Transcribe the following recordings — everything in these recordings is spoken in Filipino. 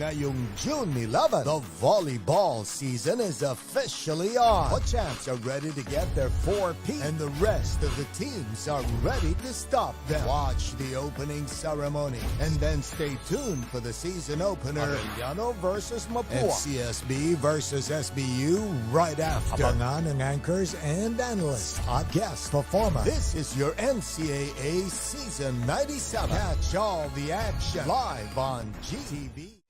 Ngayong June 11, the volleyball season is officially on. All champs are ready to get their 4P, and the rest of the teams are ready to stop them. Watch the opening ceremony, and then stay tuned for the season opener, Arellano versus Mapua, and CSB versus SBU right after. Abangan ang anchors and analysts at guest performers. This is your NCAA Season 97. Catch all the action live on GTV.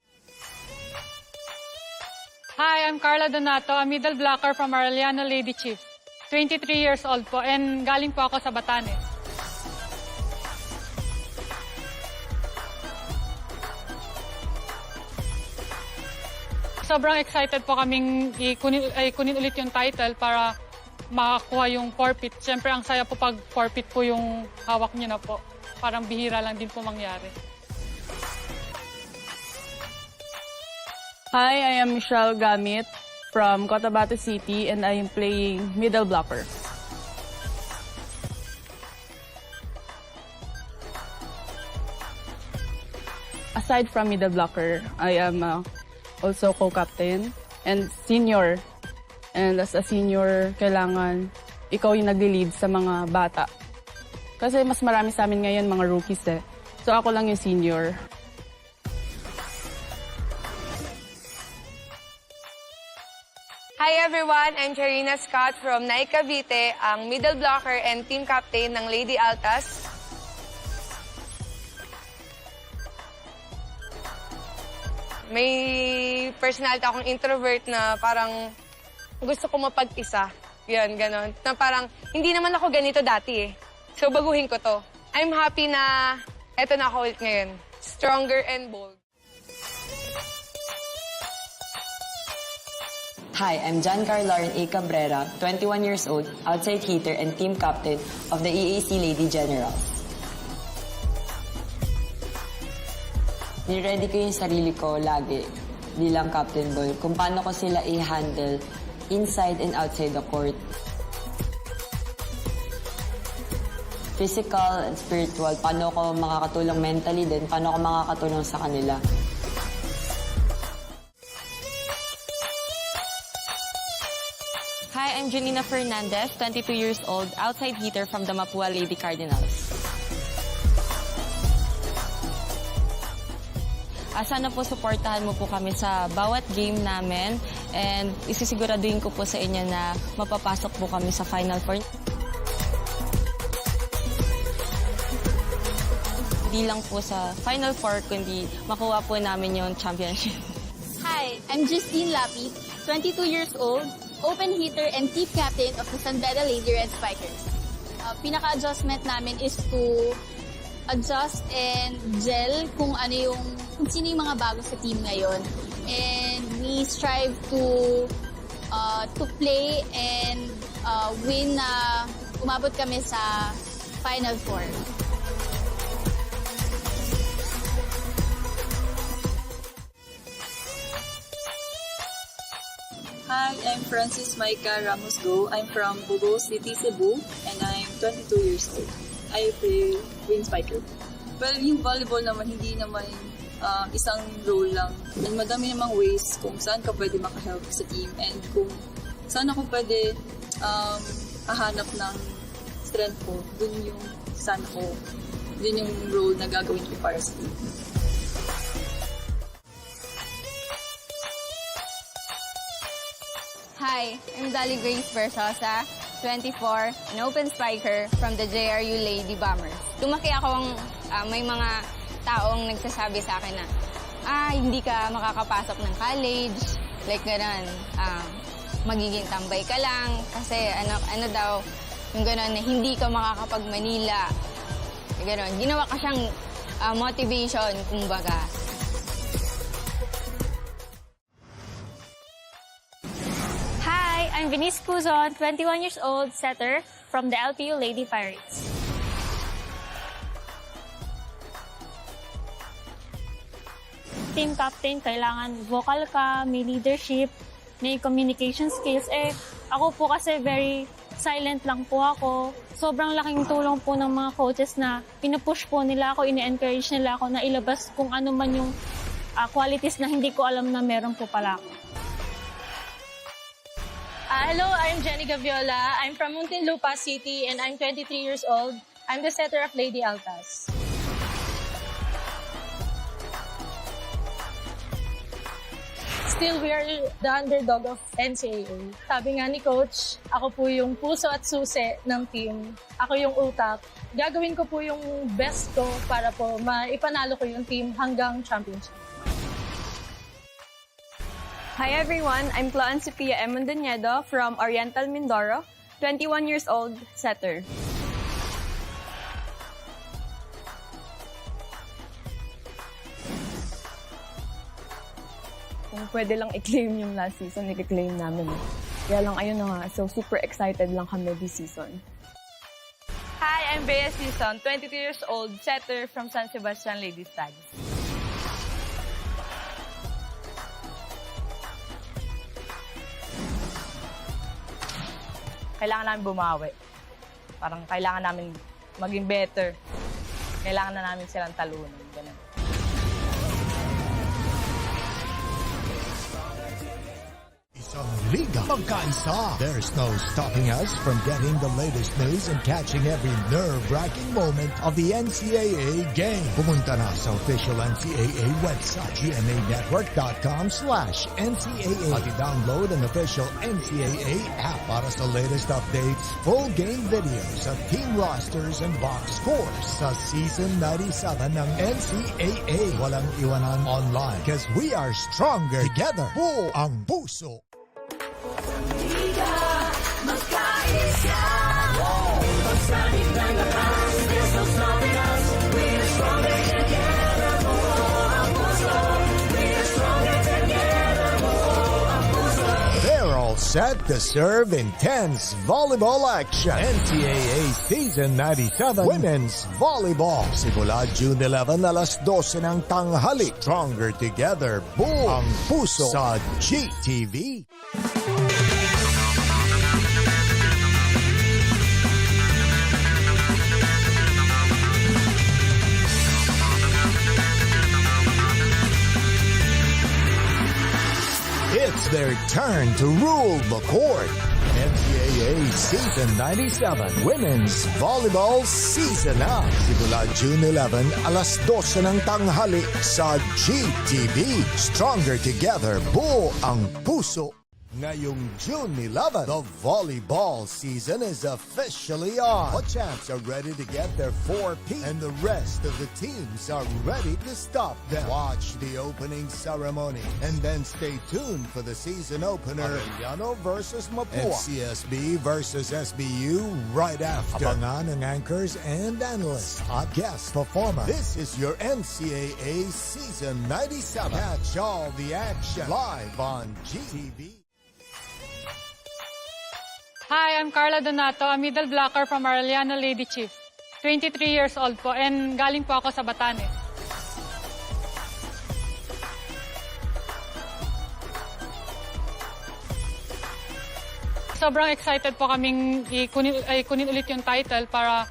Hi, I'm Carla Donato, a middle blocker from Arellano Lady Chiefs. 23 years old po and galing po ako sa Batanes. Sobrang excited po kaming kunin ulit yung title para makakuha yung forfeit. Siyempre, ang saya po pag forfeit po yung hawak niyo na po. Parang bihira lang din po mangyari. Hi, I am Michelle Gamit from Cotabato City and I am playing middle blocker. Aside from middle blocker, I am also co-captain and senior. And as a senior, kailangan ikaw yung nagli-lead sa mga bata. Kasi mas marami sa amin ngayon mga rookies eh. So ako lang yung senior. Hi everyone, I'm Charina Scott from Nike Cavite, ang middle blocker and team captain ng Lady Altas. May personality akong introvert na parang gusto ko mapag-isa. Yan, ganon. Na parang, hindi naman ako ganito dati eh. So baguhin ko to. I'm happy na eto na ako ulit ngayon. Stronger and bold. Hi, I'm Giancarlo Lauren A. Cabrera, 21 years old, outside hitter and team captain of the EAC Lady Generals. Niready ko yung sarili ko lagi bilang captain ball kung paano ko sila i-handle inside and outside the court. Physical and spiritual, paano ko makakatulong mentally din, paano ko makakatulong sa kanila. Hi, I'm Janina Fernandez, 22 years old, outside hitter from the Mapua Lady Cardinals. Sana po suportahan mo po kami sa bawat game namin and isisiguraduhin ko po sa inyo na mapapasok po kami sa Final Four. Hindi lang po sa Final Four, kundi makuha po namin yung championship. Hi, I'm Justine Lapid, 22 years old, open hitter and team captain of the San Beda Lady Red Spikers. Pinaka-adjustment namin is to adjust and gel kung sino yung mga bago sa team ngayon. And we strive to play and win na umabot kami sa Final Four. Hi, I'm Francis Maika Ramos-Go. I'm from Bogo City, Cebu, and I'm 22 years old. I play wing spiker. Well, yung volleyball naman, hindi naman isang role lang. And madami namang ways kung saan ka pwede makahelp sa team and kung saan ako pwede hahanap ng strength ko. Dun yung role na gagawin ko para sa team. Hi, I'm Dali Grace Versosa, 24, an open spiker from the JRU Lady Bombers. Lumaki akong may mga taong nagsasabi sa akin na, hindi ka makakapasok ng college, like gano'n, magiging tambay ka lang, kasi ano daw, yung gano'n na hindi ka makakapag-Manila, gano'n. Ginawa ka siyang motivation, kumbaga. I'm Venice Cuzon, 21 years old, setter from the LPU Lady Pirates. Team captain, kailangan vocal ka, may leadership, may communication skills. Ako po kasi very silent lang po ako. Sobrang laking tulong po ng mga coaches na pinupush po nila ako, ini-encourage nila ako na ilabas kung ano man yung qualities na hindi ko alam na meron po pala ako. Hello, I'm Jenny Gaviola. I'm from Muntinlupa City and I'm 23 years old. I'm the setter of Lady Altas. Still, we are the underdog of NCAA. Sabi nga ni Coach, ako po yung puso at susi ng team. Ako yung utak. Gagawin ko po yung best ko para po maipanalo ko yung team hanggang championship. Hi everyone, I'm Cloan Sophia Emondoñedo from Oriental Mindoro, 21 years old, setter. Kung pwede lang i-claim yung last season, i-claim namin. Kaya lang, ayun na nga. So, super excited lang kami this season. Hi, I'm Bea Season, 22 years old, setter from San Sebastian Ladies Tags. Kailangan namin bumawi. Parang kailangan namin maging better. Kailangan na namin silang talunan. Ganun. Isang liga magkaisa. There's no stopping us from getting the latest news and catching every nerve-wracking moment of the NCAA game. Pumunta na sa official NCAA website, gmanetwork.com/NCAA at i-download ang official NCAA app para sa latest updates, full game videos at team rosters and box scores sa Season 97 ng NCAA. Walang iwanan online because we are stronger together. Buo ang puso. They're all set to serve intense volleyball action. NCAA Season 97 Women's Volleyball. Simula June 11, alas 12 ng tanghali. Stronger together. Buo ang puso sa GTV. It's their turn to rule the court. NCAA Season 97 Women's Volleyball Season na. Simula June 11, alas 12 ng tanghali sa GTV. Stronger together, buo ang puso. Ngayong June 11, the volleyball season is officially on. The champs are ready to get their 4-peat, and the rest of the teams are ready to stop them. Watch the opening ceremony, and then stay tuned for the season opener, Arellano versus Mapua, and CSB versus SBU right after. Abangan ang anchors and analysts at guest performer. This is your NCAA Season 97. Catch all the action live on GTV. Hi, I'm Carla Donato, a middle blocker from Arellano Lady Chief. 23 years old po and galing po ako sa Batanes. Sobrang excited po kaming kunin ulit yung title para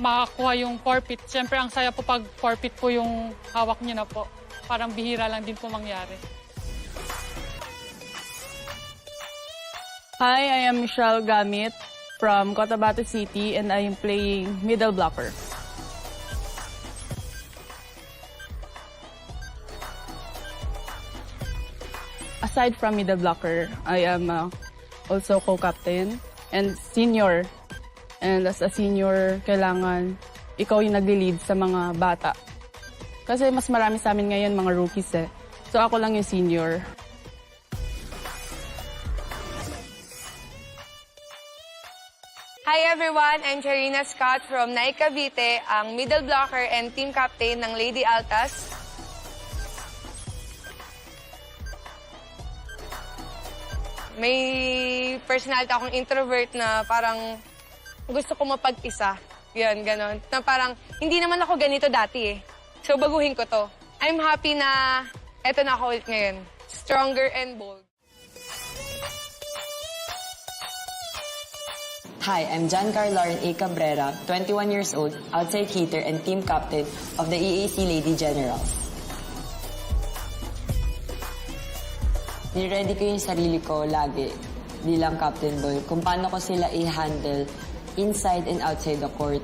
makakuha yung forfeit. Siyempre, ang saya po pag forfeit po yung hawak niyo na po. Parang bihira lang din po mangyari. Hi, I am Michelle Gamit from Cotabato City and I am playing middle blocker. Aside from middle blocker, I am also co-captain and senior. And as a senior, kailangan ikaw yung nagli-lead sa mga bata. Kasi mas marami sa amin ngayon mga rookies eh. So ako lang yung senior. Hi everyone, I'm Charina Scott from Nai Cavite, ang middle blocker and team captain ng Lady Altas. May personality akong introvert na parang gusto ko mapag-isa. Yan, ganon. Na parang, hindi naman ako ganito dati eh. So baguhin ko to. I'm happy na eto na ako ulit ngayon. Stronger and bold. Hi, I'm Giancarlo A. Cabrera, 21 years old, outside hitter and team captain of the EAC Lady Generals. Niready ko yung sarili ko lagi bilang captain ball kung paano ko sila i-handle inside and outside the court.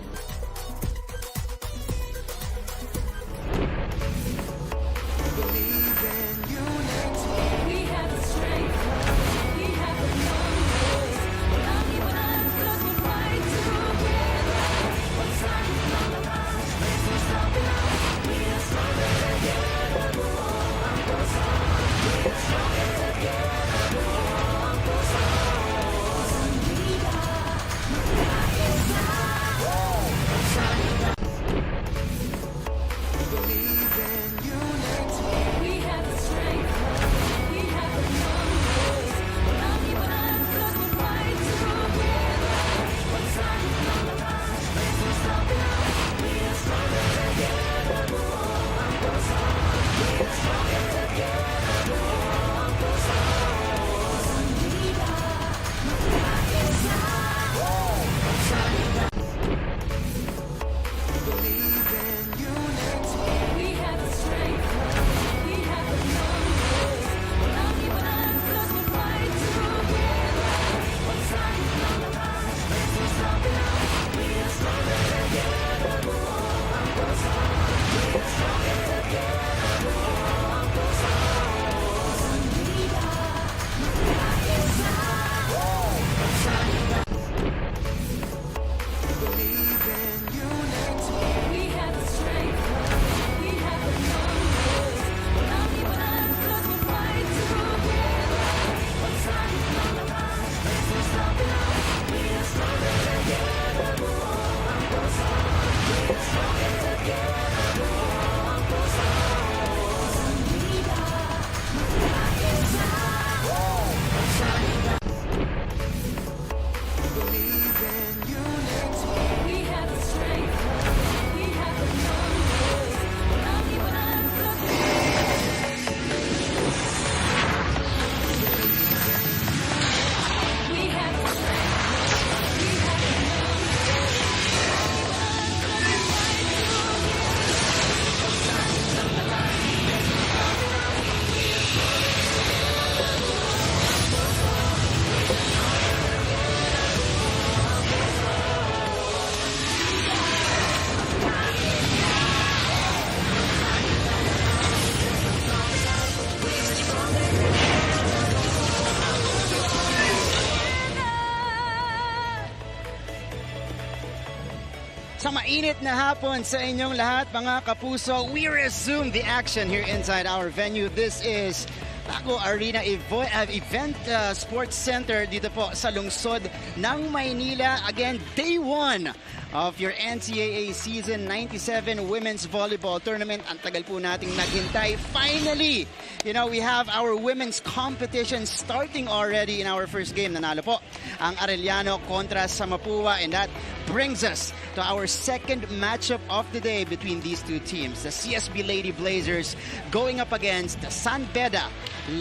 Sa mainit na hapon sa inyong lahat, mga kapuso, we resume the action here inside our venue. This is Taco Arena Event Sports Center dito po sa lungsod ng Maynila. Again, day 1 of your NCAA Season 97 Women's Volleyball Tournament. Ang tagal po nating naghintay. Finally, we have our women's competition starting already in our first game. Nanalo po ang Arellano kontra sa Mapua, and that brings us to our second matchup of the day between these two teams. The CSB Lady Blazers going up against the Beda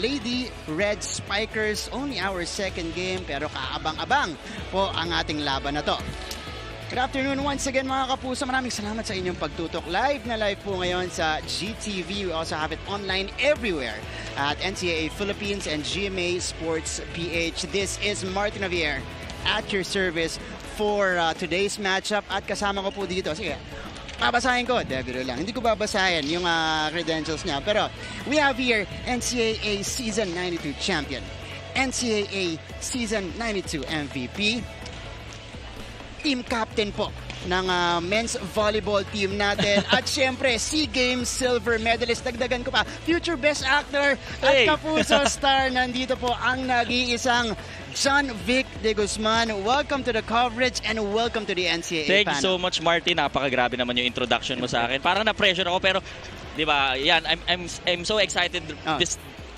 Lady Red Spikers. Only our second game, pero kaabang-abang po ang ating laban na to. Good afternoon once again, mga kapuso. Maraming salamat sa inyong pagtutok. Live na live po ngayon sa GTV. We also have it online everywhere at NCAA Philippines and GMA Sports PH. This is Martin Javier at your service for today's matchup. At kasama ko po dito, sige, babasahin ko. Debiro lang. Hindi ko babasahin yung credentials niya. Pero we have here NCAA Season 92 Champion, NCAA Season 92 MVP, team captain po ng men's volleyball team natin. At syempre, SEA Games silver medalist. Dagdagan ko pa, future best actor at kapuso star. Nandito po ang nag-iisang John Vic de Guzman. Welcome to the coverage and welcome to the NCAA Thank you panel. so much, Martin. Napakagrabe naman yung introduction mo sa akin. Parang na-pressure ako, pero di ba, yan, I'm so excited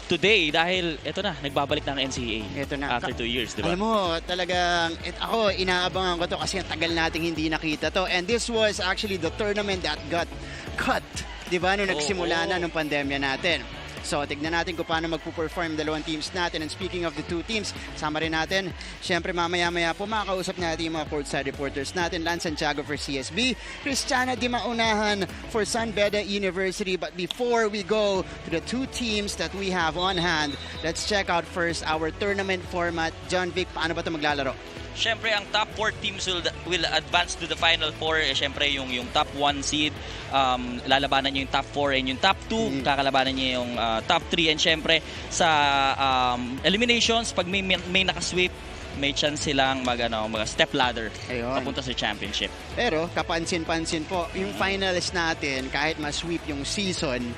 today dahil ito na, nagbabalik na ang NCAA. Ito na. After 2 years, di ba? Alam mo, talagang ako, inaabangan ko to kasi ang tagal nating hindi nakita to. And this was actually the tournament that got cut, di ba, nung nagsimula na nung pandemya natin. So tignan natin kung paano magpo-perform dalawang teams natin. And speaking of the two teams, sama rin natin, syempre mamaya-maya po makakausap natin yung mga courtside reporters natin. Lance Santiago for CSB, Christiana Di Maunahan for San Beda University. But before we go to the two teams that we have on hand, let's check out first our tournament format. John Vic, paano ba ito maglalaro? Siyempre, ang top 4 teams will advance to the Final 4. Siyempre, yung top 1 seed, lalabanan niyo yung top 4 and yung top 2, kakalabanan niyo yung top 3. And siyempre, sa eliminations, pag may nakasweep, may chance silang mag step ladder papunta sa championship. Pero, kapansin-pansin po, yung finals natin, kahit ma-sweep yung season,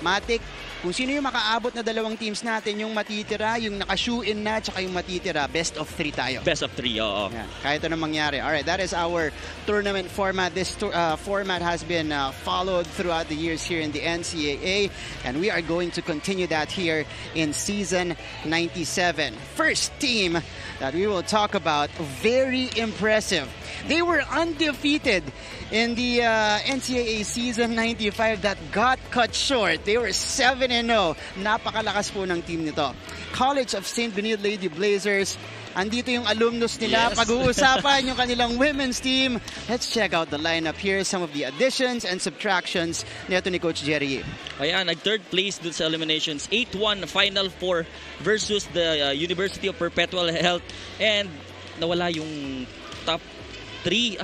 matik, kung sino yung makaabot na dalawang teams natin, yung matitira, yung naka-shoe-in na, tsaka yung matitira, best of 3 tayo. Best of 3, oo. Yan, kahit anong mangyari. Alright, that is our tournament format. This format has been followed throughout the years here in the NCAA, and we are going to continue that here in season 97. First team that we will talk about, very impressive. They were undefeated in the NCAA season 95 that got cut short. They were 7-0. Napakalakas po ng team nito. College of St. Benilde Lady Blazers. Andito yung alumnus nila. Yes. Pag-uusapan yung kanilang women's team. Let's check out the lineup here. Some of the additions and subtractions nito ni Coach Jerry. Ayan, nag-third place dun sa eliminations. 8-1 Final 4 versus the University of Perpetual Health. And nawala yung top 4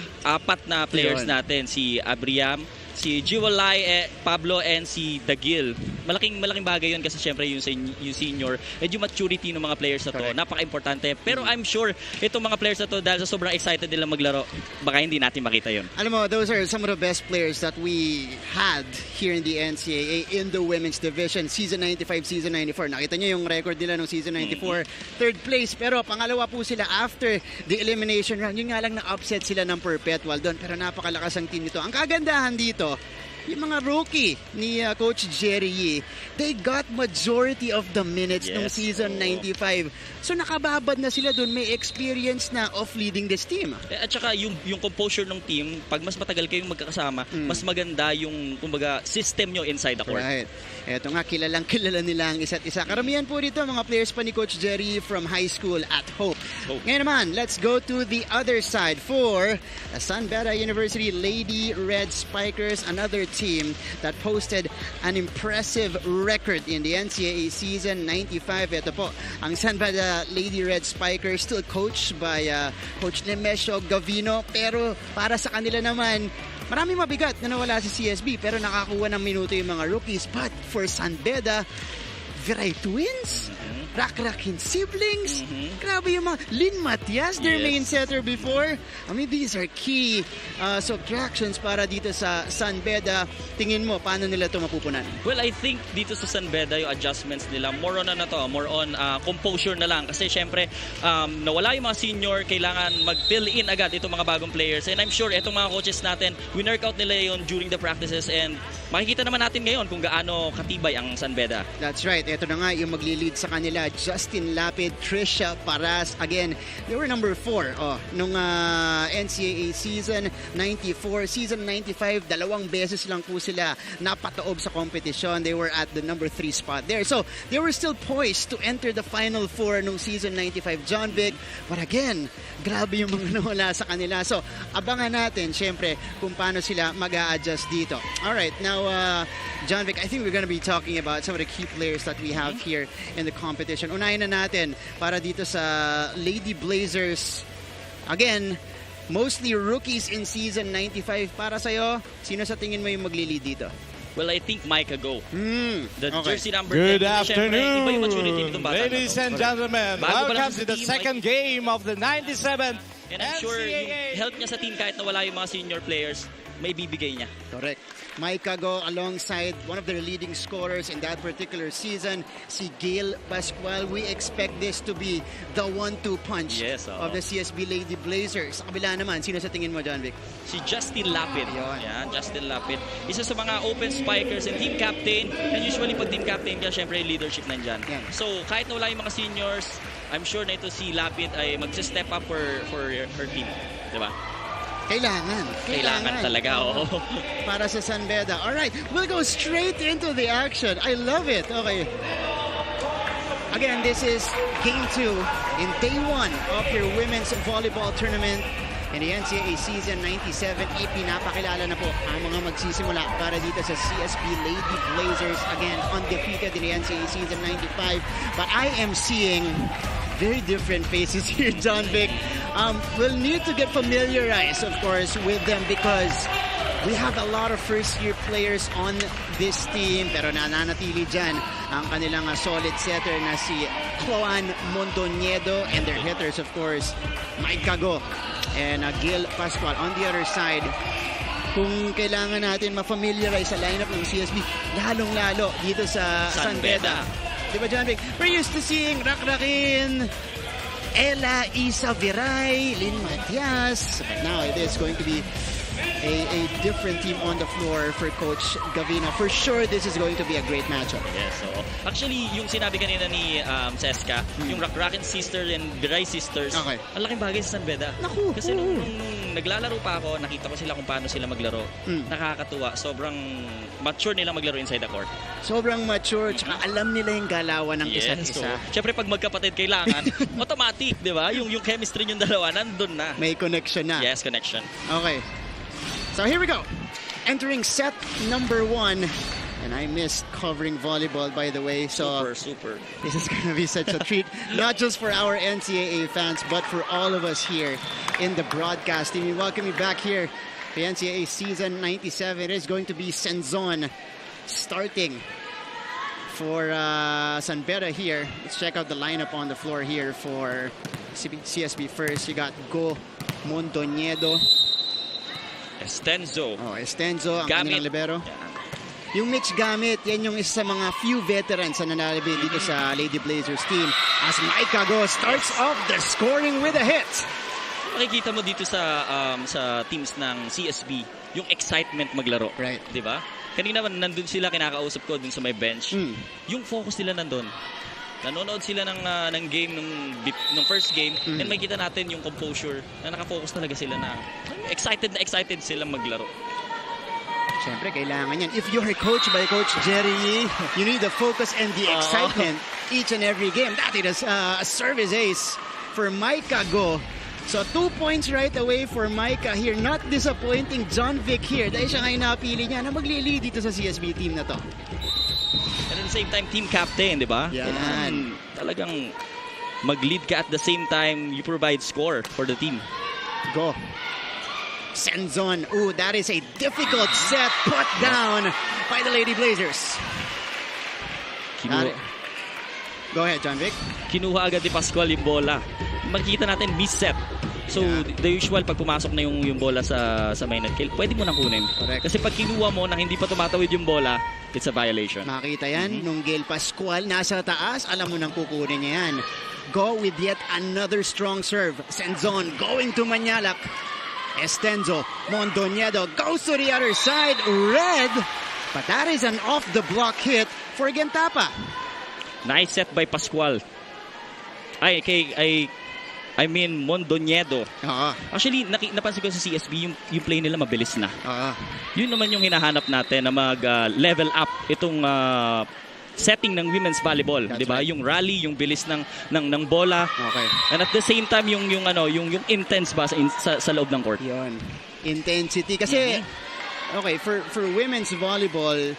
na players natin. Si Abriam, si Jiwalay, Pablo, and si Dagil. Malaking bagay yun kasi syempre yung senior and yung maturity ng mga players na to. Napaka-importante. Pero I'm sure itong mga players na to, dahil sa sobrang excited nila maglaro, baka hindi natin makita yun. Alam mo, those are some of the best players that we had here in the NCAA in the women's division. Season 95, season 94. Nakita nyo yung record nila nung season 94. Third place. Pero pangalawa po sila after the elimination round. Yung nga lang na-upset sila ng Perpetual doon. Pero napakalakas ang team nito. Ang kagandahan dito, yung mga rookie ni Coach Jerry Yee, they got majority of the minutes nung season 95. So nakababad na sila doon, may experience na of leading this team. At saka yung composure ng team, pag mas matagal kayong magkakasama, mas maganda yung kumbaga system nyo inside the court. Right. Eto nga, kilala nila ang isa't isa. Karamihan po dito, mga players pa ni Coach Jerry from high school at Hope. Ngayon naman, let's go to the other side for San Beda University Lady Red Spikers, another team that posted an impressive record in the NCAA season 95. Ito po, ang San Beda Lady Red Spikers, still coached by Coach Nemesio Gavino. Pero para sa kanila naman, marami mabigat na nawala si CSB pero nakakuha ng minuto yung mga rookies. But for San Beda, Viray Twins, Rakrakin siblings, grabe yung mga Lynn Matias, their main setter before. I mean, these are key subtractions para dito sa San Beda. Tingin mo, paano nila ito mapupunan? Well, I think dito sa San Beda, yung adjustments nila, more on more on composure na lang. Kasi syempre, nawala yung mga senior, kailangan mag-fill in agad itong mga bagong players. And I'm sure, itong mga coaches natin, winark out nila yun during the practices. And makikita naman natin ngayon kung gaano katibay ang San Beda. That's right. Ito na nga yung magli-lead sa kanila. Justin Lapid, Trisha Paras. Again, they were number 4 nung NCAA season 94. Season 95, 2 beses lang po sila napataob sa competition. They were at the number 3 spot there. So, they were still poised to enter the Final 4 nung season 95. John Vic, but again, grabe yung mga nawala sa kanila. So, abangan natin, syempre, kung paano sila mag-a-adjust dito. Alright, now, John Vic, I think we're gonna be talking about some of the key players that we have here in the competition. Unahin na natin para dito sa Lady Blazers. Again, mostly rookies in season 95. Para sa'yo, sino sa tingin mo yung magli-lead dito? Well, I think Micah Go. The jersey number 10. Good afternoon, iba yung maturity nitong bata. ladies and gentlemen. Welcome to the second game of the 97th And I'm sure yung help niya sa team kahit nawala yung mga senior players, may bibigay niya. Correct. Micah Go alongside one of their leading scorers in that particular season, si Gail Pascual. We expect this to be the 1-2 punch of the CSB Lady Blazers. Sa kabila naman, sino sa tingin mo, John Vic? Si Justin Lapid. Yan, Justin Lapid. Isa sa mga open spikers and team captain. And usually pag team captain ka, syempre leadership nandyan. So kahit nawala yung mga seniors, I'm sure na ito si Lapid ay mag-step up for her team. Diba? Kailangan talaga, oo. Para sa San Beda. Alright, we'll go straight into the action. I love it. Okay. Again, this is Game 2 in Day 1 of your women's volleyball tournament in the NCAA Season 97. Ipinapakilala na po ang mga magsisimula para dito sa CSB Lady Blazers. Again, undefeated in the NCAA Season 95. But I am seeing very different faces here, John Vic. We'll need to get familiarized, of course, with them because we have a lot of first-year players on this team. Pero nananatili dyan ang kanilang solid setter na si Cloan Mondoñedo and their hitters, of course, Mike Cago and Gil Pascual. On the other side, kung kailangan natin ma-familiarize sa lineup ng CSB, lalong-lalo dito sa San Beda. Diba, John Vic? We're used to seeing Rakrakin, Ella, Isa Viray, Lynn Matias. But now it is going to be a different team on the floor for Coach Gavina. For sure, this is going to be a great matchup. Yes, so actually, yung sinabi kanina ni Seska, yung Rakrakin sister and Viray sisters, ang laking bagay sa San Beda. Kasi nung naglalaro pa ako, nakita ko sila kung paano sila maglaro. Nakakatuwa. Sobrang mature nila maglaro inside the court. Sobrang mature, tsaka alam nila yung galawan ng isa't isa. Siyempre, pag magkapatid kailangan, automatic, di ba? Yung chemistry yung dalawa, nandun na. May connection na. Yes, connection. Okay. So here we go. Entering set number 1. And I missed covering volleyball, by the way. So super. This is going to be such a treat, not just for our NCAA fans, but for all of us here in the broadcast team. We welcome you back here. The NCAA Season 97 is going to be Senzon starting for San Beda here. Let's check out the lineup on the floor here for CSB first. You got Go Mondoñedo. Estenzo. Estenzo, ang kanilang libero. Yung Mitch Gamit, yan yung isa sa mga few veterans na nanalabit dito sa Lady Blazers team. As Mike Cago starts off the scoring with a hit. Makikita mo dito sa teams ng CSB, yung excitement maglaro. Right. Diba? Kanina nandun sila, kinakausap ko dun sa may bench. Yung focus nila nandun. Nanonood sila ng game nung first game and makikita natin yung composure na nakafocus talaga sila na excited silang maglaro. Siyempre, kailangan yan. If you're coached by Coach Jerry, you need the focus and the excitement each and every game. That is a service ace for Mike Cago. So 2 points right away for Micah here. Not disappointing John Vic here. Dahil siya ngayon napili niya na maglili dito sa CSB team na to. And at the same time, team captain, di ba? Yan. Talagang mag-lead ka at the same time, you provide score for the team. Go. Senzon. Ooh, that is a difficult set put down by the Lady Blazers. Go ahead, John Vic. Kinuha agad ni Pascual yung bola. Makikita natin miss-set. So, the usual, pag pumasok na yung bola sa main net kill, pwede mo nang kunin. Correct. Kasi pag kinuha mo nang hindi pa tumatawid yung bola, it's a violation. Makita yan, nung Gail Pascual nasa taas, alam mo nang kukunin niya yan. Go with yet another strong serve. Senzon going to Manyalak. Estenzo, Mondoñedo goes to the other side. Red, but that is an off-the-block hit for Gentapa. Nice set by Pascual. I mean, Mondoñedo. Actually, napansin ko sa CSB, yung play nila mabilis na. Yun naman yung hinahanap natin na mag-level up itong setting ng women's volleyball, di ba? Right. Yung rally, yung bilis ng bola. Okay. And at the same time, yung intense ba sa loob ng court. Yun. Intensity. Kasi, okay, for women's volleyball,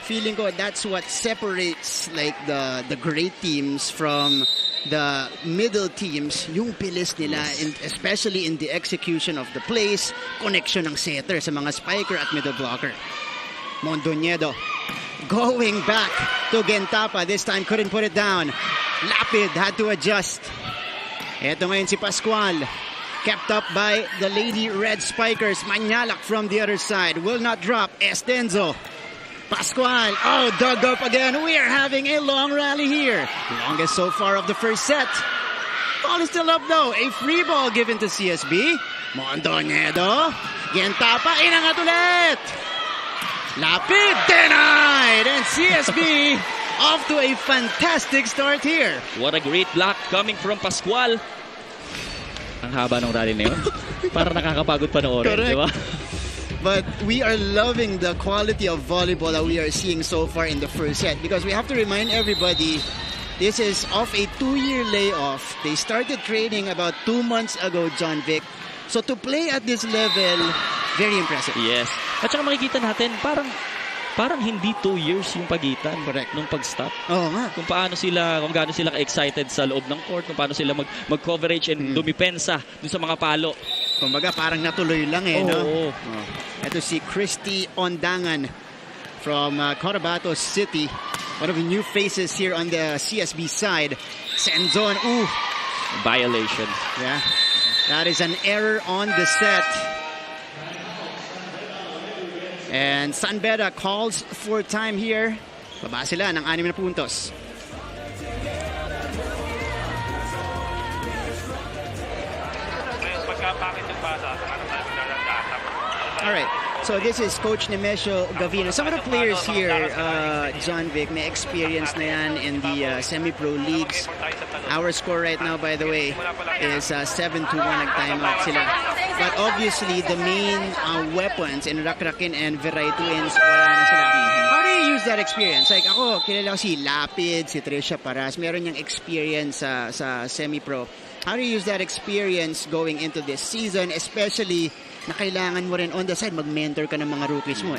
feeling ko that's what separates like the great teams from the middle teams, yung bilis nila, especially in the execution of the plays, connection ng setter sa mga spiker at middle blocker. Mondoñedo going back to Gentapa. This time couldn't put it down. Lapid had to adjust. Eto ngayon si Pascual. Kept up by the Lady Red Spikers. Manyalak from the other side. Will not drop. Estenzo. Pascual, dug up again. We are having a long rally here. Longest so far of the first set. Ball is still up though. A free ball given to CSB. Mondoñedo. Gentapa, inangat ulit. Lapid, denied. And CSB off to a fantastic start here. What a great block coming from Pascual. Ang haba ng rally na yun. Para nakakapagod panoorin, di ba? But we are loving the quality of volleyball that we are seeing so far in the first set because we have to remind everybody this is off a 2-year layoff. They started training about 2 months ago, John Vic. So to play at this level, very impressive. Yes. At saka makikita natin, parang hindi 2 years yung pagitan. Correct. Nung pag-stop. Oo nga. Kung gaano sila ka-excited sa loob ng court, kung paano sila mag-coverage and dumipensa dun sa mga palo. Kumbaga parang natuloy lang no? Ito si Christy Ondangan from Cotabato City. One of the new faces here on the CSB side. Send zone. Ooh. Violation. Yeah. That is an error on the set. And San Beda calls for time here. Baba sila ng 6 na puntos. All right. So this is Coach Nemesio Gavino. Some of the players here, John Vic, may experience na yan in the semi-pro leagues. Our score right now, by the way, is 7-1. Nag-timeout sila. But obviously, the main weapons in Rakrakin and Veray Twins, wala na sila. How do you use that experience? Like ako, kilala ko si Lapid, si Tricia Paras. Meron niyang experience sa semi-pro. How do you use that experience going into this season, especially na kailangan mo rin on the side mag-mentor ka ng mga rookies mo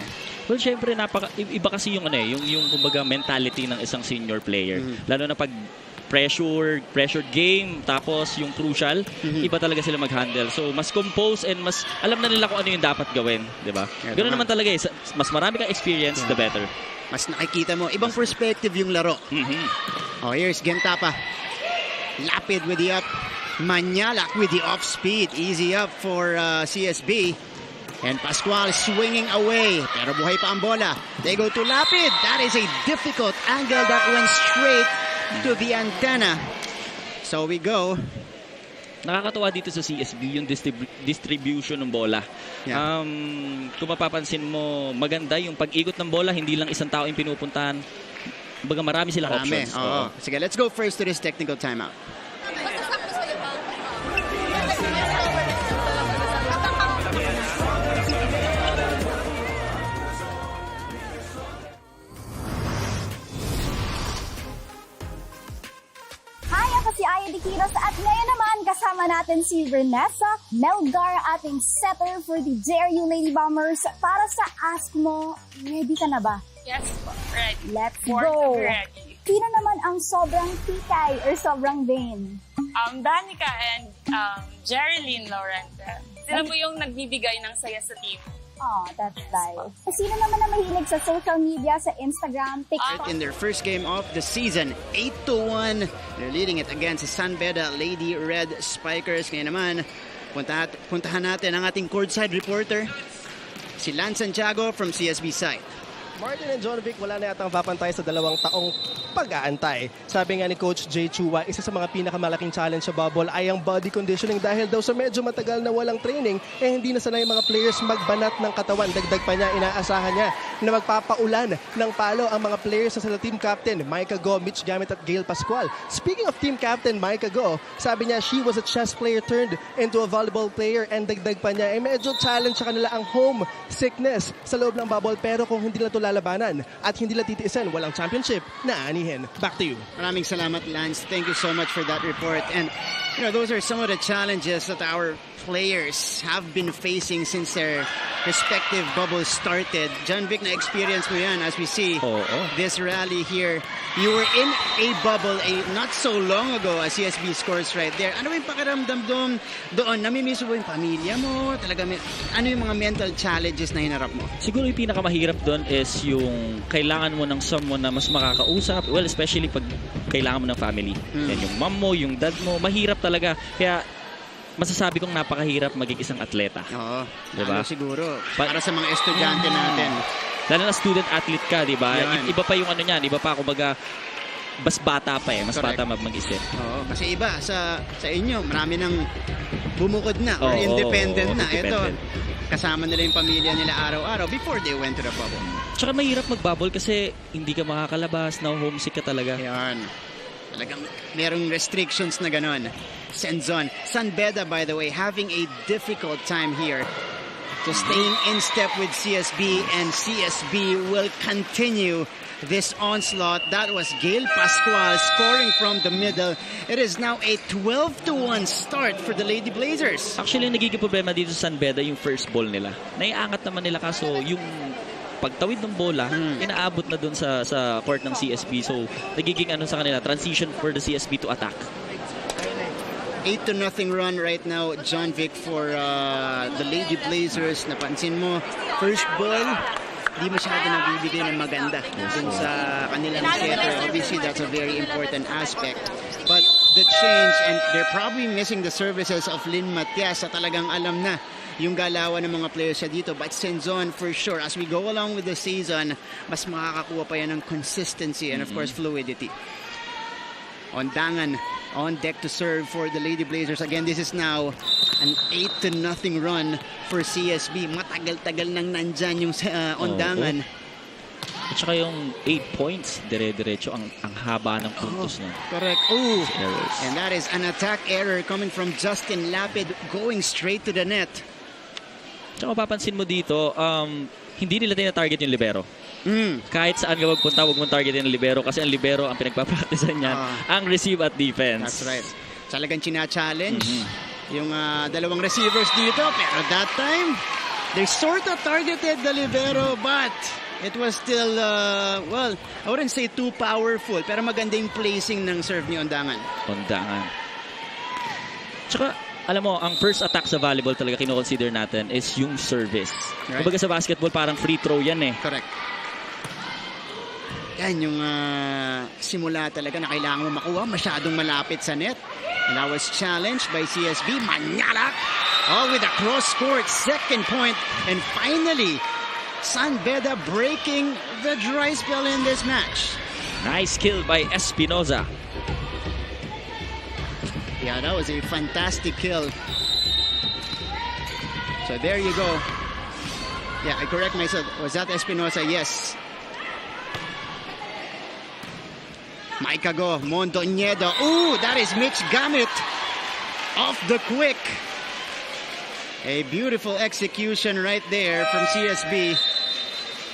Well, syempre iba kasi yung yung kumbaga mentality ng isang senior player. Lalo na pag pressured game tapos yung crucial, iba talaga sila mag-handle. So mas compose and mas alam na nila kung ano yung dapat gawin, 'di ba? Ganoon naman talaga mas marami kang experience, the better. Mas nakikita mo ibang perspective yung laro. Oh, here's Gentapa. Lapid with the up. Manyalak with the off speed. Easy up for CSB. And Pascual swinging away. Pero buhay pa ang bola. They go to Lapid. That is a difficult angle that went straight to the antenna. So we go. Nakakatuwa dito sa CSB yung distribution ng bola. Yeah. Kung mapapansin mo, maganda yung pag-ikot ng bola. Hindi lang isang tao yung pinupuntahan. Baga marami silang options. Sige, let's go first to this technical timeout. Si Aya Diquiros at ngayon naman kasama natin si Vanessa Melgar, ating setter for the Dare You Lady Bombers. Para sa Ask Mo, ready ka na ba? Yes po, ready. Let's go! Ready. Sino naman ang sobrang tikay or sobrang vain? Danica and Jerilyn Laurenta. Sila po yung nagbibigay ng saya sa team. Oh, that's nice. Sino naman na mahilig sa social media, sa Instagram, TikTok? In their first game of the season, 8-1. They're leading it against the San Beda Lady Red Spikers. Ngayon naman, puntahan natin ang ating courtside reporter, si Lance Santiago from CSB side. Martin and John Vic, wala na yatang papantay sa 2 taong pag-aantay. Sabi nga ni Coach Jay Chua, isa sa mga pinakamalaking challenge sa bubble ay ang body conditioning dahil daw sa medyo matagal na walang training, hindi na sanay mga players magbanat ng katawan. Dagdag pa niya, inaasahan niya na magpapaulan ng palo ang mga players na sila team captain Micah Go, Mitch Gamit at Gail Pascual. Speaking of team captain Micah Go, sabi niya she was a chess player turned into a volleyball player, and dagdag pa niya, medyo challenge sa kanila ang home sickness sa loob ng bubble, pero kung hindi na ito lalabanan at hindi na titiisan, walang championship na aanihin. Back to you. Maraming salamat, Lance. Thank you so much for that report. And those are some of the challenges that our players have been facing since their respective bubbles started. John Vic, na-experience mo yan as we see this rally here. You were in a bubble not so long ago as CSB scores right there. Ano yung pakiramdam doon? Namimiss mo yung pamilya mo? Talaga, ano yung mga mental challenges na hinarap mo? Siguro yung pinakamahirap doon is yung kailangan mo ng someone na mas makakausap. Well, especially pag kailangan mo ng family. Yan, yung mom mo, yung dad mo. Mahirap talaga. Kaya masasabi kong napakahirap maging isang atleta. Oo. Diba? Siguro. Para sa mga estudyante natin. Lalo na student-athlete ka, di ba? Iba pa yung ano niyan. Iba pa, kumbaga, mas bata pa Mas bata mag-isip. Oo. Kasi iba, sa inyo, marami nang bumukod na or independent na. Ito, kasama nila yung pamilya nila araw-araw before they went to the bubble. Tsaka mahirap mag-bubble kasi hindi ka makakalabas, na homesick ka talaga. Yan. Talagang merong restrictions na ganon. Senzon. San Beda, by the way, having a difficult time here. So staying in step with CSB, and CSB will continue this onslaught. That was Gail Pascual scoring from the middle. It is now a 12-1 start for the Lady Blazers. Actually, nagiging problema dito sa San Beda yung first ball nila. Naiangat naman nila kaso yung pagtawid ng bola, inaabot na dun sa court ng CSB. So, nagiging ano sa kanila, transition for the CSB to attack. 8-0 run right now, John Vic, for the Lady Blazers. Napansin mo, first ball, di masyado nabibigay ng maganda dun sa kanilang setter. Obviously, that's a very important aspect. But the change, and they're probably missing the services of Lynn Matias, sa talagang alam na yung galawan ng mga players siya dito. But Senzon, for sure, as we go along with the season, mas makakakuha pa yan ng consistency and of course fluidity. Ondangan on deck to serve for the Lady Blazers. Again, this is now an 8-0 run for CSB. Matagal-tagal nang nandyan yung Ondangan. At saka yung 8 points, dire-diretso ang haba ng puntos na. Correct. Oh, and that is an attack error coming from Justin Lapid, going straight to the net. Tsaka mapapansin mo dito, hindi nila tina-target yung libero. Kahit saan ka magpunta, huwag mong targetin ang libero kasi ang libero, ang pinagpapracticean niya, ang receive at defense. That's right. Talagang china-challenge yung dalawang receivers dito. Pero that time, they sort of targeted the libero, but it was still, well, I wouldn't say too powerful, pero maganda yung placing ng serve ni Ondangan. Ondangan. Tsaka, alam mo, ang first attack sa volleyball talaga kino-consider natin is yung service. Right. Kumbaga sa basketball, parang free throw yan eh. Correct. Yan yung simula talaga na kailangan mo makuha. Masyadong malapit sa net. And that was challenged by CSB. Manyalak! Oh, with a cross-court second point. And finally, San Beda breaking the dry spell in this match. Nice kill by Espinoza. Yeah, that was a fantastic kill. So there you go. Yeah, I correct myself. Was that Espinoza? Yes. Maikago, Mondoñedo. Ooh, that is Mitch Gamit off the quick. A beautiful execution right there from CSB.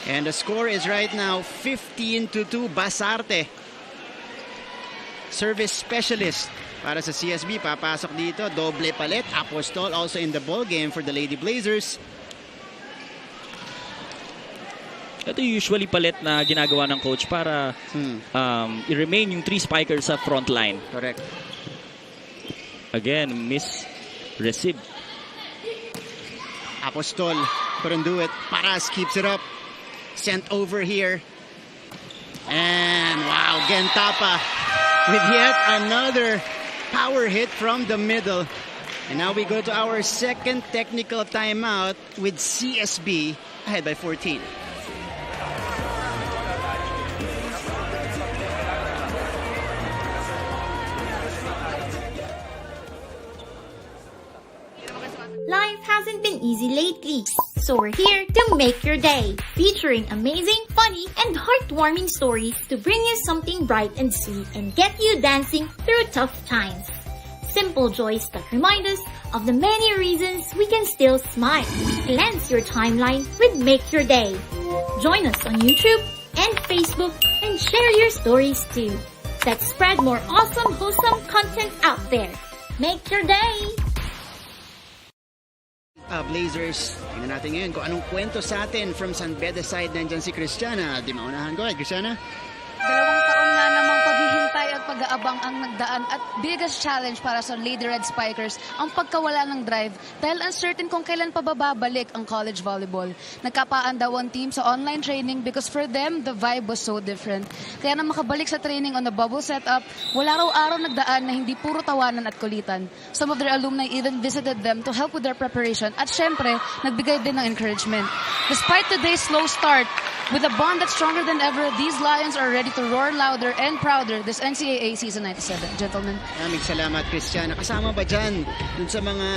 And the score is right now 15-2. Basarte, service specialist para sa CSB. Papasok dito. Doble palit. Apostol also in the ball game for the Lady Blazers. Ito usually palit na ginagawa ng coach para i-remain yung 3 spikers sa front line. Correct. Again, miss receive. Apostol couldn't do it. Paras keeps it up. Sent over here. And wow, Gentapa with yet another power hit from the middle. And now we go to our second technical timeout with CSB ahead by 14. Life hasn't been easy lately, so we're here to make your day, featuring amazing, funny, and heartwarming stories to bring you something bright and sweet and get you dancing through tough times. Simple joys that remind us of the many reasons we can still smile. Cleanse your timeline with Make Your Day. Join us on YouTube and Facebook and share your stories too. Let's spread more awesome, wholesome content out there. Make your day! Blazers, tingnan natin ngayon kung anong kwento sa atin from San Beda side. Nandyan si Christiana. Di maunahan ko. Christiana? 2 taon nga namang paghihintay at pag-aabang ang nagdaan at biggest challenge para sa Lady Red Spikers ang pagkawala ng drive dahil uncertain kung kailan pa babalik ang college volleyball. Nagkapaan daw ang team sa online training because for them, the vibe was so different. Kaya na makabalik sa training on the bubble setup, wala raw araw nagdaan na hindi puro tawanan at kulitan. Some of their alumni even visited them to help with their preparation at syempre, nagbigay din ng encouragement. Despite today's slow start, With a bond that's stronger than ever, these Lions are ready to roar louder and prouder this NCAA Season 97. Gentlemen. Maraming salamat, Christian. Kasama ba dyan dun sa mga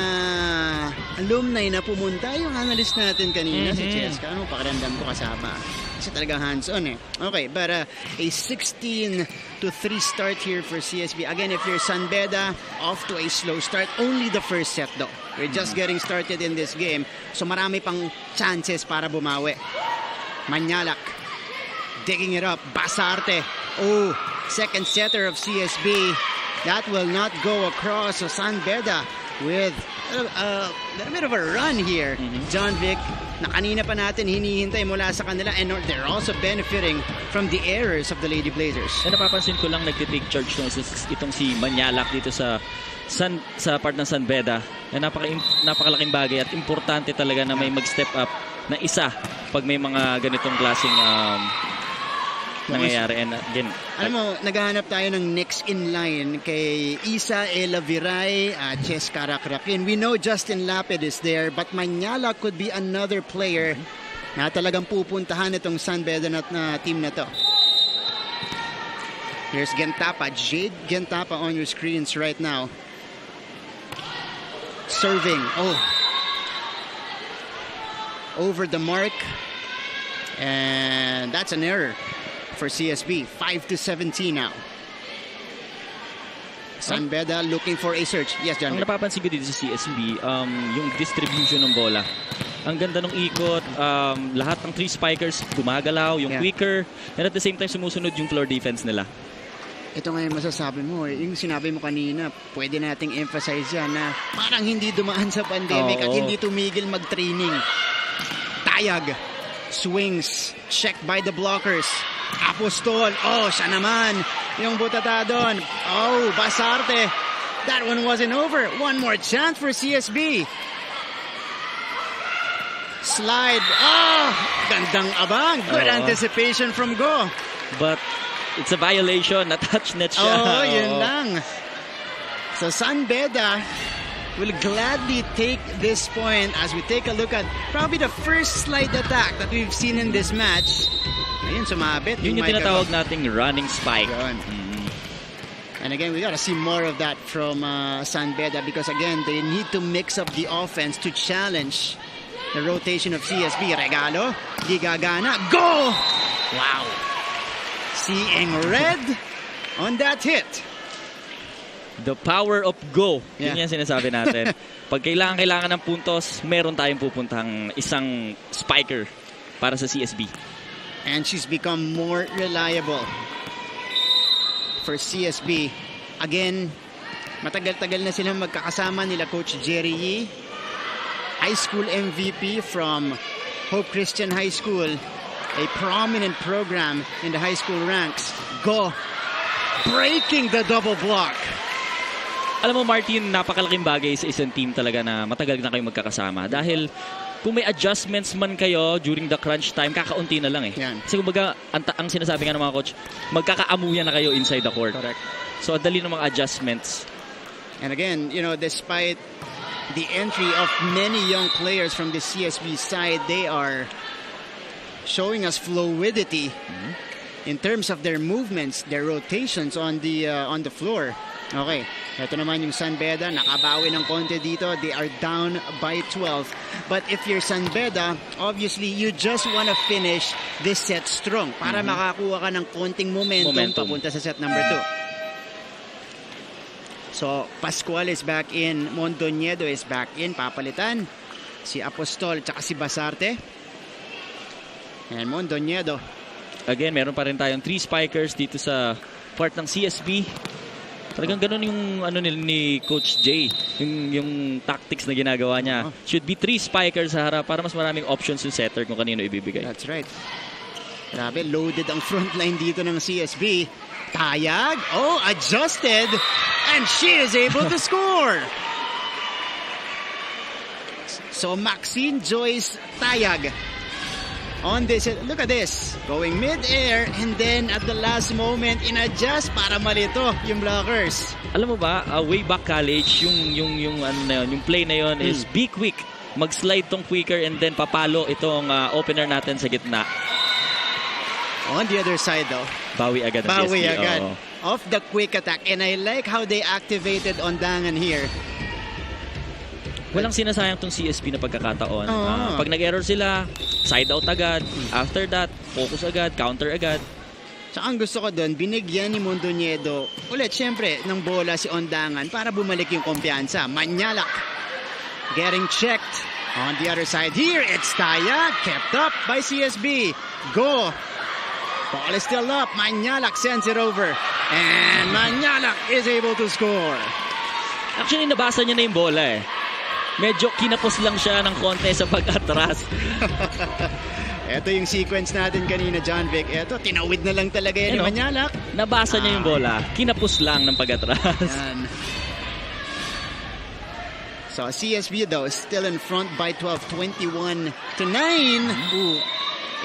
alumni na pumunta? Yung analyst natin kanina, si Cheska. Ano pakiramdam ko kasama? Kasi talagang hands-on eh. Okay, but a 16-3 start here for CSB. Again, if you're San Beda, off to a slow start. Only the first set though. We're just getting started in this game. So marami pang chances para bumawi. Manyalak. Digging it up. Basarte. Oh, second setter of CSB. That will not go across. So San Beda with a little bit of a run here. John Vic, na kanina pa natin hinihintay mula sa kanila, and they're also benefiting from the errors of the Lady Blazers. Na napapansin ko lang nagtitake charge itong si Manyalak dito sa part ng San Beda. Na napakalaking bagay at importante talaga na may mag-step up na isa pag may mga ganitong klaseng nangyayari. And again, alam mo, naghahanap tayo ng next in line kay Isa Ella Viray at Ches Karakrakin. We know Justin Lapid is there, but Manyala could be another player na talagang pupuntahan itong San Beda na team na to. Here's Gentapa, Jade Gentapa on your screens right now. Serving. Oh. Over the mark. And that's an error for CSB. 5-17 now. San Beda looking for a search. Yes, John. Ang napapansin ko dito sa CSB, yung distribution ng bola. Ang ganda ng ikot, lahat ng 3 spikers gumagalaw, yung quicker, and at the same time sumusunod yung floor defense nila. Ito nga yung masasabi mo, yung sinabi mo kanina, pwede nating emphasize yan na parang hindi dumaan sa pandemic at hindi tumigil mag-training. Tayag, swings, checked by the blockers. Apostol, oh, siya naman. Yung butata doon. Oh, Basarte. That one wasn't over. One more chance for CSB. Slide. Oh, gandang abang. Good anticipation from Go. But it's a violation. Na-touch net siya. Oh, yun lang. So San Beda will gladly take this point as we take a look at probably the first slight attack that we've seen in this match. Ayun, sumabit. Yun yung tinatawag nating running spike. And again, we gotta see more of that from San Beda because again, they need to mix up the offense to challenge the rotation of CSB. Regalo, di gagana. Go! Wow. Seeing red on that hit. The power of Go. Yun yung sinasabi natin. Pag kailangan ng puntos, meron tayong pupuntang isang spiker para sa CSB. And she's become more reliable for CSB. Again, matagal-tagal na silang magkakasama nila Coach Jerry Yee, high school MVP from Hope Christian High School, a prominent program in the high school ranks. Go! Breaking the double block. Alam mo, Martin, napakalaking bagay sa isang team talaga na matagal na kayo magkakasama. Dahil kung may adjustments man kayo during the crunch time, kakaunti na lang eh. Kasi kumbaga, ang sinasabi nga ng mga coach, magkakaamuyan na kayo inside the court. Correct. So, dali ng mga adjustments. And again, you know, despite the entry of many young players from the CSB side, they are showing us fluidity in terms of their movements, their rotations on the floor. Okay, ito naman yung San Beda, nakabawi ng konti dito. They are down by 12. But if you're San Beda, obviously you just want to finish this set strong para makakuha ka ng konting momentum papunta sa set number 2. So, Pascual is back in, Mondoñedo is back in, papalitan si Apostol tsaka si Basarte. And Mondoñedo. Again, meron pa rin tayong 3 spikers dito sa part ng CSB. Talagang ganun yung ano ni Coach Jay, yung tactics na ginagawa niya. Should be 3 spikers sa harap para mas maraming options yung setter kung kanino ibibigay. That's right. Grabe, loaded ang front line dito ng CSB. Tayag, oh, adjusted, and she is able to score. So Maxine Joyce Tayag on this, look at this, going mid-air and then at the last moment in-adjust para malito yung blockers. Alam mo ba, way back college, yung play na yon is be quick. Mag-slide tong quicker and then papalo itong opener natin sa gitna. On the other side though, Bawi agad ang bawi CSB. agad Oo. of the quick attack. And I like how they activated Ondangan here. Walang sinasayang tong CSB na pagkakataon. Oo. Pag nag-error sila, side out agad. After that, focus agad, counter agad. So ang gusto ko doon, binigyan ni Mondoñedo ulit syempre ng bola si Ondangan para bumalik yung kumpiyansa. Manyalak getting checked. On the other side here, it's Taya, kept up by CSB. Go. Ball is still up. Manyalak sends it over. And Manyalak is able to score. Actually, nabasa niya na yung bola eh. Medyo kinapos lang siya ng konti sa pag-atras. Ito yung sequence natin kanina, John Vic. Ito, tinawid na lang talaga yan ni Manyalak. Nabasa niya yung bola. Kinapos lang ng pag-atras. Yan. So CSB though is still in front by 12, 21-9. Ooh,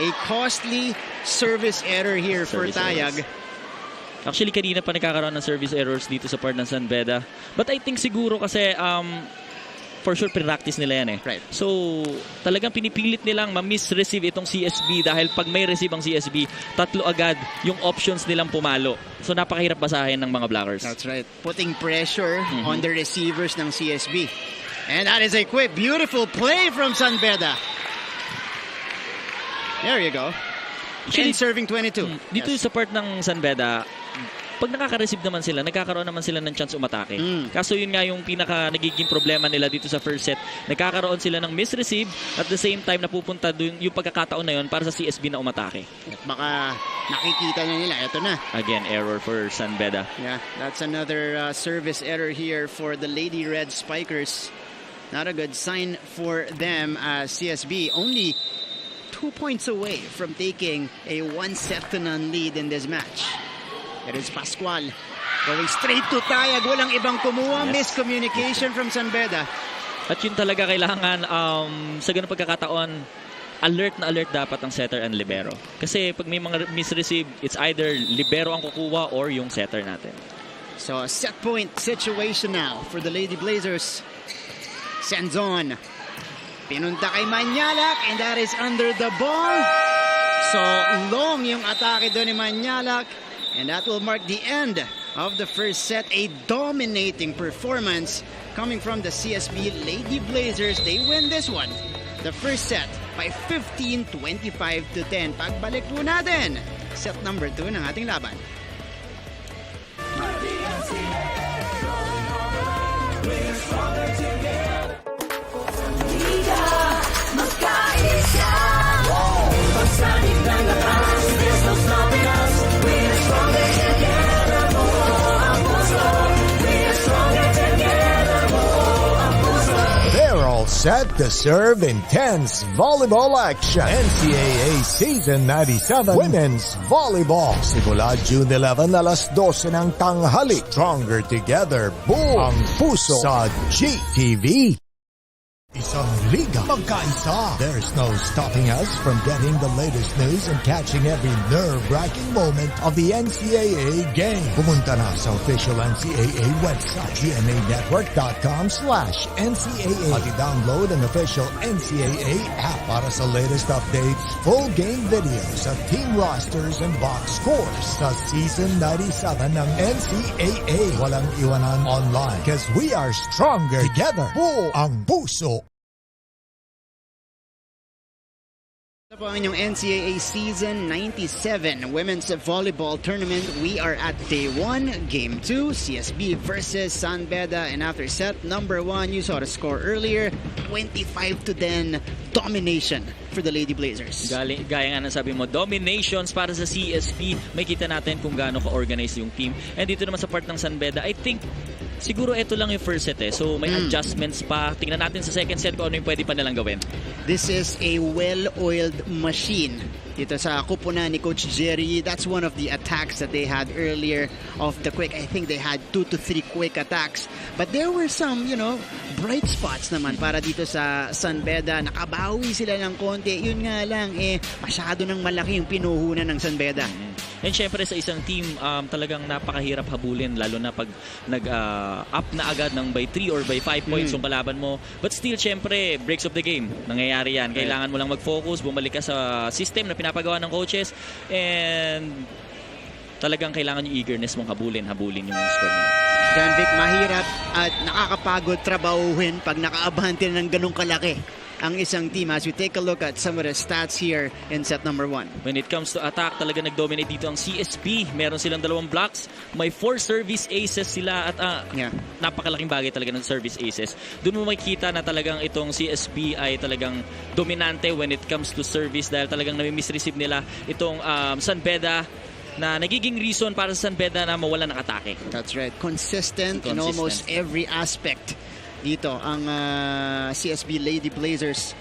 a costly service error here for Tayag. Actually, kanina pa nagkakaroon ng service errors dito sa part ng San Beda. But I think siguro kasi for sure practice nila yan eh. Right. So talagang pinipilit nilang ma-miss-receive itong CSB dahil pag may receive ang CSB, tatlo agad yung options nilang pumalo. So napakahirap basahin ng mga blockers. That's right. Putting pressure on the receivers ng CSB. And that is a quick, beautiful play from San Beda. There you go. Actually, serving 22. Dito sa part ng San Beda, pag nakaka-receive naman sila, nagkakaroon naman sila ng chance umatake. Kaso yun nga yung pinaka nagiging problema nila dito sa first set. Nagkakaroon sila ng misreceive at the same time napupunta dun yung pagkakataon na yun para sa CSB na umatake. At baka nakikita na nila. Ito na. Again, error for San Beda. Yeah, that's another service error here for the Lady Red Spikers. Not a good sign for them as CSB only 2 points away from taking a 1-0 lead in this match. It is Pascual going straight to Tayag. Walang ibang kumuha. Miscommunication from San Beda. At yun talaga kailangan sa ganung pagkakataon, alert na alert dapat ang setter and libero. Kasi pag may mga misreceive, it's either libero ang kukuha or yung setter natin. So a set point situation now for the Lady Blazers. Sends on. Pinunta kay Manyalak and that is under the ball. So long yung atake doon ni Manyalak. And that will mark the end of the first set. A dominating performance coming from the CSB Lady Blazers. They win this one. The first set by 15-25-10. Pagbalik po natin, set number 2 ng ating laban. They're all set to serve intense volleyball action. NCAA Season 97 Women's Volleyball. Simula June 11 alas 12 ng tanghali. Stronger together. Buo ang puso sa GTV. Isang liga magkaisa. There's no stopping us from getting the latest news and catching every nerve-wracking moment of the NCAA game. Pumunta na sa official NCAA website, gmanetwork.com/NCAA at i-download an official NCAA app para sa latest updates, full game videos at team rosters and box scores sa Season 97 ng NCAA. Walang iwanan online because we are stronger together. Buo ang puso. Ito po ang inyong NCAA Season 97 Women's Volleyball Tournament. We are at Day 1, Game 2, CSB versus San Beda. And after set number 1, you saw the score earlier, 25-10 domination for the Lady Blazers. Gaya nga na sabi mo, dominations para sa CSB. May kita natin kung gaano ka-organize yung team. And dito naman sa part ng San Beda, I think siguro ito lang yung first set eh. So may adjustments pa. Tingnan natin sa second set kung ano yung pwede pa nilang gawin. This is a well-oiled machine. Dito sa kupunan ni Coach Jerry, that's one of the attacks that they had earlier of the quick. I think they had 2 to 3 quick attacks. But there were some, bright spots naman para dito sa San Beda. Nakabawi sila ng konti. Yun nga lang, masyado nang malaki yung pinuhunan ng San Beda. And syempre sa isang team, talagang napakahirap habulin, lalo na pag nag-up na agad ng by 3 or by 5 points yung kalaban mo. But still, syempre, breaks of the game. Nangyayari yan. Kailangan mo lang mag-focus, bumalik ka sa system na pinapagawa ng coaches, and talagang kailangan yung eagerness mong habulin yung score mo. John Vic, mahirap at nakakapagod trabahuhin pag nakaabante ng ganung kalaki ang isang team as we take a look at some of the stats here in set number 1. When it comes to attack, talaga nag-dominate dito ang CSB. Meron silang 2 blocks. May 4 service aces sila at napakalaking bagay talaga ng service aces. Doon mo makikita na talagang itong CSB ay talagang dominante when it comes to service dahil talagang nami-misreceive nila itong San Beda na nagiging reason para sa San Beda na mawala ng atake. That's right. Consistent in almost every aspect dito ang CSB Lady Blazers.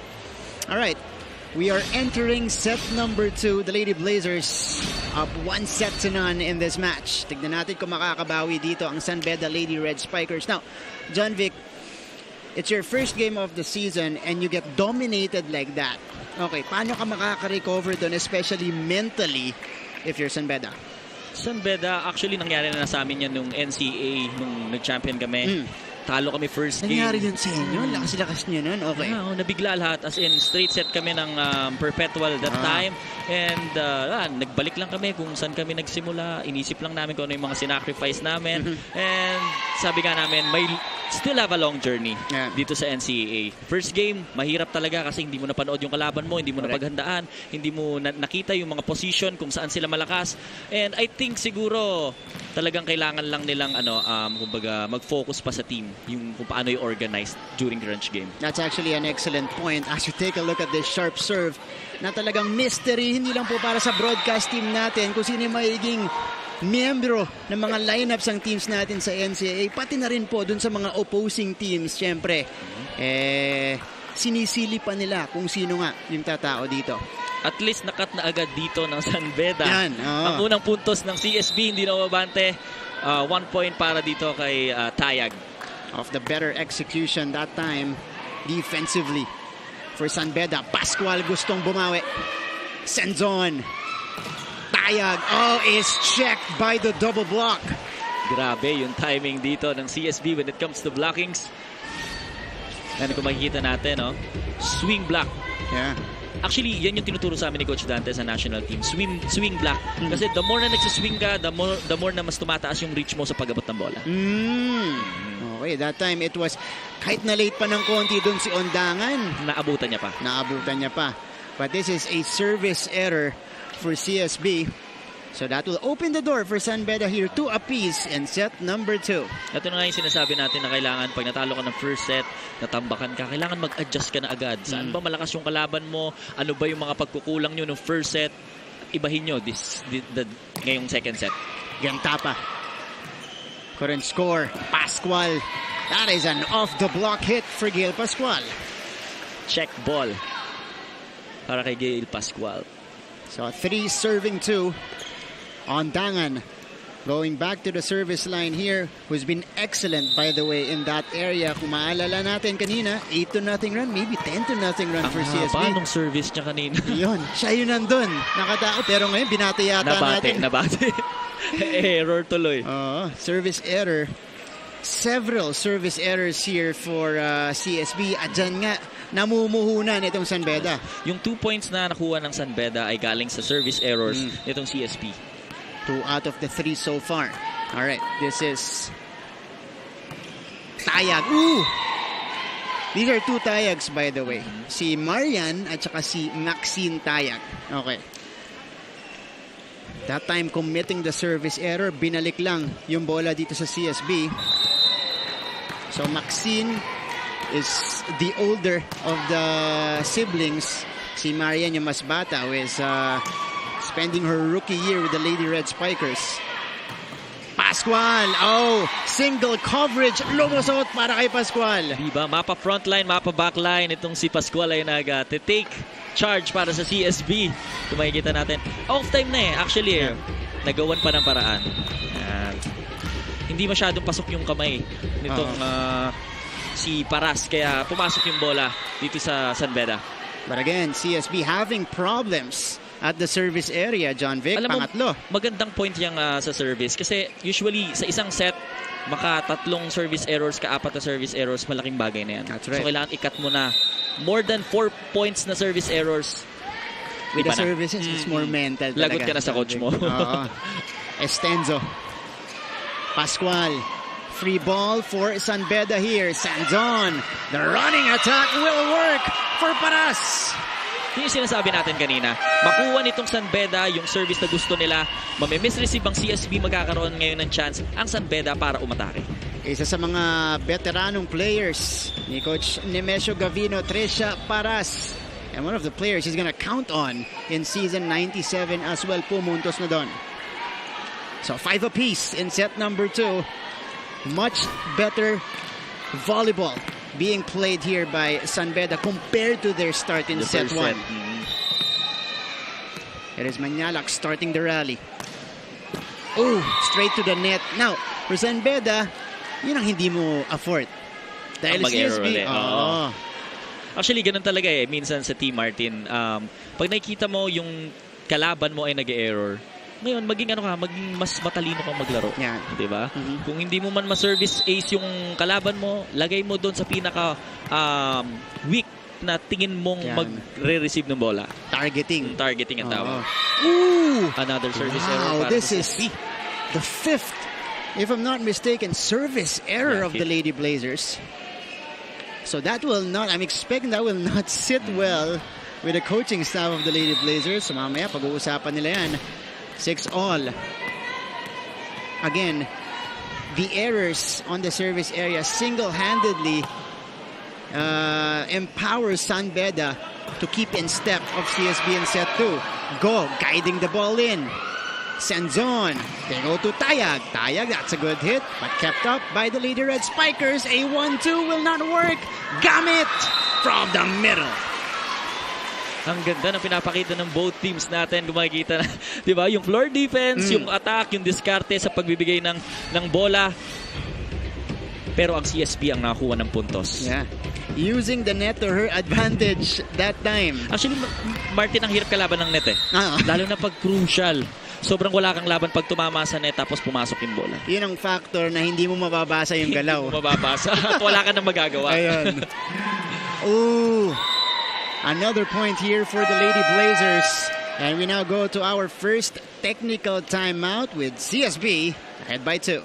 Alright, we are entering set number 2. The Lady Blazers up 1-0 in this match. Tignan natin kung makakabawi dito ang San Beda Lady Red Spikers. Now, John Vic, it's your first game of the season and you get dominated like that. Okay, paano ka makaka-recover doon, especially mentally, if you're San Beda? San Beda, actually nangyari na sa amin yan nung NCAA, nung nag-champion kami. Talo kami first game. Nangyari yun sa inyo? Lakas-lakas niyo nun? Okay. Nabigla lahat. As in, straight set kami ng perpetual that time. And nagbalik lang kami kung saan kami nagsimula. Inisip lang namin kung ano yung mga sinacrifice namin. And sabi nga namin, may still have a long journey dito sa NCAA. First game, mahirap talaga kasi hindi mo napanood yung kalaban mo, hindi mo napaghandaan, hindi mo nakita yung mga position kung saan sila malakas. And I think siguro talagang kailangan lang nilang kumbaga mag-focus pa sa team, yung kung paano i-organize during crunch game. That's actually an excellent point. As you take a look at this sharp serve na talagang mystery, hindi lang po para sa broadcast team natin kung sino yung magiging miyembro ng mga lineups ng teams natin sa NCAA, pati na rin po dun sa mga opposing teams, syempre. Sinisili pa nila kung sino nga yung tatao dito. At least nakat na agad dito ng San Beda. Ang unang puntos ng CSB, hindi na mabante. 1 point para dito kay Tayag. Of the better execution that time defensively for San Beda. Pascual gustong bumawi. Sends on. Tayag. Is checked by the double block. Grabe yung timing dito ng CSB when it comes to blockings. Ano kung makikita natin, swing block. Yeah. Actually, yan yung tinuturo sa amin ni Coach Dante sa national team. Swing block. Kasi the more na nagsiswing ka, the more na mas tumataas yung reach mo sa pag-abot ng bola. Okay, that time it was kahit na late pa ng konti doon si Ondangan. Naabutan niya pa. But this is a service error for CSB. So that will open the door for San Beda here. 2 apiece in set number 2. Ito na nga yung sinasabi natin na kailangan pag natalo ka ng first set, natambakan ka, kailangan mag-adjust ka na agad. Saan ba malakas yung kalaban mo? Ano ba yung mga pagkukulang nyo ng first set? Ibahin nyo ngayong second set. Ganta pa. Couldn't score. Pascual. That is an off-the-block hit for Gail Pascual. Check ball para kay Gail Pascual. So 3 serving 2. Ondangan going back to the service line here, who's been excellent by the way in that area. Kung maalala natin kanina, 8-0 run, maybe 10-0 run for CSB. Ang haba ng service niya kanina. Yun, siya yun nandun. Nakatao, pero ngayon binati yata natin. Nabate. Error tuloy. Service error. Several service errors here for CSB. At dyan nga, namumuhunan itong San Beda. Yung 2 points na nakuha ng San Beda ay galing sa service errors nitong CSB. 2 out of the 3 so far. Alright, this is Tayag. These are 2 Tayags by the way. Si Marian at saka si Maxine Tayag. Okay. That time committing the service error, binalik lang yung bola dito sa CSB. So Maxine is the older of the siblings. Si Marian yung mas bata who is spending her rookie year with the Lady Red Spikers. Pascual, single coverage, lumusot para kay Pascual. Diba, mapa frontline, mapa backline, itong si Pascual ay nag-take charge para sa CSB. Kung makikita natin, off time na actually nagawan pa ng paraan. Hindi masyadong pasok yung kamay nitong si Paras, kaya pumasok yung bola dito sa San Beda. But again, CSB having problems at the service area, John Vic. Alam mo, pangatlo. magandang point yung sa service. Kasi usually, sa isang set, maka-tatlong service errors, ka-apat na service errors, malaking bagay na yan. That's right. So, kailangan ikat mo na more than 4 points na service errors. With the services, it's more mental talaga. Lagot ka na sa coach mo. Estenzo. Pascual. Free ball for San Beda here. Sanzon. The running attack will work for Paras. Yung sinasabi natin kanina, makuha nitong San Beda yung service na gusto nila, mamimiss-receive ang CSB, magkakaroon ngayon ng chance ang San Beda para umatake. Isa sa mga veteranong players ni Coach Nemesio Gavino, Tresha Paras. And one of the players he's gonna count on in season 97 as well. Pumuntos na doon. So 5 apiece in set number 2. Much better volleyball being played here by San Beda compared to their start in set 1. It is Manyalak starting the rally. Oh, straight to the net. Now, for San Beda, yun ang hindi mo afford. Dahil CSB, actually, ganun talaga eh. Minsan sa Team Martin, pag nakikita mo yung kalaban mo ay nag-error, ngayon, maging mas matalino kang maglaro. Yeah. Diba? Kung hindi mo man ma-service ace yung kalaban mo, lagay mo doon sa pinaka weak na tingin mong magre-receive ng bola. Targeting ang tawag. Ooh! Another service error. This is the 5th, if I'm not mistaken, service error of the Lady Blazers. So that will not, I'm expecting that will not sit well with the coaching staff of the Lady Blazers. So mamaya, pag-uusapan nila yan. 6-all. Again, the errors on the service area single-handedly empowers San Beda to keep in step of CSB in set 2. Go, guiding the ball in. Sanzon, they go to Tayag. Tayag, that's a good hit, but kept up by the Lady Red Spikers. A 1-2 will not work. Gamit from the middle. Ang ganda ng pinapakita ng both teams natin. Kung makikita na, di ba? Yung floor defense, yung attack, yung diskarte sa pagbibigay ng bola. Pero ang CSB ang nakakuha ng puntos. Yeah. Using the net to her advantage that time. Actually, Martin, ang hirap kalaban ng net eh. Lalo na pag crucial. Sobrang wala kang laban pag tumama sa net tapos pumasok yung bola. Yun ang factor na hindi mo mababasa yung galaw. Hindi mo mababasa. Wala ka nang magagawa. Ayun. Ooh. Another point here for the Lady Blazers. And we now go to our first technical timeout with CSB ahead by 2.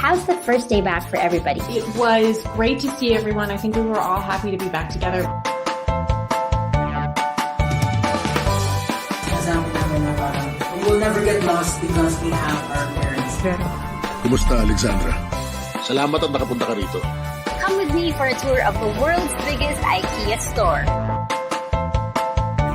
How's the first day back for everybody? It was great to see everyone. I think we were all happy to be back together. We will never get lost because we have our parents. Kumusta, Alexandra? Salamat at nakapunta ka rito. Come with me for a tour of the world's biggest IKEA store.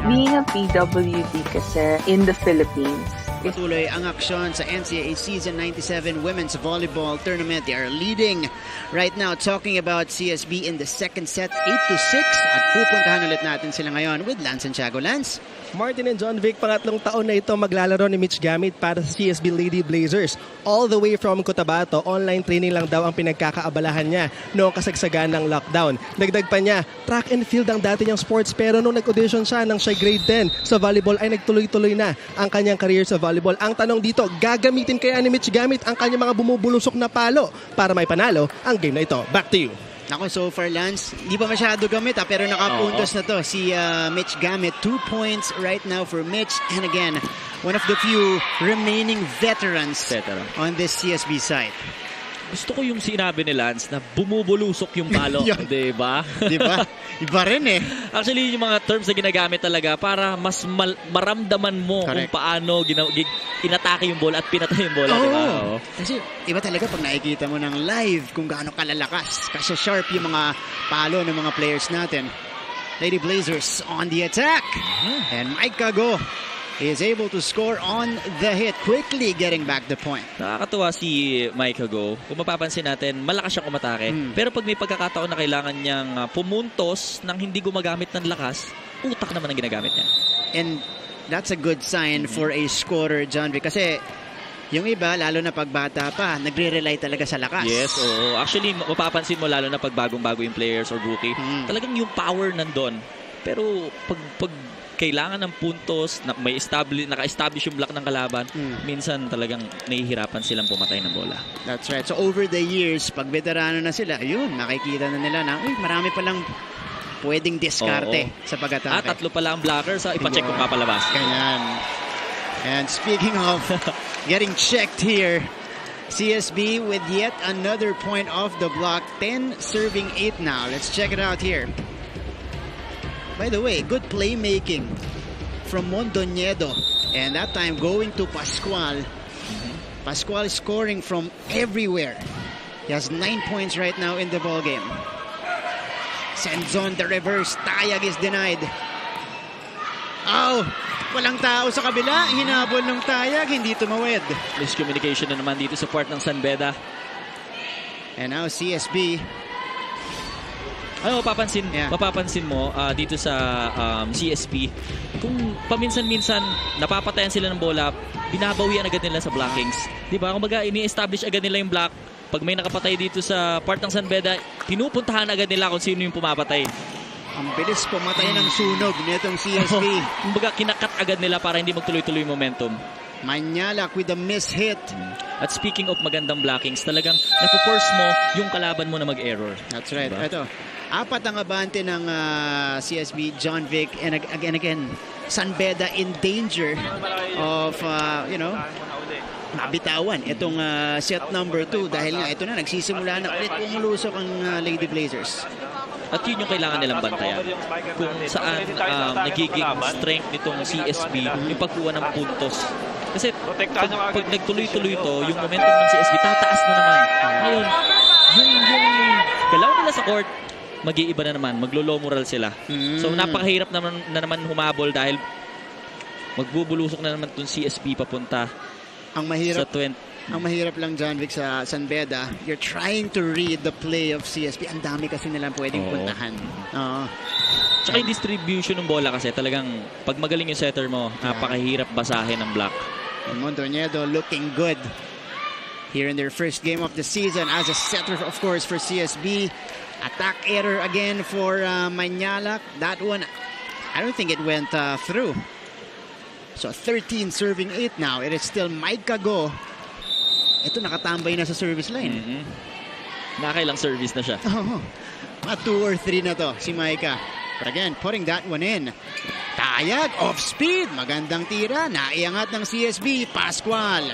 Being a PWD kasi in the Philippines. Patuloy ang aksyon sa NCAA Season 97 Women's Volleyball Tournament. They are leading right now, talking about CSB in the second set, 8-6. At pupuntahan ulit natin sila ngayon with Lance Santiago. Lance? Martin and John Vic, pangatlong taon na ito maglalaro ni Mitch Gamit para sa CSB Lady Blazers. All the way from Cotabato, online training lang daw ang pinagkakaabalahan niya noong kasagsagan ng lockdown. Dagdag pa niya, track and field ang dati niyang sports pero nung nag-audition siya ng siya grade 10 sa volleyball ay nagtuloy-tuloy na ang kanyang career sa volleyball. Ang tanong dito, gagamitin kaya ni Mitch Gamit ang kanyang mga bumubulusok na palo para may panalo ang game na ito? Back to you. Ako, so far, Lance, hindi pa masyado gamit pero nakapuntos na to si Mitch Gamit. 2 points right now for Mitch. And again, one of the few remaining veterans on this CSB side. Gusto ko yung sinabi ni Lance na bumubulusok yung palo. Diba? Diba? Iba rin eh. Actually, yung mga terms na ginagamit talaga para mas maramdaman mo kung paano inatake yung bola at pinatay yung bola. Diba? Kasi iba talaga pag nakikita mo ng live kung gaano kalalakas. Kasi sharp yung mga palo ng mga players natin. Lady Blazers on the attack. And Mike Cago is able to score on the hit, quickly getting back the point. Nakakatuwa si Mike Cago. Kung mapapansin natin, malakas siyang umatake. Pero pag may pagkakataon na kailangan niyang pumuntos nang hindi gumagamit ng lakas, utak naman ang ginagamit niya. And That's a good sign for a scorer, John Vic. Kasi yung iba, lalo na pagbata pa, nagre-rely talaga sa lakas. Yes, oo. Actually, mapapansin mo lalo na pag bagong-bago yung players or rookie, talagang yung power nandun. Pero pag kailangan ng puntos, naka-establish yung block ng kalaban, minsan talagang nahihirapan silang pumatay ng bola. That's right. So over the years, pag veterano na sila, yun, makikita na nila na, marami palang pwedeng diskarte sa pag-atake. 3 pala ang blockers, ipacheck kung papalabas. Ganyan. And speaking of getting checked here, CSB with yet another point off the block. 10 serving 8 now. Let's check it out here. By the way, good playmaking from Mondoñedo. And that time going to Pascual. Pascual scoring from everywhere. He has 9 points right now in the ball game. Sends on the reverse. Tayag is denied. Oh! Walang tao sa kabila. Hinabol ng Tayag. Hindi tumawid. Miscommunication na naman dito sa part ng San Beda. And now CSB. Ano mapapansin mo dito sa CSB, kung paminsan-minsan napapatayan sila ng bola, binabawian agad nila sa blockings. Diba? Kumbaga, ini-establish agad nila yung block. Pag may nakapatay dito sa part ng San Beda, pinupuntahan agad nila kung sino yung pumapatay. Ang bilis pumatay ng sunog nitong CSB. Kumbaga, kinakat agad nila para hindi magtuloy-tuloy yung momentum. Manyalak with a miss hit. At speaking of magandang blockings, talagang napo-force mo yung kalaban mo na mag-error. That's right. Diba? Ito, 4 ang abante ng CSB, John Vic, and again, San Beda in danger of, mabitawan itong set number 2 dahil nga ito na, nagsisimula na ulit pumulusok ang Lady Blazers. At yun yung kailangan nilang bantayan. Kung saan nagiging strength nitong CSB, yung pagkuha ng puntos. Kasi pag nagtuloy-tuloy ito, yung momentum ng CSB, tataas na naman. Ngayon, yung galaw nila sa court, mag-iiba na naman, maglo-low moral sila. So napakahirap na naman humabol dahil magbubulusok na naman itong CSB papunta ang mahirap, sa 20. Ang mahirap lang, John Vic, sa San Beda, you're trying to read the play of CSB. Ang dami kasi nilang pwedeng puntahan. Tsaka yung distribution ng bola kasi talagang pag magaling yung setter mo, napakahirap basahin ng block. And Mondoñedo looking good here in their first game of the season as a setter, of course, for CSB. Attack error again for Manyalak. That one, I don't think it went through. So 13 serving 8 now. It is still Mike Go. Ito nakatambay na sa service line. Nakailang service na siya. Mga 2 or 3 na to si Micah. But again, putting that one in. Tayag, off speed. Magandang tira. Naiangat ng CSB. Pascual.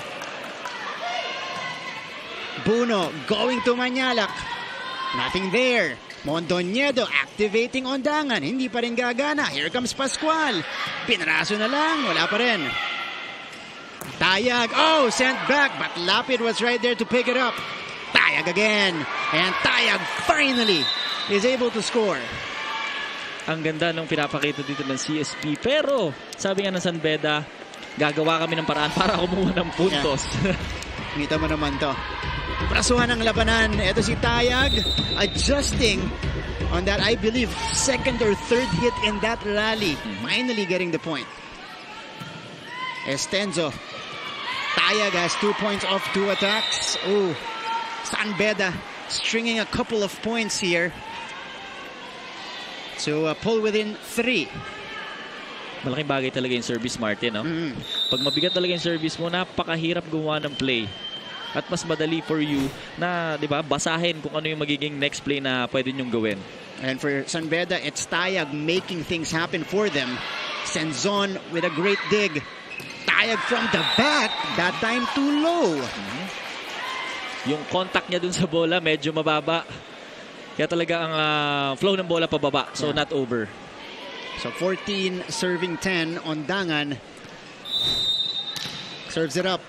Buno going to Manyalak. Nothing there. Mondoñedo activating ondangan. Hindi pa rin gagana. Here comes Pascual. Pinaraso na lang. Wala pa rin. Tayag. Oh, sent back. But Lapid was right there to pick it up. Tayag again. And Tayag finally is able to score. Ang ganda nung pinapakita dito ng CSB. Pero, sabi nga ng San Beda, gagawa kami ng paraan para kumuha ng puntos. Kita mo naman to. Prasuhan ng labanan. Ito si Tayag adjusting on that, I believe, second or third hit in that rally. Finally getting the point. Estenzo. Tayag has 2 points off 2 attacks. Oh, San Beda stringing a couple of points here to pull within 3. Malaking bagay talaga yung service, Martin. No? Pag mabigat talaga yung service mo, napakahirap gumawa ng play. At mas madali for you na, di ba, basahin kung ano yung magiging next play na pwede nyong gawin. And for San Beda, it's Tayag making things happen for them. Senzon with a great dig. Tayag from the back, that time too low. Yung contact niya dun sa bola, medyo mababa. Kaya talaga ang flow ng bola pababa, so not over. So 14 serving 10 on Dangan. Serves it up.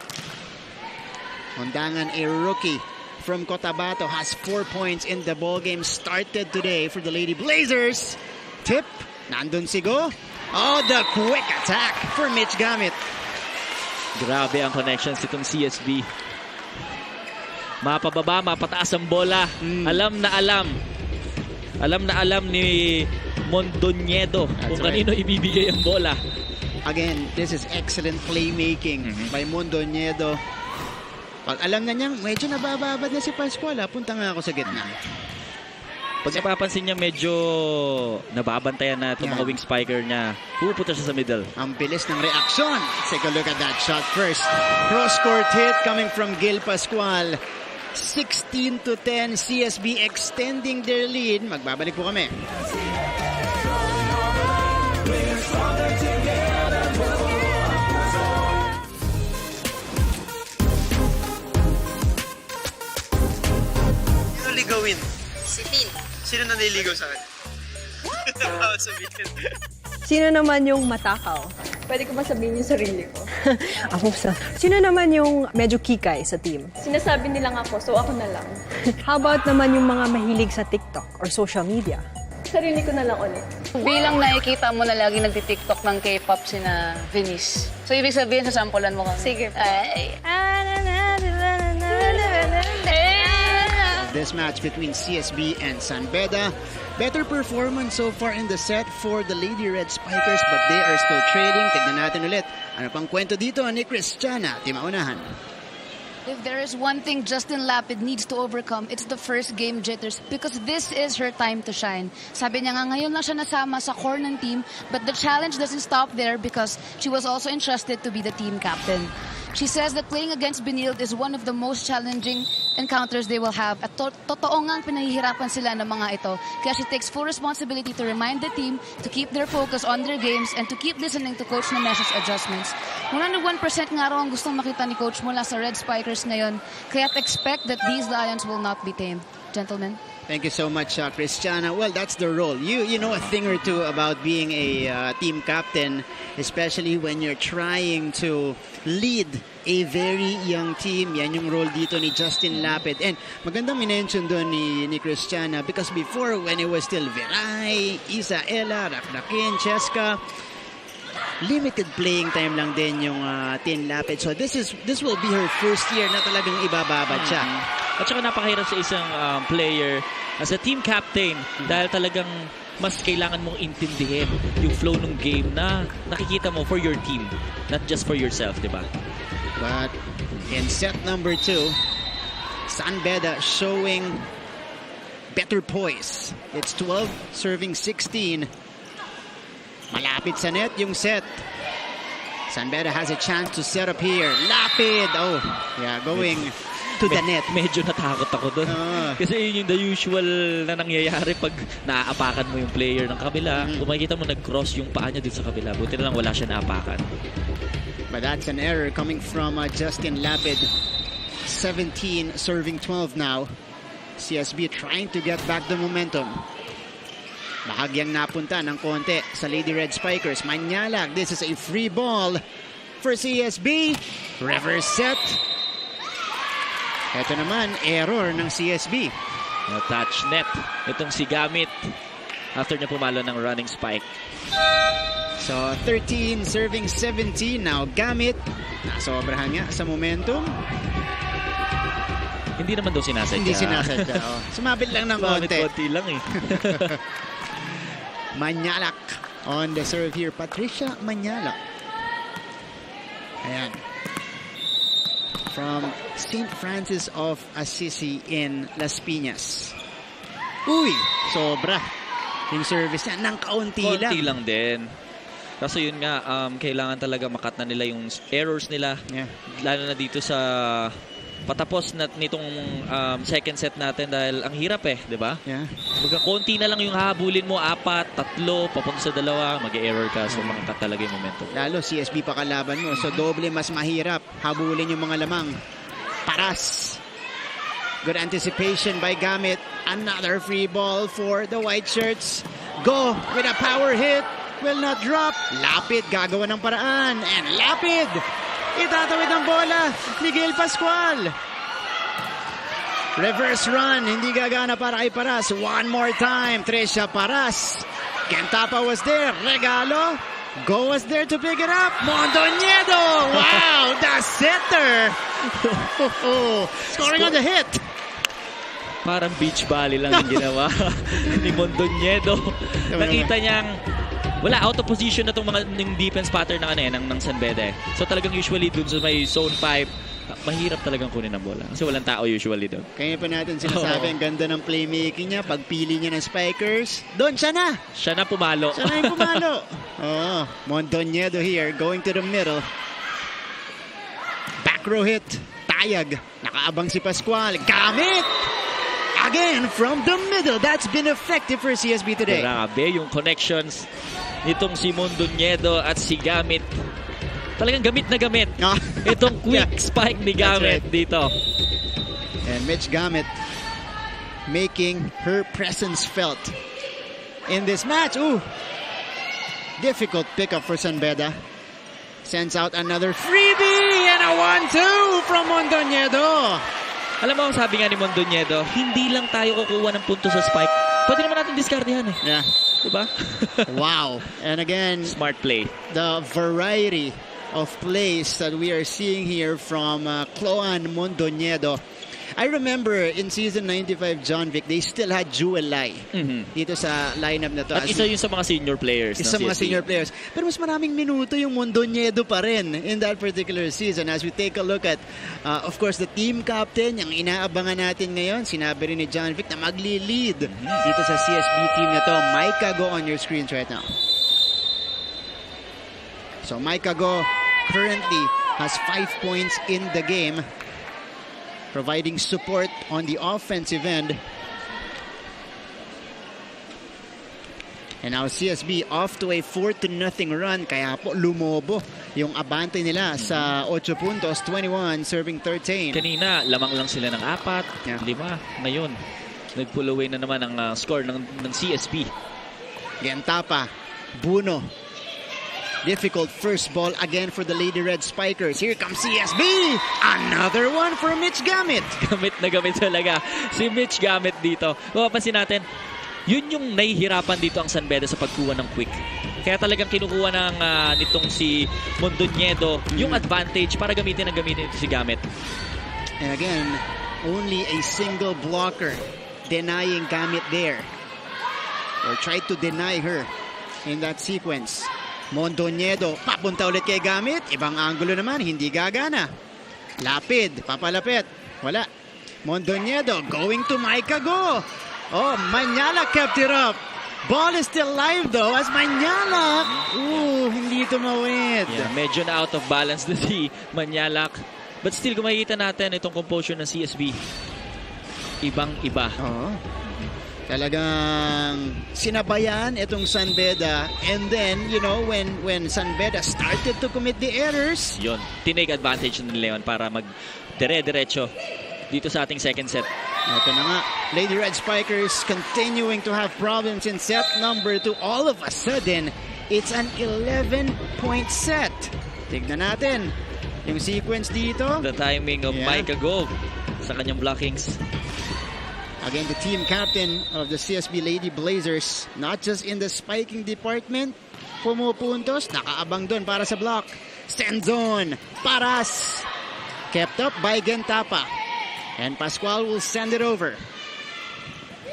Ondangan, a rookie from Cotabato, has 4 points in the ball game. Started today for the Lady Blazers. Tip, nandun si Go. Oh, the quick attack for Mitch Gamit. Grabe ang connections itong CSB. Mapababa, mapataas ang bola. Alam na alam. Alam na alam ni Mondoñedo kung kanino ibibigay ang bola. Again, this is excellent playmaking by Mondoñedo. Pag alam na niyang medyo nabababad na si Pascual, punta nga ako sa gitna. Pag napapansin niya medyo nababantayan na itong mga wing spiker niya, pupunta siya sa middle. Ang bilis ng reaksyon. Take a look at that shot first. Cross-court hit coming from Gil Pascual. 16-10, CSB extending their lead. Magbabalik po kami. Sino ligawin? Si Tin. Sino na nililigaw sa akin? Sino naman yung matakaw? Pwede ko ba sabihin yung sarili ko? Ako sa... Sino naman yung medyo kikay sa team? Sinasabi nilang ako, so ako na lang. How about naman yung mga mahilig sa TikTok or social media? Sarili ko na lang ulit. Bilang nakikita mo na lagi nagti-TikTok ng K-pop sina Venice. So, ibig sabihin, sasampulan mo kami. Sige. This match between CSB and San Beda. Better performance so far in the set for the Lady Red Spikers, but they are still trading. Tignan natin ulit. Ano pang kwento dito ni Christiana, Team Aunahan. If there is one thing Justin Lapid needs to overcome, it's the first game jitters because this is her time to shine. Sabi niya nga ngayon lang siya nasama sa core ng team, but the challenge doesn't stop there because she was also entrusted to be the team captain. She says that playing against Benilde is one of the most challenging encounters they will have. At totoo ngang pinahihirapan sila ng mga ito. Kaya she takes full responsibility to remind the team to keep their focus on their games and to keep listening to Coach na message adjustments. 101% nga raw ang gustong makita ni Coach mula sa Red Spikers ngayon. Kaya't expect that these Lions will not be tamed. Gentlemen. Thank you so much, Christiana. Well, that's the role. You know a thing or two about being a team captain, especially when you're trying to lead a very young team. Yan yung role dito ni Justin Lapid. And magandang minention doon ni Christiana because before, when it was still Veray, Isaela, Rakrakin, Cheska, limited playing time lang din yung Tin Lapid. So this will be her first year na talagang ibababad siya. At saka napakahirap sa isang player as a team captain dahil talagang mas kailangan mong intindihin yung flow ng game na nakikita mo for your team, not just for yourself, di ba? But in set number 2, San Beda showing better poise. It's 12 serving 16. Malapit sa net yung set. San Beda has a chance to set up here. Lapid! Oh, yeah, going to the net. Medyo natakot ako doon. Kasi yun yung the usual na nangyayari pag naaapakan mo yung player ng kabila. Kung makikita mo nag-cross yung paa niya dito sa kabila. Buti na lang wala siya naapakan. But that's an error coming from Justin Lapid. 17 serving 12 now. CSB trying to get back the momentum. Bahagyang napunta ng konti sa Lady Red Spikers. Manyalag, this is a free ball for CSB. Reverse set. Ito naman, error ng CSB. Touch net. Itong si Gamit after niya pumalo ng running spike. So, 13 serving 17. Now, Gamit. Nasobrahan nga sa momentum. Hindi naman daw sinasadya. Hindi sinasadya. Sumabit lang ng konti. Konti lang eh. Manyalak on the serve here. Patricia Manyalak. Ayan. From St. Francis of Assisi in Las Piñas. Uy! Sobra. Yung service niya ng kaunti lang. Konti lang din. Kaso yun nga, kailangan talaga makat na nila yung errors nila. Yeah. Lalo na dito sa patapos nitong second set natin dahil ang hirap eh, di ba? Yeah. Konti na lang yung hahabulin mo, 4, 3, papunta sa 2, mag-error ka. So, makakat talaga yung momentum. Lalo, CSB pa kalaban mo. So, doble mas mahirap habulin yung mga lamang. Paras. Good anticipation by Gamit. Another free ball for the white shirts. Go with a power hit. Will not drop. Lapid gagawa ng paraan. And Lapid! Itatawid ang bola ni Gil Pascual. Reverse run. Hindi gagana para kay Paras. One more time. Tricia Paras. Gentapa was there. Regalo. Go was there to pick it up. Mondoñedo. Wow. The setter. Scoring on the hit. Parang beach volley lang yung ginawa ni Mondoñedo. Nakita niyang wala, out of position na itong mga yung defense pattern ng San Beda. So talagang usually dun sa may zone 5, mahirap talagang kunin ang bola. Kasi walang tao usually doon. Kaya pa natin sinasabi, ang ganda ng playmaking niya. Pagpili niya ng spikers, doon siya na. Siya na pumalo. Siya na yung pumalo. Mondoñedo here, going to the middle. Back row hit. Tayag. Nakaabang si Pascual. Gamit! Again, from the middle. That's been effective for CSB today. Grabe yung connections nitong si Mondoñedo at si Gamit. Talagang gamit na gamit. Itong quick spike ni Gamit dito. And Mitch Gamit making her presence felt in this match. Ooh. Difficult pickup for San Beda. Sends out another freebie and a 1-2 from Mondoñedo. Alam mo, ang sabi nga ni Mondoñedo, hindi lang tayo kukuha ng punto sa spike. Pwede naman natin diskardihan eh. Yeah. Diba? Wow. And again, smart play. The variety of plays that we are seeing here from Cloan Mondoñedo. I remember in season 95, John Vic, they still had Jewel Lai dito sa lineup na to. At isa yun sa mga senior players. Isa mga senior players. Pero mas maraming minuto yung Mondoñedo pa rin in that particular season. As we take a look at, of course, the team captain, yung inaabangan natin ngayon, sinabi rin ni John Vic na magli-lead dito sa CSB team na to. Micah, go on your screens right now. So Micah Go currently has 5 points in the game, providing support on the offensive end. And now CSB off to a 4-0 run. Kaya po lumobo yung abante nila sa 8 puntos, 21 serving 13. Kanina, lamang lang sila ng 4, 5. Ngayon, nag-pull away na naman ang score ng CSB. Gentapa, Buno. Difficult first ball again for the Lady Red Spikers. Here comes CSB. Another one for Mitch Gamit. Gamit na gamit talaga si Mitch Gamit dito. Mapapansin natin, yun yung nahihirapan dito ang San Beda sa pagkuha ng quick. Kaya talagang kinukuha ng nitong si Mondoñedo yung advantage para gamitin ito si Gamit. And again, only a single blocker denying Gamit there. Or tried to deny her in that sequence. Mondoñedo, papunta ulit kay Gamit. Ibang angulo naman, hindi gagana. Lapid, papalapit. Wala. Mondoñedo going to Micah Go. Oh, Manyala kept it up. Ball is still live though as Manyala. Ooh, hindi tumawid. Yeah, medyo na out of balance na si Manyalak. But still, kung makikita natin itong composure ng CSB, ibang-iba. Talagang sinabayan itong San Beda, and then you know when San Beda started to commit the errors, yun, tinake advantage ng Leon para mag dire-diretso dito sa ating second set. Ito na nga, Lady Red Spikers continuing to have problems in set number 2. All of a sudden, it's an 11-point set. Tignan natin yung sequence dito. The timing of Micah Go sa kanyang blockings. Again, the team captain of the CSB Lady Blazers, not just in the spiking department, pumupuntos, nakaabang doon para sa block. Senzon, Paras, kept up by Gentapa. And Pascual will send it over.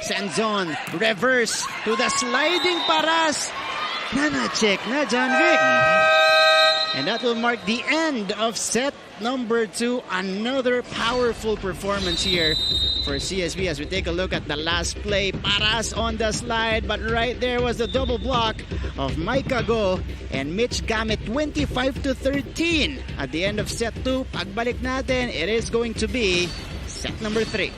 Senzon, reverse to the sliding Paras. Nana-check na, John Vic. And that will mark the end of set number 2. Another powerful performance here for CSB as we take a look at the last play. Paras on the slide, but right there was the double block of Micah Go and Mitch Gamit. 25-13 at the end of set 2. Pagbalik natin, it is going to be set number 3.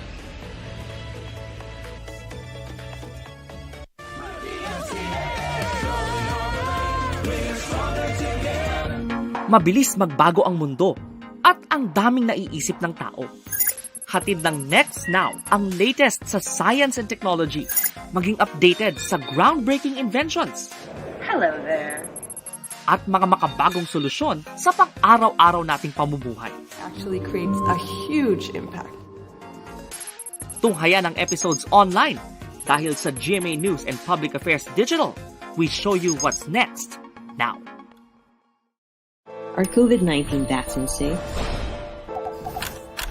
Mabilis magbago ang mundo at ang daming naiisip ng tao. Hatid ng Next Now ang latest sa science and technology, maging updated sa groundbreaking inventions. Hello there. At mga makabagong solusyon sa pang-araw-araw nating pamumuhay. Actually creates a huge impact. Tunghayan ang episodes online dahil sa GMA News and Public Affairs Digital. We show you what's next now. Are COVID-19 vaccines safe?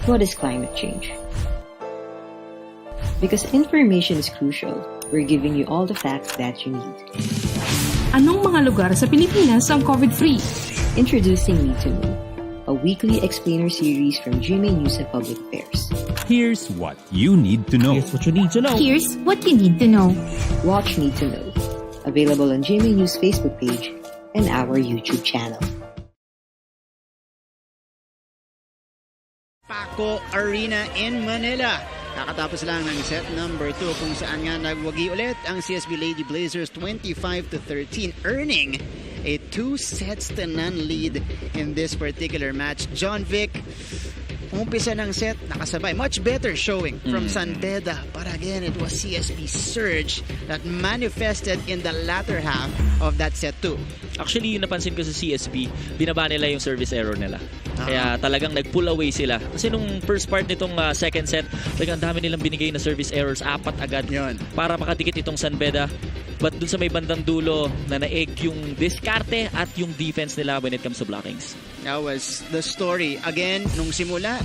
What is climate change? Because information is crucial, we're giving you all the facts that you need. Anong mga lugar sa Pilipinas ang COVID-free. Introducing Need to Know, a weekly explainer series from GMA News and Public Affairs. Here's what you need to know. Here's what you need to know. Here's what you need to know. Watch Need to Know. Available on GMA News Facebook page and our YouTube channel. Paco Arena in Manila. Kakatapos lang ng set number 2 kung saan nga nagwagi ulit ang CSB Lady Blazers 25-13, earning a 2-0 lead in this particular match. John Vic, umpisa ng set, nakasabay. Much better showing from San Beda. But again, it was CSB's surge that manifested in the latter half of that set 2. Actually, yung napansin ko sa CSB, binaba nila yung service error nila. Kaya talagang nag-pull away sila. Kasi nung first part nitong second set, talagang dami nilang binigay na service errors, 4 agad. Para makadikit itong San Beda. But dun sa may bandang dulo, na naeg yung diskarte at yung defense nila when it comes to blockings. That was the story. Again, nung simula,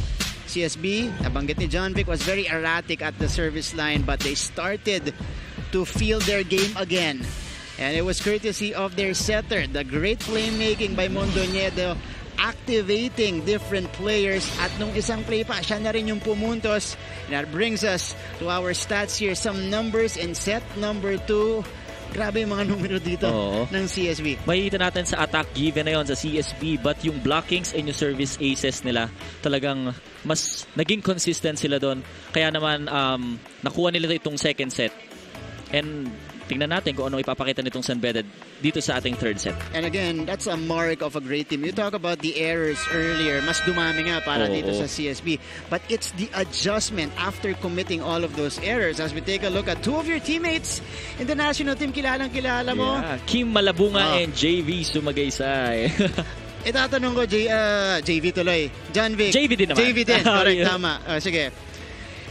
CSB, nabanggit ni John Vic, was very erratic at the service line, but they started to feel their game again. And it was courtesy of their setter, the great playmaking by Mondoñedo, activating different players. At nung isang play pa, siya na rin yung pumuntos. And that brings us to our stats here. Some numbers in set number 2. Grabe yung mga numero dito ng CSB. Makikita natin sa attack given na yun sa CSB, but yung blockings and yung service aces nila, talagang mas naging consistent sila doon. Kaya naman nakuha nila itong second set. And tingnan natin kung anong ipapakita nitong San Beda dito sa ating third set. And again, that's a mark of a great team. You talk about the errors earlier. Mas dumami nga para dito sa CSB. But it's the adjustment after committing all of those errors. As we take a look at 2 of your teammates in the national team, kilalang-kilala mo. Yeah. Kim Malabunga and JV Sumagaysay. Itatanong ko, JV tuloy. John Vic. JV din naman. JV din. Correct, tama. Sige.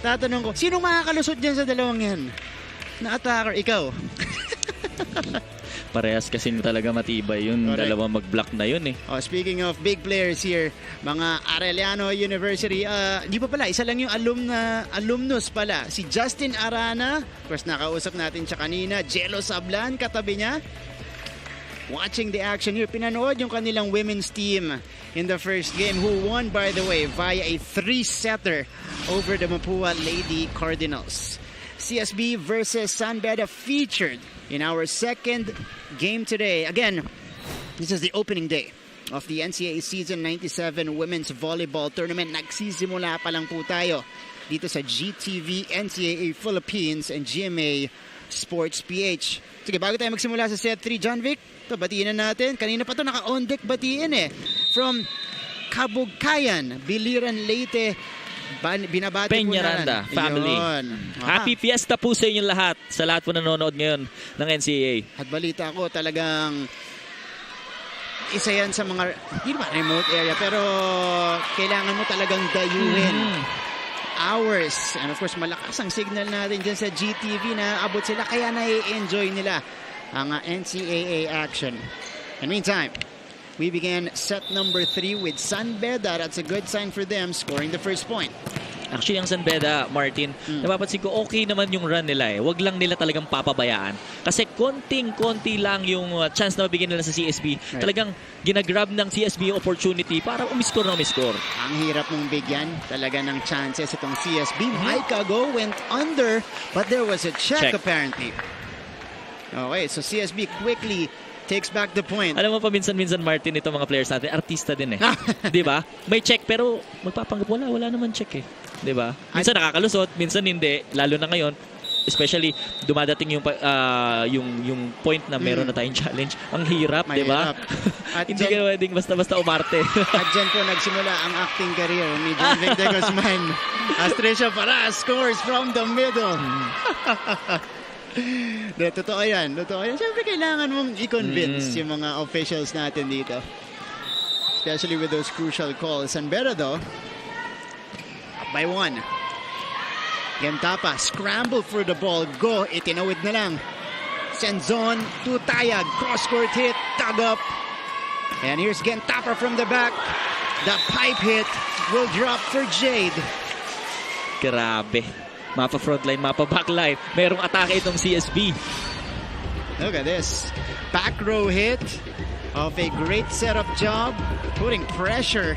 Tatanong ko, sinong makakalusot dyan sa dalawang yan? Na attacker, ikaw. Parehas kasi talaga matibay yung dalawang mag-block na yun eh. Speaking of big players here, mga Arellano University, di pa pala, isa lang yung alumnus pala. Si Justin Arana, of course nakausap natin siya kanina, Jello Sablan, katabi niya. Watching the action here, pinanood yung kanilang women's team in the first game, who won, by the way, via a 3-setter over the Mapua Lady Cardinals. CSB versus San Beda featured in our second game today. Again, this is the opening day of the NCAA Season 97 Women's Volleyball Tournament. Nagsisimula pa lang po tayo dito sa GTV, NCAA Philippines, and GMA Sports PH. Sige, bago tayo magsimula sa set 3, John Vic, ito, batiin na natin. Kanina pa ito naka-on deck batiin eh. From Kabugkayan, Biliran, Leyte, binabati po Peñaranda family. Happy fiesta po sa inyong lahat. Sa lahat po nanonood ngayon ng NCAA. At balita ko talagang isa yan sa mga, hindi naman remote area, pero kailangan mo talagang dayuhin. Hours. And of course, malakas ang signal natin dyan sa GTV na abot sila, kaya na-enjoy nila ang NCAA action. In the meantime, we began set number 3 with San Beda. That's a good sign for them, scoring the first point. Actually, ang San Beda, Martin, napapansin ko okay naman yung run nila eh. Wag lang nila talagang papabayaan. Kasi konting-konti lang yung chance na mabigyan nila sa CSB. Right. Talagang ginagrab ng CSB yung opportunity para umiscore na umiscore. Ang hirap mong bigyan talaga ng chances itong CSB. Mike Ago went under, but there was a check. Apparently. Okay, so CSB quickly takes back the point. Alam mo pa minsan-minsan, Martin, itong mga players natin, artista din eh. Di ba? May check pero magpapanggap wala naman check eh. Di ba? Minsan nakakalusot, minsan hindi. Lalo na ngayon, especially dumadating yung point na meron na tayong challenge. Ang hirap, di ba? Hindi ka pwedeng basta-basta umarte. At dyan po nagsimula ang acting career ni John Vic de Guzman. As Tricia Paras scores from the middle. Totoo yan. Siyempre kailangan mong i-convince yung mga officials natin dito. Especially with those crucial calls. San Beda though, up by 1. Gentapa, scramble for the ball. Go, itinawid na lang. Senzon, tutayag, cross-court hit, tug up. And here's Gentapa from the back. The pipe hit will drop for Jade. Grabe. Mapa frontline, mapa backline. Merong atake itong CSB. Look at this. back row hit of a great setup job, putting pressure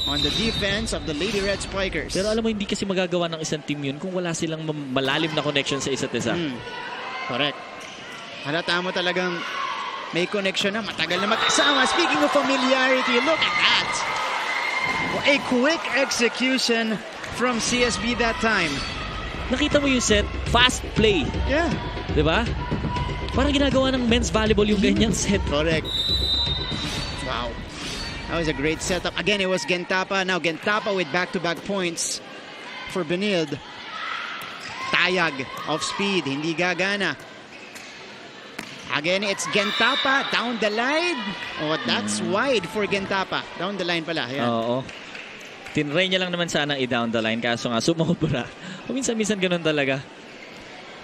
on the defense of the Lady Red Spikers. Pero alam mo, hindi kasi magagawa ng isang team yun kung wala silang malalim na connection sa isa't isa. Correct. Halata mo talagang may connection na, matagal na magkasama. Speaking of familiarity, look at that. A quick execution from CSB that time. Nakita mo yung set, fast play. Yeah. Diba? Parang ginagawa ng men's volleyball yung ganyang set. Correct. Wow. That was a great setup. Again, it was Gentapa. Now Gentapa with back-to-back points for Benilde. Tayag of speed. Hindi gagana. Again, it's Gentapa down the line. Oh, that's wide for Gentapa. Down the line pala. Ayan. Oo. Tinry niya lang naman sana i-down the line. Kaso nga, sumobra. Minsan-minsan ganun talaga.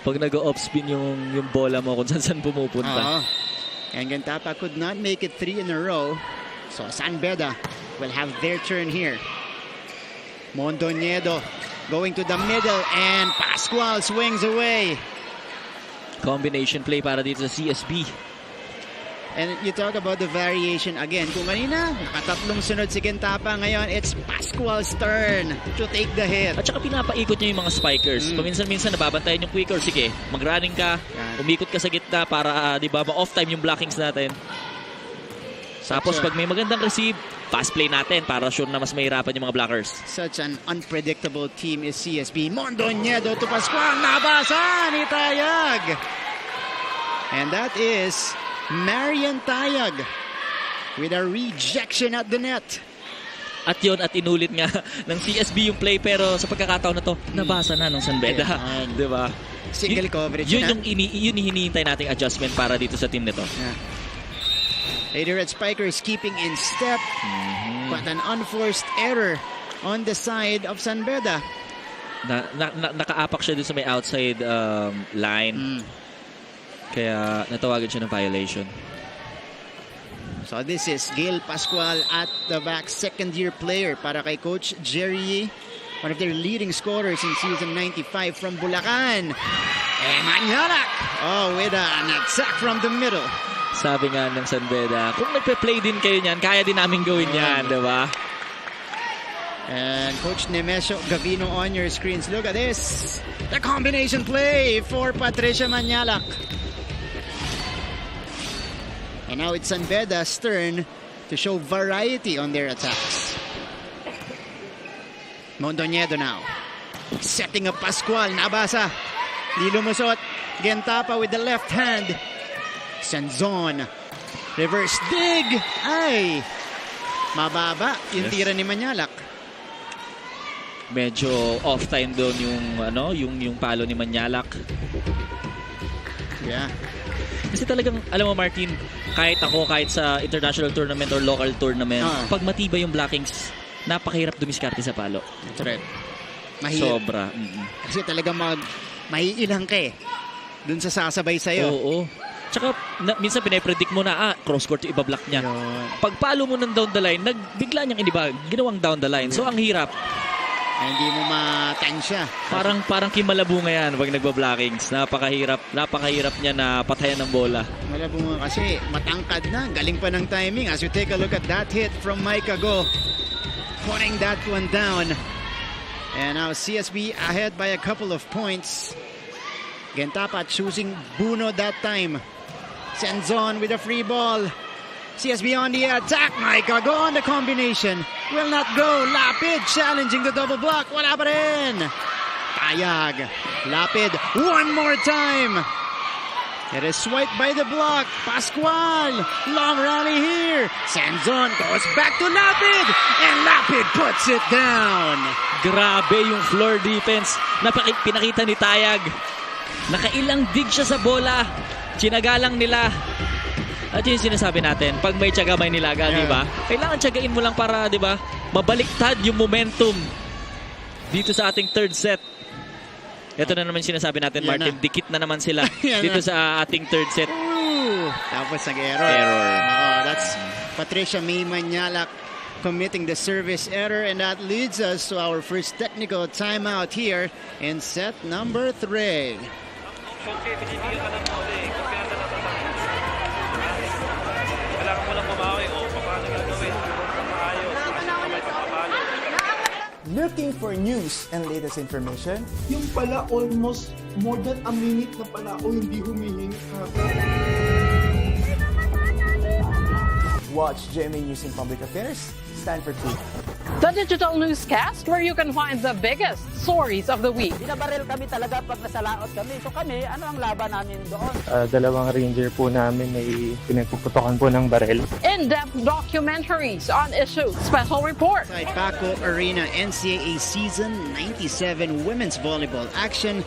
Pag nag-off spin yung bola mo kung saan pumupunta. And Gentapa could not make it 3 in a row. So San Beda will have their turn here. Mondoñedo going to the middle and Pascual swings away. Combination play para dito sa CSB. And you talk about the variation again. Kung kanina, nakatatlong sunod si Gentapa. Ngayon, it's Pascual's turn to take the hit. At saka pinapaikot niya yung mga spikers. Paminsan-minsan nababantayan yung quicker. Sige, mag-running ka, umikot ka sa gitna para, di ba, ma-off time yung blockings natin. Tapos pag may magandang receive, pass play natin para sure na mas mahirapan yung mga blockers. Such an unpredictable team is CSB. Mondoñedo to Pascual. Nabasa ni Tayag. And that is Marian Tayag with a rejection at the net. At yun, at inulit nga ng CSB yung play, pero sa pagkakataon na to, nabasa na ng San Beda. Diba? Single coverage yun na. Yun hinihintay nating adjustment para dito sa team nito. Lady Red Spikers keeping in step, but an unforced error on the side of San Beda. Nakaapak siya dun sa may outside line. Kaya natawagan siya ng violation. So this is Gail Pascual at the back, second-year player para kay Coach Jerry, one of their leading scorers in season 95 from Bulacan. And Manyarak, with an attack from the middle. Sabi nga ng San Beda, kung nagpe-play din kayo niyan, kaya din namin gawin yan, diba? And Coach Nemesio Gavino on your screens. Look at this. The combination play for Patricia Manyalak. And now it's San Beda's turn to show variety on their attacks. Mondoñedo now. Setting up Pascual. Nabasa. Di lumusot. Gentapa with the left hand. Senzon. Reverse dig. Ay. Mababa yung tira ni Manyalak. Medyo off time doon yung palo ni Manyalak. Yeah. Kasi talagang, alam mo Martin, kahit sa international tournament or local tournament, pag matibay yung blockings, napakahirap dumiskarte sa palo. That's right. Sobra. Kasi talagang maiilang ka dun sa sasabay sa'yo. Oo. Tsaka, minsan pinapredict mo na, cross-court yung ibablock niya. Pag palo mo ng down the line, bigla niyang ginawang down the line. So, ang hirap. Ay, hindi mo matansya. Parang kimalabunga yan pag nagbablockings. Napakahirap niya na patayan ng bola. Malabunga kasi matangkad na. Galing pa ng timing. As you take a look at that hit from Mike Ago. Putting that one down. And now CSB ahead by a couple of points. Gentapa choosing Buno that time. Senzon with a free ball. CSB on the attack. Mike Ago on the combination. Will not go. Lapid challenging the double block. Wala pa rin. Tayag. Lapid one more time. It is swiped by the block. Pascual. Long rally here. Senzon goes back to Lapid. And Lapid puts it down. Grabe yung floor defense na pinakita ni Tayag. Nakailang dig siya sa bola. Tinagalang nila. At yun yung sinasabi natin, pag may tiyaga, may nilaga, di ba? Kailangan tiyagain mo lang para, di ba, mabaliktad yung momentum dito sa ating third set. Ito na naman sinasabi natin, Martin, dikit na naman sila dito sa ating third set. Tapos nag-error. That's Patricia May Manyalak committing the service error, and that leads us to our first technical timeout here in set number 3. Looking for news and latest information? Yung pala almost more than a minute na pala ako hindi humihingi ka. Watch GMA News and Public Affairs, Stanford 2. The digital newscast where you can find the biggest stories of the week. Binabaril kami talaga pag nasalaot kami. So kami, ano ang laban namin doon? Dalawang ranger po namin ay pinagpuputokan po ng baril. In-depth documentaries on issues. Special report. Inside Paco Arena NCAA Season 97 Women's Volleyball action.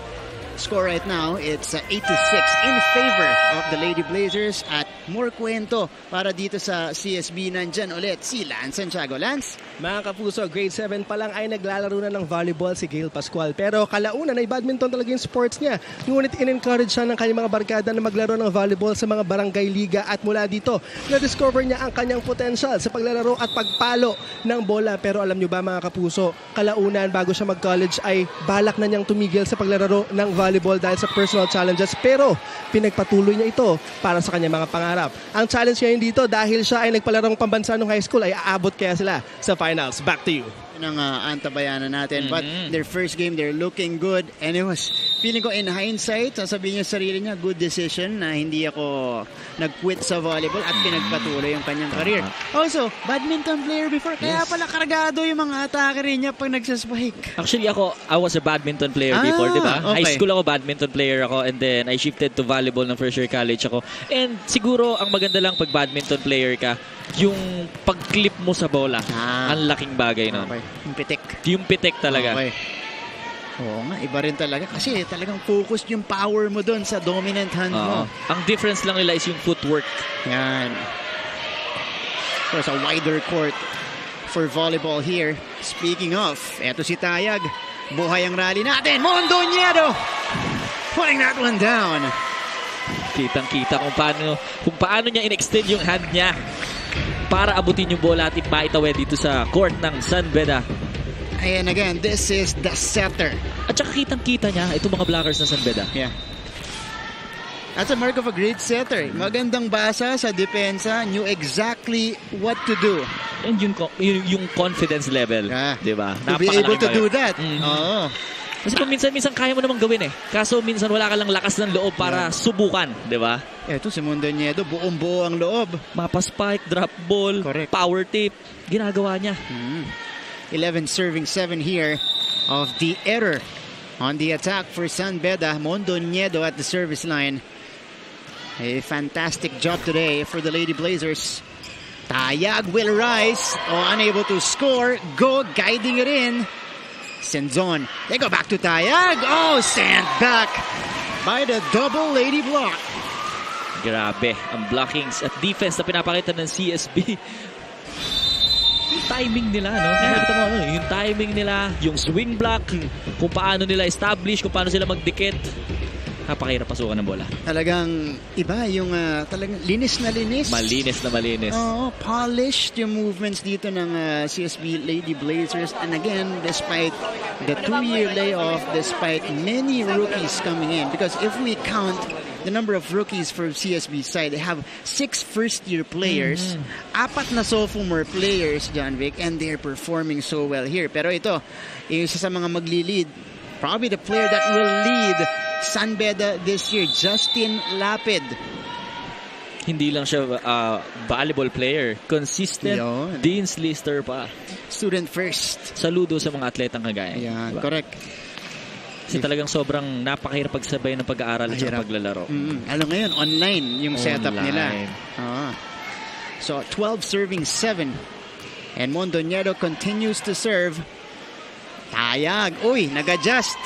Score right now, it's 8-6 in favor of the Lady Blazers. At more kwento para dito sa CSB. Nandyan ulit si Lance Santiago. Lance? Mga kapuso, grade 7 pa lang ay naglalaro na ng volleyball si Gail Pascual. Pero kalaunan ay badminton talaga yung sports niya. Ngunit in-encourage siya ng kanyang mga barkada na maglaro ng volleyball sa mga barangay liga. At mula dito, na-discover niya ang kanyang potential sa paglalaro at pagpalo ng bola. Pero alam niyo ba mga kapuso, kalaunan bago siya mag-college ay balak na niyang tumigil sa paglalaro ng volleyball dahil sa personal challenges. Pero pinagpatuloy niya ito para sa kanyang mga pangarap. Ang challenge ngayon dito dahil siya ay nagpalarong pambansa nung high school ay aabot kaya sila sa finals. Back to you. Ng antabayanan natin. But their first game, they're looking good. And it was, feeling ko in hindsight, sasabihin niya sa sarili niya, good decision na hindi ako nag-quit sa volleyball at pinagpatuloy yung kanyang career. Also, badminton player before. Kaya pala kargado yung mga atake rin niya pag nagsaspike. Actually ako, I was a badminton player before, di ba? Okay. High school ako, badminton player ako, and then I shifted to volleyball ng first year college ako. And siguro, ang maganda lang pag badminton player ka, yung pag-clip mo sa bola. Ang laking bagay nun. Okay. Yung pitik. Yung pitik talaga. Okay. Oo nga, iba rin talaga. Kasi talagang focused yung power mo dun sa dominant hand mo. Ang difference lang nila is yung footwork. Yan. So, a wider court for volleyball here. Speaking of, eto si Tayag. Buhay ang rally natin. Mondoñedo putting that one down. Kitang-kita kung paano niya in-extend yung hand niya para abutin yung bola at maitawid dito sa court ng San Beda. And again, this is the setter. At saka kitang-kita niya itong mga blockers ng San Beda. Yeah. That's a mark of a great setter. Magandang basa sa depensa, knew exactly what to do. And yung confidence level, di ba? To be able to do that. Oo. Kasi kung minsan kaya mo namang gawin eh. Kaso minsan wala ka lang lakas ng loob para subukan, di ba? Ito si Mondoñedo, buong-buo ang loob. Mapa spike, drop ball, power tip, ginagawa niya. 11 serving 7 here of the error on the attack for San Beda. Mondoñedo at the service line. A fantastic job today for the Lady Blazers. Tayag will rise. Unable to score. Go guiding it in. Senzon. They go back to Tayag. Sent back by the double Lady block. Grabe ang blockings at defense na pinapakita ng CSB. Yung timing nila, no? Yung timing nila, yung swing block, kung paano nila establish, kung paano sila magdikit. Napakahirap pasukan ng bola. Talagang iba yung talagang linis na linis. Malinis na malinis. Polished yung movements dito ng CSB Lady Blazers. And again, despite the 2-year layoff, despite many rookies coming in. Because if we count the number of rookies for CSB side, they have 6 first-year players, 4 na sophomore players, John Vic, and they're performing so well here. Pero ito, isa sa mga magli-lead, probably the player that will lead San Beda this year, Justin Lapid. Hindi lang siya volleyball player. Consistent. Dean's Lister pa. Student first. Saludo sa mga atletang kagaya. Yeah, diba? Correct. Kasi talagang sobrang napakahirap pagsabay ng pag-aaral at paglalaro. Alam ngayon, online yung setup nila. So, 12 serving 7. And Mondoñedo continues to serve. Tayag. Uy, nag-adjust.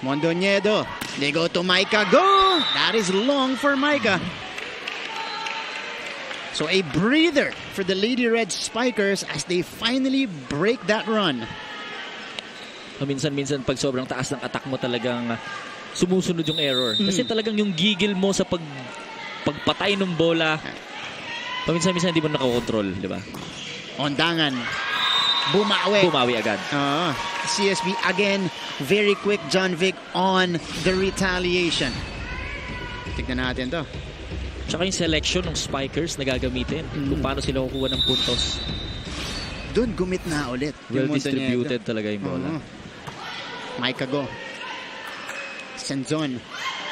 Mondoñedo. They go to Micah. Go! That is long for Micah. So a breather for the Lady Red Spikers as they finally break that run. Minsan-minsan pag sobrang taas ng attack mo talagang sumusunod yung error. Kasi talagang yung gigil mo sa pagpatay ng bola, paminsan-minsan hindi mo nakakontrol, di ba? Ondangan. Bumawi agad. CSB again, very quick, John Vic, on the retaliation. Tignan natin to. Tsaka yung selection ng spikers na gagamitin. Kung paano sila kukuha ng puntos. Doon gumitna ulit. Well yung distributed talaga yung bola. Micah go. Senzon.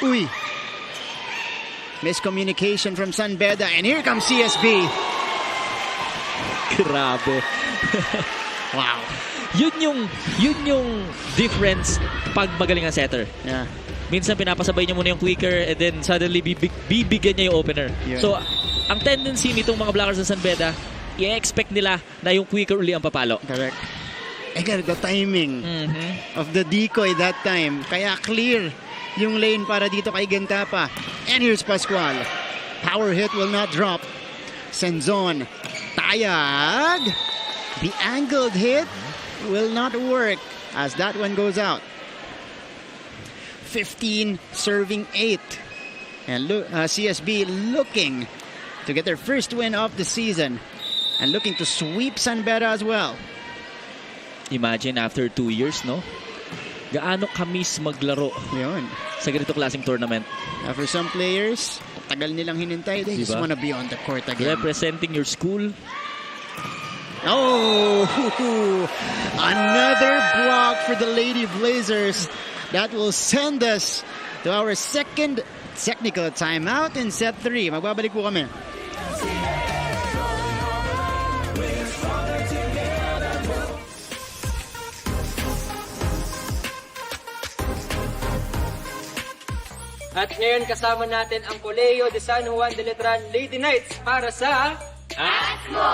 Uy! Miscommunication from San Beda. And here comes CSB. Grabe. Wow. Yun yung difference pag magaling ang setter. Yeah. Minsan pinapasabay niya muna yung quicker and then suddenly bibigyan niya yung opener. Yun. So, ang tendency nitong mga blockers ng San Beda, i-expect nila na yung quicker uli ang papalo. Correct. The timing of the decoy that time. Kaya clear yung lane para dito kay Gentapa. And here's Pascual. Power hit will not drop. Senzon. Tayag. The angled hit will not work as that one goes out. 15 serving 8. And CSB looking to get their first win of the season and looking to sweep San Beda as well. Imagine after 2 years, no? Gaano kamis maglaro yun sa ganito klaseng tournament. For some players, tagal nilang hinintay. They just wanna be on the court again. Representing your school. Oh! Another block for the Lady Blazers. That will send us to our second technical timeout in set 3. Magbabalik po kami. At ngayon kasama natin ang Colegio de San Juan de Letran Lady Knights para sa ASMO!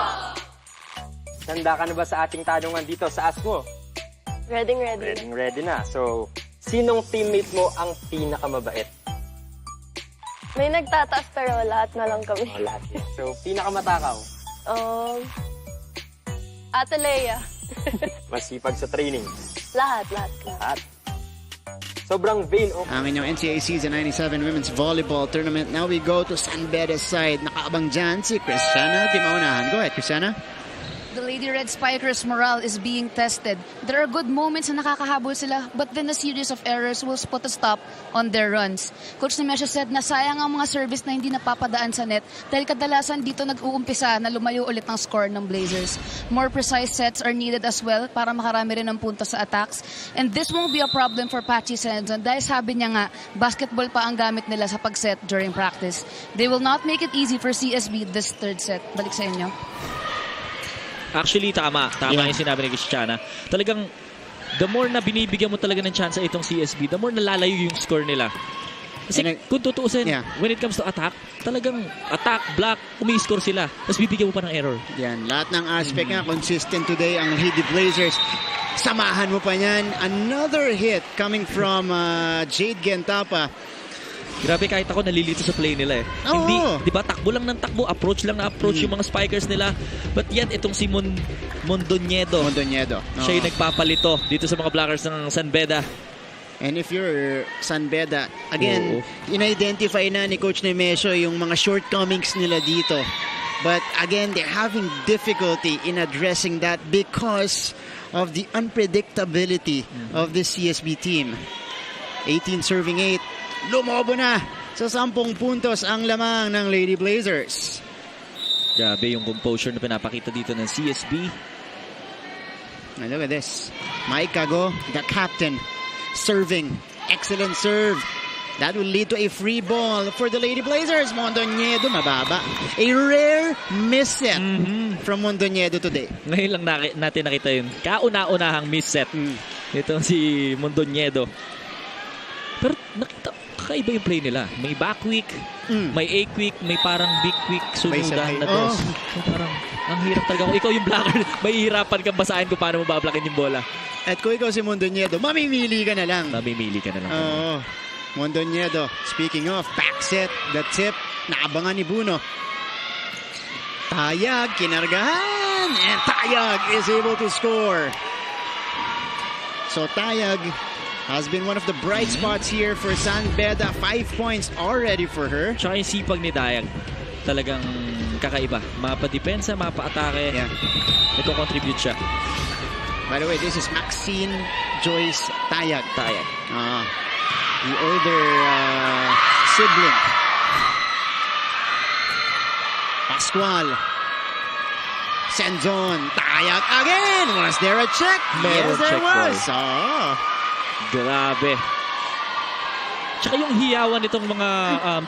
Handa ka na ba sa ating tanungan dito sa ASMO? Ready. Ready na. So, sinong teammate mo ang pinakamabait? May nagtataas pero lahat na lang kami. Lahat. So, pinakamatakaw? Ate Leia. Masipag sa training? Lahat. Sobrang vain. Ang inyong NCAA Season 97 Women's Volleyball Tournament. Now we go to San Beda's side. Nakaabang dyan si Christiana Dimaunahan. Go ahead, Christiana. The Lady Red Spikers' morale is being tested. There are good moments na nakakahabol sila, but then a series of errors will put a stop on their runs. Coach Nemesio said na sayang ang mga service na hindi napapadaan sa net dahil kadalasan dito nag-uumpisa na lumayo ulit ang score ng Blazers. More precise sets are needed as well para makarami rin ng puntos sa attacks. And this won't be a problem for Pachi Senzon dahil sabi niya nga, basketball pa ang gamit nila sa pag-set during practice. They will not make it easy for CSB this third set. Balik sa inyo. Actually, tama yung sinabi ni Christiana. Talagang, the more na binibigyan mo talaga ng chance itong CSB, the more nalalayo yung score nila. Kasi kung tutuusin, when it comes to attack, talagang attack, block, umi-score sila. Tapos bibigyan mo pa ng error. Yan, lahat ng aspect nga, consistent today ang Lady Blazers. Samahan mo pa yan. Another hit coming from Jade Gentapa. Grabe, kahit ako nalilito sa play nila eh. Hindi, di ba, takbo lang ng takbo, approach lang na approach yung mga spikers nila. But yan, itong si Mondoñedo. Siya yung nagpapalito dito sa mga blockers ng San Beda. And if you're San Beda, again, in-identify na ni Coach Nemesio yung mga shortcomings nila dito. But again, they're having difficulty in addressing that because of the unpredictability of this CSB team. 18 serving 8. Lumobo na sa 10 puntos ang lamang ng Lady Blazers. Grabe yung composure na pinapakita dito ng CSB. And look at this. Mike Cago, the captain, serving. Excellent serve. That will lead to a free ball for the Lady Blazers. Mondoñedo, mababa. A rare miss set from Mondoñedo today. Ngayon lang natin nakita yun. Kauna-unahang miss set. Ito si Mondoñedo. Pero nakita, kakaiba yung play nila. May back quick, may A quick, may parang big quick sunugan na dos. So parang, ang hirap talaga. Kung ikaw yung blocker, mahihirapan kang basahin kung paano mo bablakin yung bola. At kung ikaw si Mondoñedo, mamimili ka na lang. Mondoñedo, speaking of, back set, the tip, naabangan ni Buno. Tayag, kinargahan, and Tayag is able to score. So Tayag has been one of the bright spots here for San Beda. 5 points already for her. Tsaka yung sipag ni Tayag, talagang kakaiba. Mapa-depensa, mapa-atake. Ito contribute siya. By the way, this is Maxine Joyce Tayag. The older sibling. Pascual. Send zone. Tayag again. Was there a check? Meron yes, there check, was. boy. Oh. Grabe. Tsaka yung hiyawan nitong mga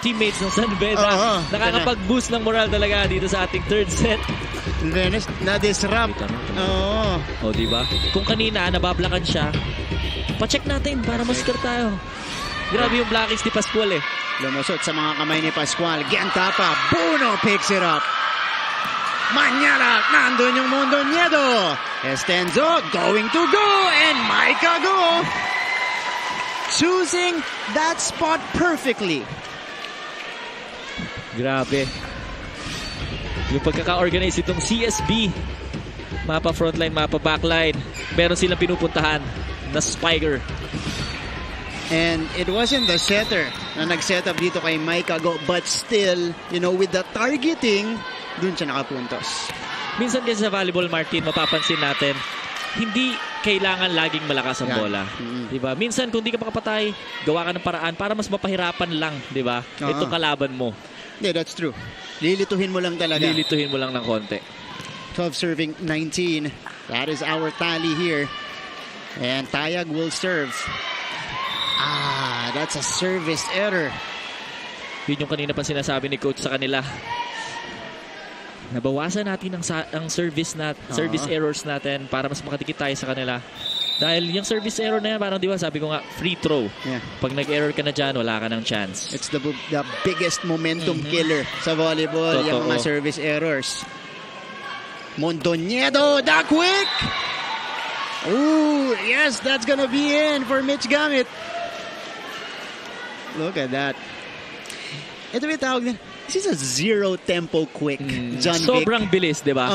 teammates ng San Beda, nakakapag-boost ng moral talaga dito sa ating third set. Na-disrupt. Oo. O, diba? Kung kanina, nabablakan siya, pa-check natin para ma-score tayo. Grabe yung blockings ni Pascual eh. Lumusot sa mga kamay ni Pascual. Gentapa. Bruno picks it up. Manyala. Nandun yung Mondoñedo. Estenzo going to go. And Micah go. Choosing that spot perfectly. Grabe. Yung pagkaka-organize itong CSB. Mapa frontline, mapa backline. Meron silang pinupuntahan na spiker. And it wasn't the setter na nag-set up dito kay Micah Go, but still, you know, with the targeting, dun siya nakapuntos. Minsan kasi sa volleyball, Martin, mapapansin natin, hindi kailangan laging malakas ang bola. Diba? Minsan, kung di ka makapatay, gawa ka ng paraan para mas mapahirapan lang, diba? Itong kalaban mo. Yeah, that's true. Lilituhin mo lang talaga. Lilituhin mo lang ng konti. 12 serving 19. That is our tally here. And Tayag will serve. That's a service error. Yun yung kanina pa sinasabi ni coach sa kanila. Nabawasan natin ang service errors natin para mas makadikit tayo sa kanila. Dahil yung service error na yan, parang di ba sabi ko nga, free throw. Yeah. Pag nag-error ka na dyan, wala ka ng chance. It's the biggest momentum killer sa volleyball, yung mga service errors. Mondoñedo, the quick! Ooh, yes, that's gonna be in for Mitch Gamit. Look at that. Ito may tawag din. This is a zero tempo quick. John Sobrang Vic. bilis, di ba?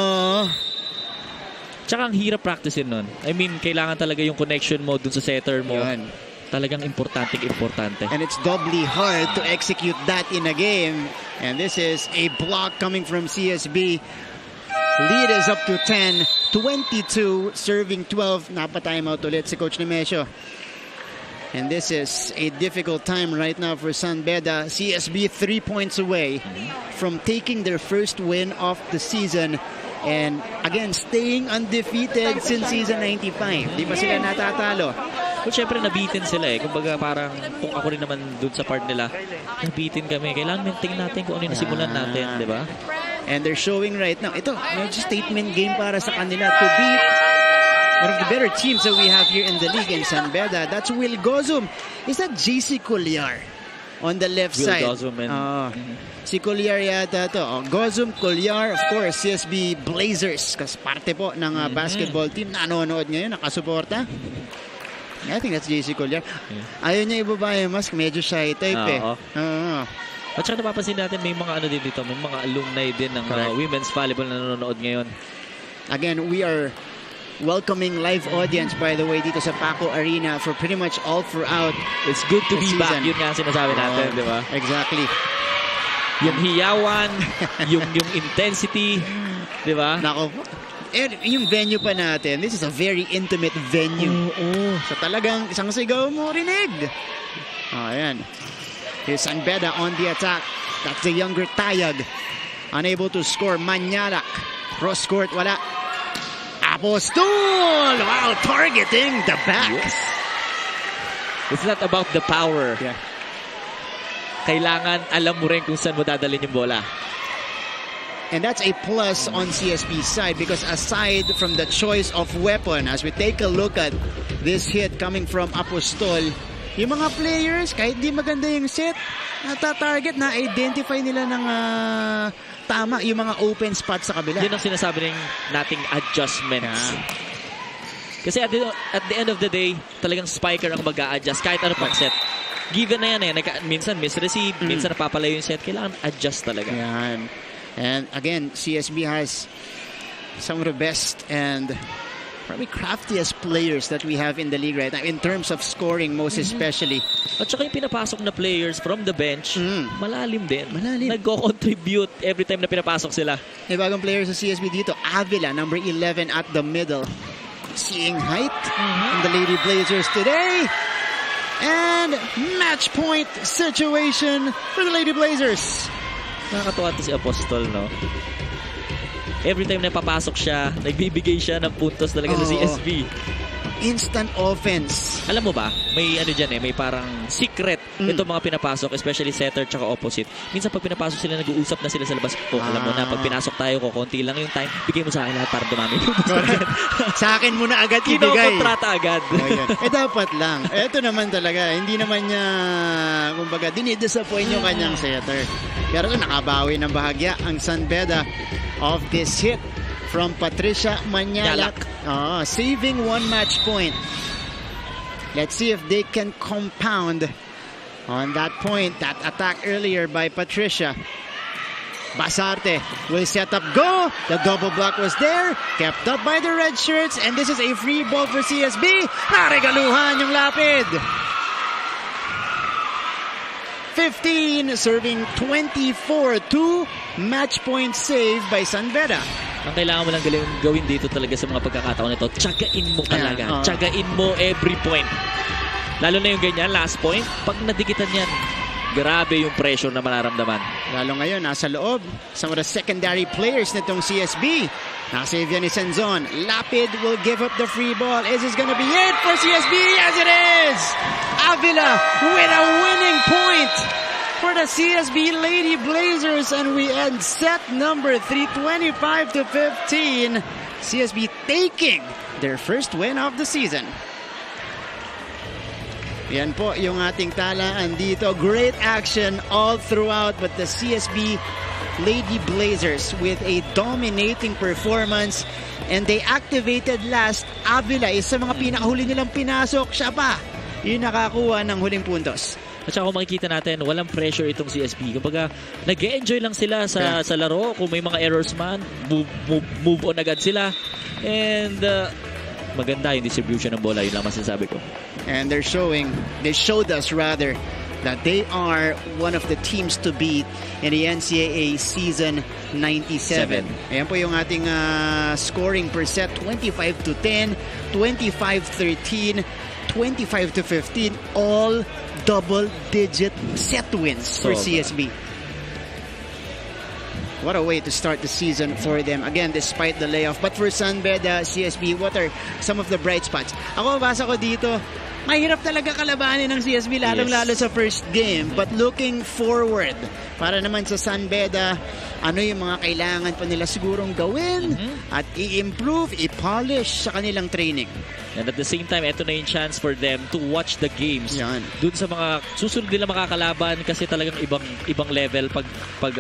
Tsaka ang hirap practicein nun. I mean, kailangan talaga yung connection mo dun sa setter mo. Yun. Talagang importante. And it's doubly hard to execute that in a game. And this is a block coming from CSB. Lead is up to 10. 22, serving 12. Napa-timeout ulit si Coach Nemesio. And this is a difficult time right now for San Beda. CSB 3 points away from taking their first win of the season. And again, staying undefeated since season 95. Di ba sila natatalo? Well, syempre nabitin sila eh. Kumbaga parang kung ako rin naman dun sa part nila, nabitin kami. Kailangan maintain natin kung ano yung nasimulan natin, di ba? And they're showing right now. Ito, medyo statement game para sa kanila to beat one of the better teams that we have here in the league in San Beda. That's Will Gozum. Is that JC Colliar on the left Will side? Gozum and si Colliar yata to. Gozum, Colliar, of course, CSB Blazers. Kasi parte po ng basketball team. Nanonood ngayon, nakasuporta. I think that's JC Colliar. Ayaw niya ibaba yung mask. Medyo shy type eh. At saka napapansin natin may mga ano din dito. May mga alumni din ng women's volleyball na nanonood ngayon. Again, we are welcoming live audience, by the way, dito sa Paco Arena for pretty much all throughout. It's good to be season. back. Yun nga sinasabi natin, di ba? Exactly. Yung hiyawan, yung intensity, di ba? Nako. And yung venue pa natin, this is a very intimate venue. So talagang isang sigaw mo rinig. Ayan. Here's San Beda on the attack. That's the younger Tayag. Unable to score. Manyalak. Cross court, wala. Apostol! Wow, targeting the back. Yes. It's not about the power. Yeah. Kailangan alam mo rin kung saan mo dadalhin yung bola. And that's a plus on CSB's side because aside from the choice of weapon, as we take a look at this hit coming from Apostol, yung mga players, kahit di maganda yung set, nata-target, na-identify nila ng tama yung mga open spots sa kabila. Yun ang sinasabi nating adjustments. Kasi at the end of the day, talagang spiker ang mag-a-adjust kahit ano pang set. Given na yan eh. Minsan misreceive, minsan napapalayo yung set. Kailangan adjust talaga. Yan. And again, CSB has some of the best and probably craftiest players that we have in the league right now in terms of scoring most especially. At saka yung pinapasok na players from the bench, malalim din. Malalim. Nagko-contribute every time na pinapasok sila. May bagong players sa CSB dito. Avila, number 11 at the middle. Seeing height in the Lady Blazers today. And match point situation for the Lady Blazers. Nakakatuwa ito si Apostol, no? every time na papasok siya, nagbibigay siya ng puntos talaga sa CSB. Instant offense. Alam mo ba, may ano dyan may parang secret itong mga pinapasok, especially setter tsaka opposite. Minsan pag pinapasok sila, nag-uusap na sila sa labas. Alam mo na, pag pinasok tayo ko, konti lang yung time, bigay mo sa akin lahat para dumami. Sa akin muna agad ibigay. Kinokontrata agad. Dapat lang. Ito naman talaga, hindi naman niya, kumbaga, dinidisappoint yung kanyang setter. Pero nakabawi ng bahagya ang San Beda of this hit from Patricia Manyalak. Saving 1 match point. Let's see if they can compound on that point, that attack earlier by Patricia. Basarte will set up, go! The double block was there, kept up by the red shirts, and this is a free ball for CSB. Naregaluhan yung Lapid. 15 serving 24, 2 match point save by San Beda. Ang kailangan mo lang gawin dito talaga sa mga pagkakataon nito, tsagain mo talaga. Tsagain mo every point. Lalo na yung ganyan, last point, pag nadikitan yan, grabe yung pressure na mararamdaman. Lalo ngayon, nasa loob, some of the secondary players nitong CSB. Nasave yan ni Senzon. Lapid will give up the free ball. Is this gonna be it for CSB? Yes, it is! Avila with a winning point for the CSB Lady Blazers, and we end set number 3, 25-15. CSB taking their first win of the season. Yan po yung ating talaan dito. Great action all throughout, but the CSB Lady Blazers with a dominating performance, and they activated last. Avila is sa mga pinakahuli nilang pinasok. Siya pa yung nakakuha ng huling puntos. At saka kung makikita natin, walang pressure itong CSB. Kumbaga, nag-e-enjoy lang sila sa laro. Kung may mga errors man, move on agad sila. And maganda yung distribution ng bola. Yun lang masasabi ko. And they showed us rather, that they are one of the teams to beat in the NCAA season 97. Ayan po yung ating scoring per set, 25-10, 25-13, 25-15, all double-digit set wins for CSB. What a way to start the season for them. Again, despite the layoff. But for San Beda, CSB, what are some of the bright spots? Ako, basa ko dito, mahirap talaga kalabanin ng CSB, lalong-lalo sa first game. But looking forward, para naman sa San Beda, ano yung mga kailangan pa nila sigurong gawin at i-improve, i-polish sa kanilang training. And at the same time, ito na yung chance for them to watch the games. Doon sa mga susunod nila makakalaban, kasi talagang ibang level pag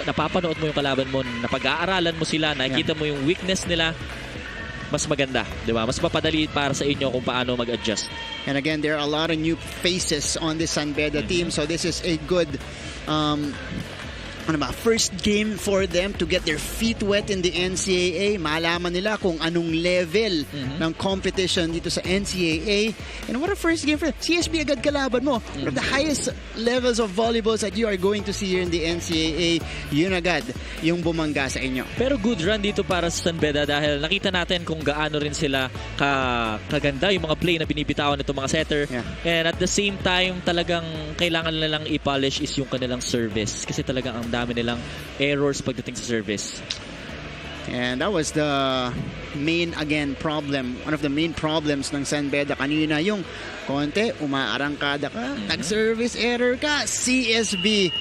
napapanood mo yung kalaban mo, napag-aaralan mo sila, nakikita mo yung weakness nila, mas maganda, di ba? Mas mapadali para sa inyo kung paano mag-adjust. And again, there are a lot of new faces on this San Beda team, so this is a good first game for them to get their feet wet in the NCAA. Malaman nila kung anong level ng competition dito sa NCAA. And what a first game for CSB, agad kalaban mo. One of the highest levels of volleyballs that you are going to see here in the NCAA, yun agad yung bumangga sa inyo. Pero good run dito para sa San Beda dahil nakita natin kung gaano rin sila kaganda yung mga play na binibitawan nito mga setter. And at the same time, talagang kailangan nilang i-polish is yung kanilang service. Kasi talagang ang dami nilang errors pagdating sa service. And that was the main, again, problem. One of the main problems ng San Beda kanina, yung konti, umaarangkada ka, nag-service error ka, CSB,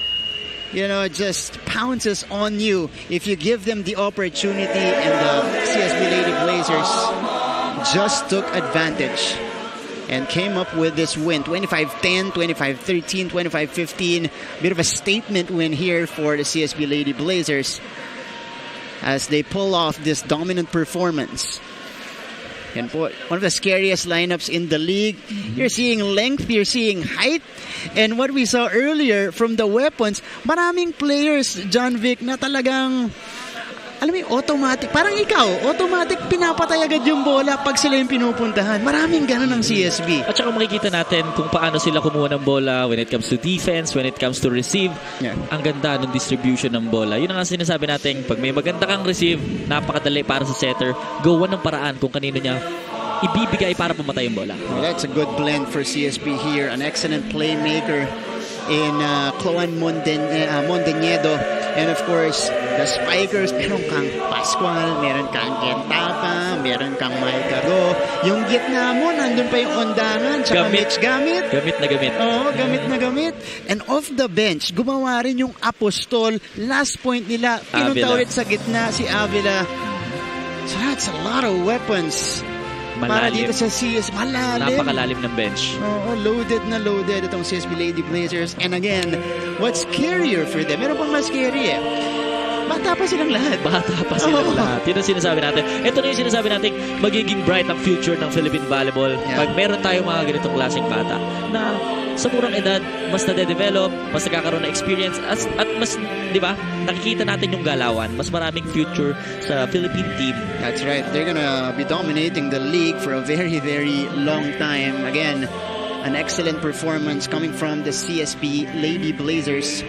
just pounces on you if you give them the opportunity, and the CSB Lady Blazers just took advantage and came up with this win, 25-10, 25-13, 25-15. Bit of a statement win here for the CSB Lady Blazers as they pull off this dominant performance. Yan po, one of the scariest lineups in the league. You're seeing length, you're seeing height, and what we saw earlier from the weapons, maraming players, John Vic, na talagang alam mo, automatic, parang ikaw, automatic pinapatay agad yung bola pag sila yung pinupuntahan. Maraming ganun ng CSB. At saka makikita natin kung paano sila kumuha ng bola when it comes to defense, when it comes to receive. Ang ganda ng distribution ng bola. Yun ang sinasabi natin, pag may maganda kang receive, napakadali para sa setter, gawa ng paraan kung kanino niya ibibigay para pumatay yung bola. Well, that's a good blend for CSB here. An excellent playmaker in Cloan Mondeñedo. And of course, the spikers, meron kang Pascual, meron kang Gentapa, meron kang Maikaro. Yung gitna mo, nandun pa yung Ondangan, tsaka Mitch Gamit. Gamit na gamit. Oo, gamit na gamit. And off the bench, gumawa rin yung Apostol. Last point nila, pinunta Avila. ulit sa gitna si Avila. So that's a lot of weapons. Para Malalim. dito sa CS, malalim. Napakalalim ng bench. Oo, loaded na loaded itong CSB Lady Blazers. And again, what's scarier for them? Meron pang mas scary eh. Bata pa silang lahat. Bata pa silang lahat. Yun ang sinasabi natin. Ito na yung sinasabi natin, magiging bright ang future ng Philippine Volleyball. Yeah. Pag meron tayong mga ganitong klaseng bata na sa murang edad, mas nade-develop, mas nagkakaroon ng experience, at mas, di ba, nakikita natin yung galawan. Mas maraming future sa Philippine team. That's right. They're gonna be dominating the league for a very, very long time. Again, an excellent performance coming from the CSB Lady Blazers.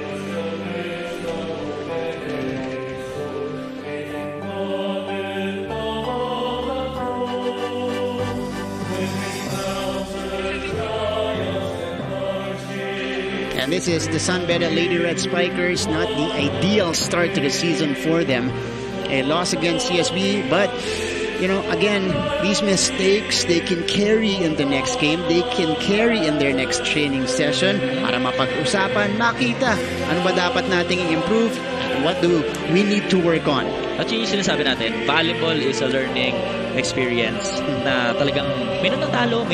And this is the Beda Lady Red Spikers. Not the ideal start to the season for them. A loss against CSB, but you know, again, these mistakes, they can carry in the next game. They can carry in their next training session para mapag-usapan, makita ano ba dapat nating i-improve and what do we need to work on. At yung sinasabi natin, volleyball is a learning experience na talagang may nanatalo.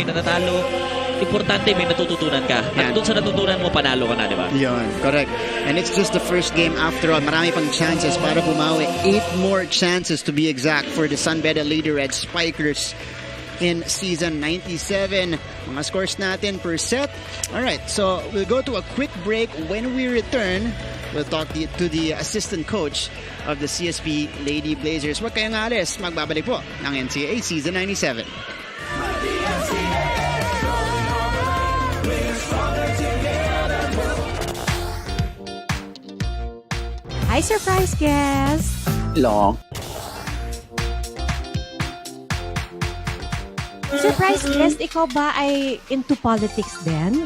Importante, may natututunan ka. At doon sa natutunan mo, panalo ka na, di ba? Yun, correct. And it's just the first game after all. Marami pang chances para bumawi. 8 more chances to be exact for the Beda Lady Red Spikers in season 97. Mga scores natin per set. Alright, so we'll go to a quick break. When we return, we'll talk to the assistant coach of the CSB Lady Blazers. Huwag kayong alis. Magbabalik po ng NCAA season 97. Hi, surprise guest! Long. Surprise guest, ikaw ba ay into politics din?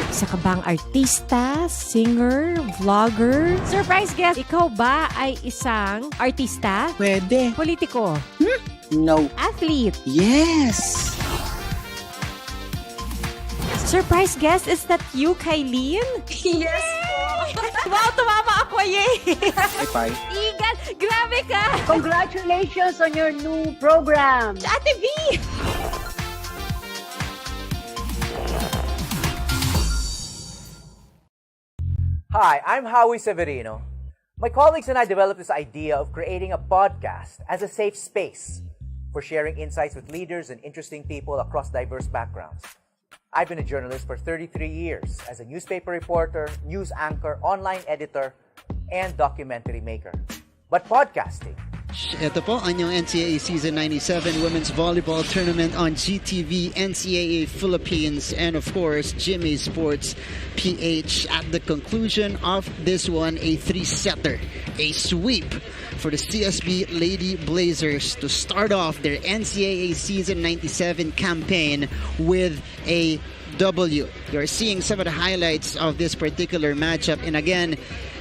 Isa ka bang artista, singer, vlogger? Surprise guest, ikaw ba ay isang artista? Pwede. Politiko? No. Athlete? Yes! Surprise guest, is that you, Kylene? Yes po. Wow, tumama ako, yay! Bye. Igan, grabe ka! Congratulations on your new program. Ate V! Hi, I'm Howie Severino. My colleagues and I developed this idea of creating a podcast as a safe space for sharing insights with leaders and interesting people across diverse backgrounds. I've been a journalist for 33 years as a newspaper reporter, news anchor, online editor, and documentary maker. But podcasting... Ito po ang inyong NCAA Season 97 Women's Volleyball Tournament on GTV, NCAA Philippines, and of course, Jimmy Sports PH. At the conclusion of this one, a 3-setter, a sweep for the CSB Lady Blazers to start off their NCAA Season 97 campaign with a W. You're seeing some of the highlights of this particular matchup, and again,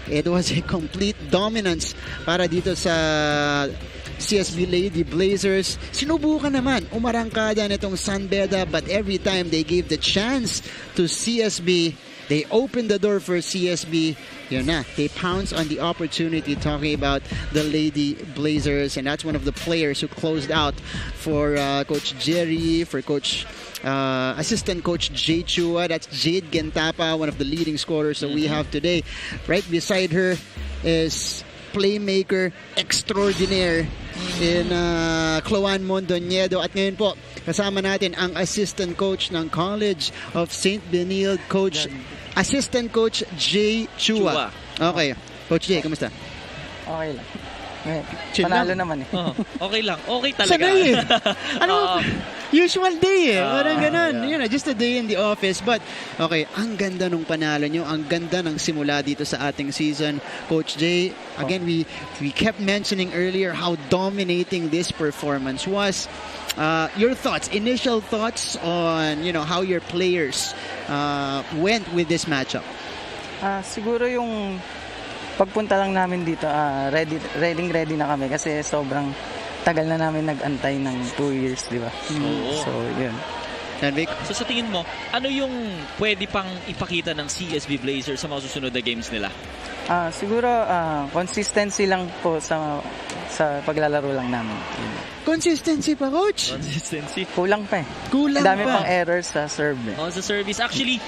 it was a complete dominance para dito sa CSB Lady Blazers. Sinubukan naman umarangkada nitong Beda, but every time they gave the chance to CSB, they opened the door for CSB. Yun na, they pounced on the opportunity, talking about the Lady Blazers, and that's one of the players who closed out for Coach Jerry, for Assistant Coach Jay Chua. That's Jade Gentapa, one of the leading scorers that we have today. Right beside her is playmaker extraordinaire in Cloan Mondoñedo. At ngayon po, kasama natin ang assistant coach ng College of St. Benilde, Assistant Coach Jay Chua. Okay. Coach Jay, kamusta? Okay lang. Panalo naman eh. Okay lang. Okay talaga. Sanay eh. Usual day eh. Parang ganun. Yeah. You know, just a day in the office. But, okay, ang ganda nung panalo nyo. Ang ganda ng simula dito sa ating season. Coach Jay, again, we kept mentioning earlier how dominating this performance was. Your thoughts, initial thoughts on, you know, how your players went with this matchup? Siguro yung Pagpunta lang namin dito, ready na kami kasi sobrang tagal na namin nag-antay ng 2 years, di ba? Oo. So, yun. So sa tingin mo, ano yung pwede pang ipakita ng CSB Blazers sa mga susunod na games nila? Siguro, consistency lang po sa paglalaro lang namin. Consistency pa, Coach? Consistency? Kulang pa eh. Kulang dami pa. pang errors sa serve. Sa service. Actually,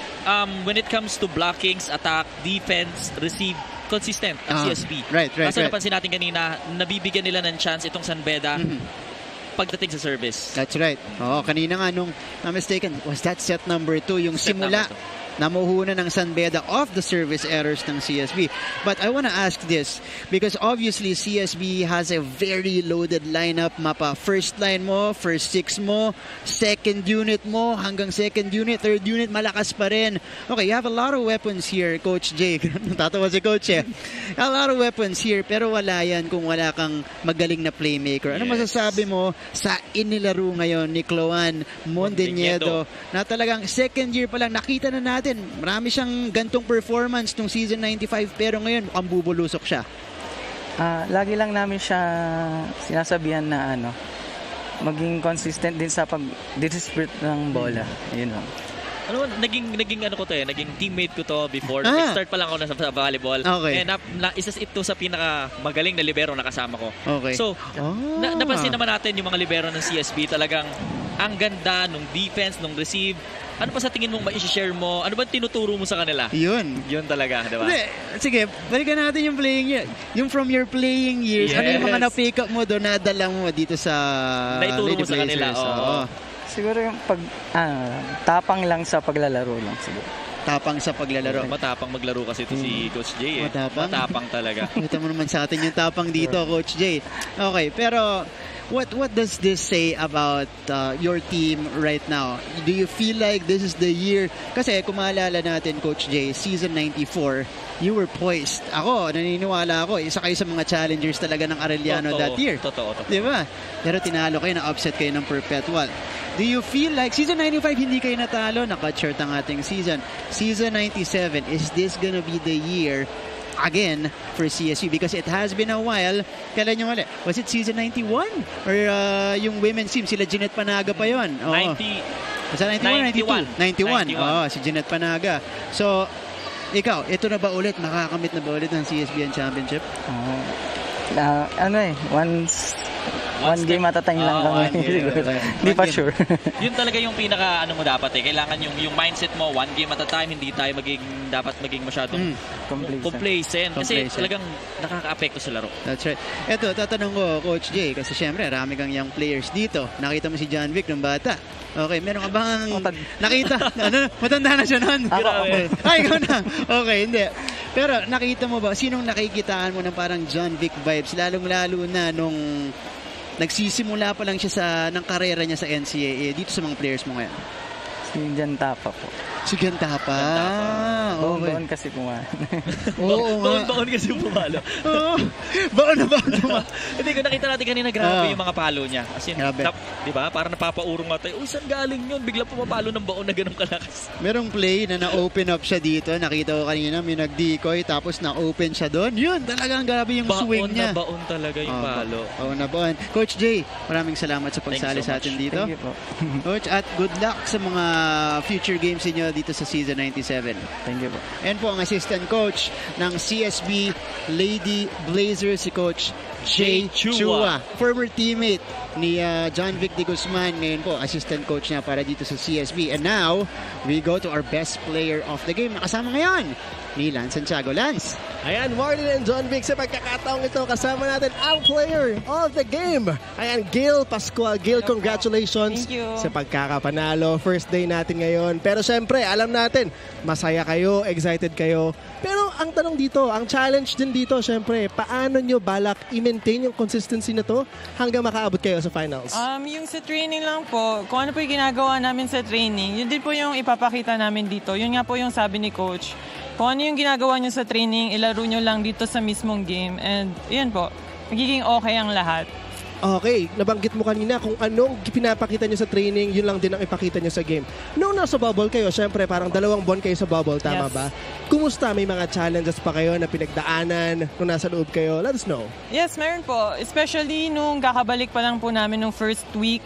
when it comes to blockings, attack, defense, receive, consistent ang CSB. Right. Kaso napansin natin kanina, nabibigyan nila ng chance itong San Beda pagdating sa service. That's right. Kanina nga nung mistaken, was that set number 2, yung Set simula number 2. namuhunan ng San Beda off the service errors ng CSB. But I want to ask this because obviously CSB has a very loaded lineup. Mapa first line mo, first 6 mo, second unit mo, hanggang second unit, third unit, malakas pa rin. Okay, you have a lot of weapons here, Coach Jay. Tatawa si Coach eh. A lot of weapons here, pero wala yan kung wala kang magaling na playmaker. Ano masasabi mo sa inilaro ngayon ni Cloan Mondeñedo na talagang second year pa lang, nakita na natin marami siyang gantong performance nung season 95 pero ngayon mukhang bubulusok siya. Lagi lang namin siya sinasabihan na maging consistent din sa pag-distribute ng bola. Yun lang. Naging teammate ko to before. Nag-start pa lang ako sa volleyball. Okay. Isa ito sa pinaka magaling na libero na kasama ko. Okay. So, napansin naman natin yung mga libero ng CSB talagang ang ganda nung defense, nung receive. Ano pa sa tingin mong ma-share mo? Ano ba tinuturo mo sa kanila? Yun talaga, di ba? Sige, balikan natin yung playing year. Yung from your playing years, ano yung mga na-pick up mo doon, nadala mo dito sa naituro mo Lady sa kanila. Siguro yung tapang lang sa paglalaro lang siguro. Tapang sa paglalaro. Matapang maglaro kasi ito si Coach Jay. Matapang talaga. Ito mo naman sa atin yung tapang dito, Coach Jay. Okay, pero what does this say about your team right now? Do you feel like this is the year? Kasi kung maalala natin, Coach Jay, season 94, you were poised. Naniniwala ako, isa kayo sa mga challengers talaga ng Arellano that year. Totoo. Diba? Pero tinalo kayo, na-upset kayo ng Perpetual. Do you feel like season 95 hindi kayo natalo? Naka-cut short ang ating season. Season 97, is this gonna be the year again for CSU? Because it has been a while. Kailan yung mali? Was it season 91? Or yung women's team, sila Jeanette Panaga pa yun? 90. Was that 91 92? 91. Si Jeanette Panaga. So, ikaw, ito na ba ulit? Makakamit na ba ulit ng CSBN Championship? One game at a time lang kami. Hindi pa sure. Yun talaga yung pinaka mo dapat eh. Kailangan yung mindset mo, one game at a time, hindi tayo dapat maging masyadong complacent. Kasi talagang nakaka-apekto sa laro. That's right. Ito, tatanong ko, Coach Jay, kasi syempre, rami kang young players dito. Nakita mo si John Vic ng bata. Okay, meron ka bang nakita? Matanda na siya noon. Ay, ikaw na. Okay, hindi. Pero nakita mo ba, sinong nakikitaan mo ng parang John Vic vibes, lalong-lalo na nung nagsisimula pa lang siya ng karera niya sa NCAA dito sa mga players mo ngayon? Si Jan Tapa po. Si Jan Tapa? Baon kasi pumalo. Baon kasi pumalo. Baon na baon pumalo. Hindi ko nakita natin kanina, grabe yung mga palo niya. As in, di ba? Parang napapaurong nga tayo. Saan galing yun? Bigla pumapalo ng baon na ganun kalakas. Merong play na na-open up siya dito. Nakita ko kanina, may nag-decoy, tapos na-open siya doon. Yun, talagang grabe yung swing niya. Baon talaga yung palo. Baon na baon. Coach Jay, maraming salamat sa pagsali sa atin dito. Thank you po. Coach, at good luck sa mga future games niyo dito sa season 97. Thank you po. Ayan po ang assistant coach ng CSB Lady Blazers, si Coach Jay Chua. Former teammate ni John Vic de Guzman. Ngayon po, assistant coach niya para dito sa CSB. And now, we go to our best player of the game. Nakasama ngayon ni Lance Santiago. Lance. Ayan, Martin and John Vic, sa pagkakataong ito, kasama natin ang player of the game. Ayan, Gail Pascual. Gail, congratulations sa pagkakapanalo. First day natin ngayon. Pero syempre, alam natin, masaya kayo, excited kayo. Pero ang tanong dito, ang challenge din dito, syempre, paano nyo balak i-maintain yung consistency na to hanggang makaabot kayo sa finals? Yung sa training lang po, kung ano po yung ginagawa namin sa training, yun din po yung ipapakita namin dito. Yun nga po yung sabi ni Coach. Kung ano yung ginagawa nyo sa training, ilaro nyo lang dito sa mismong game. And yun po, magiging okay ang lahat. Okay, nabanggit mo kanina kung anong pinapakita nyo sa training, yun lang din ang ipakita nyo sa game. Nung nasa bubble kayo, syempre parang 2 buwan kayo sa bubble, tama ba? Kumusta? May mga challenges pa kayo na pinagdaanan nung nasa loob kayo? Let us know. Yes, meron po. Especially nung kakabalik pa lang po namin nung first week.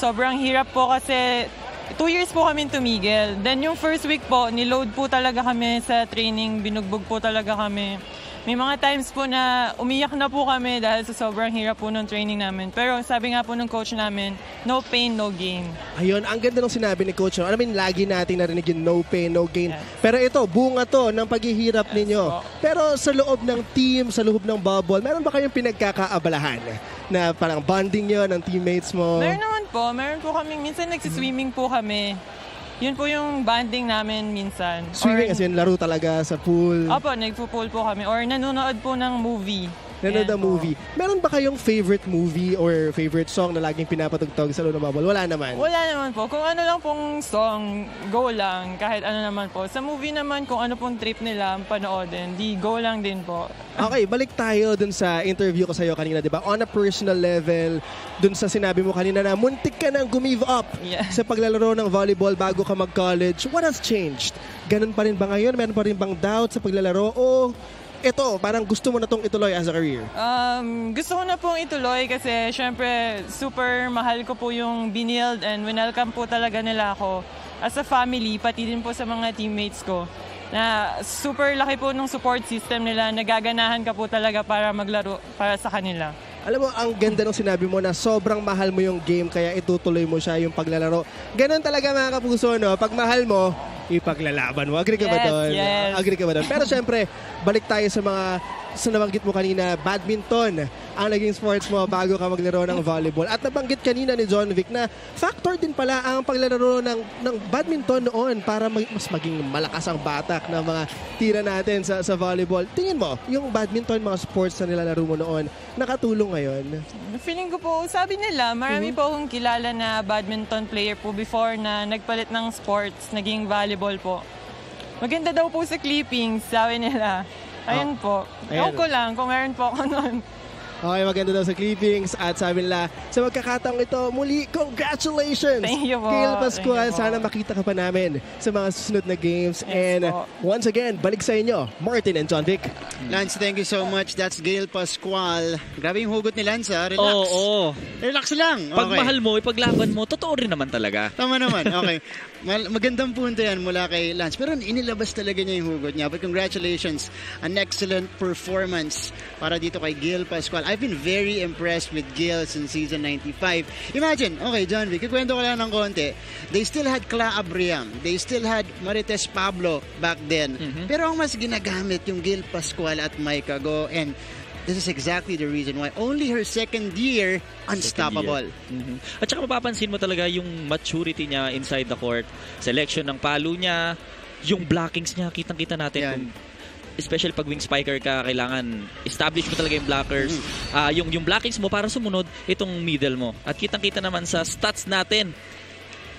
Sobrang hirap po kasi 2 years po kami tumigil. Then yung first week po, niload po talaga kami sa training, binugbog po talaga kami. May mga times po na umiyak na po kami dahil sa sobrang hirap po ng training namin. Pero sabi nga po ng coach namin, no pain, no gain. Ayun, ang ganda ng sinabi ni coach. I mean, lagi natin narinig yung no pain, no gain. Pero ito, bunga to ng paghihirap ninyo. Pero sa loob ng team, sa loob ng bubble, meron ba kayong pinagkakaabalahan? Na parang bonding nyo ng teammates mo? Meron naman po. Meron po kami. Minsan nagsiswimming po kami. Yun po yung bonding namin minsan. Swimming as in laro talaga sa pool? Opo, nagpo-pool po kami. Or nanonood po ng movie. Nanonood ng movie. Meron ba kayong favorite movie or favorite song na laging pinapatugtog sa loob ng bubble? Wala naman? Wala naman po. Kung ano lang pong song, go lang. Kahit ano naman po. Sa movie naman, kung ano pong trip nila panoodin, di go lang din po. Okay, balik tayo dun sa interview ko sa'yo kanina, di ba? On a personal level, dun sa sinabi mo kanina na muntik ka nang gumive up sa paglalaro ng volleyball bago ka mag-college. What has changed? Ganun pa rin ba ngayon? Meron pa rin bang doubt sa paglalaro? O ito, parang gusto mo na tong ituloy as a career? Gusto ko na pong ituloy kasi syempre super mahal ko po yung Benilde and winelcome po talaga nila ako as a family, pati din po sa mga teammates ko. Na super laki po ng support system nila, nagaganahan ka po talaga para maglaro para sa kanila. Alam mo, ang ganda ng sinabi mo na sobrang mahal mo yung game kaya itutuloy mo siya yung paglalaro. Ganon talaga mga kapuso, no? Pag mahal mo, ipaglalaban mo. Agree ka ba doon? Yes. Agree ka ba doon? Pero syempre, balik tayo sa mga sa nabanggit mo kanina, badminton ang naging sports mo bago ka maglaro ng volleyball. At nabanggit kanina ni John Vic na factor din pala ang paglalaro ng badminton noon para mas maging malakas ang batak ng mga tira natin sa volleyball. Tingin mo, yung badminton, mga sports na nilalaro mo noon, nakatulong ngayon? Feeling ko po, sabi nila, marami po akong kilala na badminton player po before na nagpalit ng sports, naging volleyball po. Maganda daw po sa clippings, sabi nila. Ayun po. Ewan ko lang kung meron po ako nun. Okay, maganda daw sa clippings at sabi nila, sa magkakataong ito, muli, congratulations! Thank you po. Gail Pascual, sana makita ka pa namin sa mga susunod na games. Yes, and po. Once again, balik sa inyo, Martin and John Vic. Lance, thank you so much. That's Gail Pascual. Grabe yung hugot ni Lance, ha? Relax. Oo. Relax lang. Pag mahal mo, ipaglaban mo, totoo rin naman talaga. Tama naman. Okay. Magandang punto yan mula kay Lance. Pero inilabas talaga niya yung hugot niya. But congratulations. An excellent performance para dito kay Gail Pascual. I've been very impressed with Gail since season 95. Imagine, okay, John Vic, kikwento ko lang ng konti. They still had Cla Abriam. They still had Marites Pablo back then. Pero ang mas ginagamit yung Gail Pascual at Micah Go. And this is exactly the reason why only her second year unstoppable. At saka mapapansin mo talaga yung maturity niya inside the court, selection ng palo niya, yung blockings niya, kitang-kita natin. Kung, especially pag wing spiker ka, kailangan establish mo talaga yung blockers. Yung blockings mo para sumunod itong middle mo. At kitang-kita naman sa stats natin.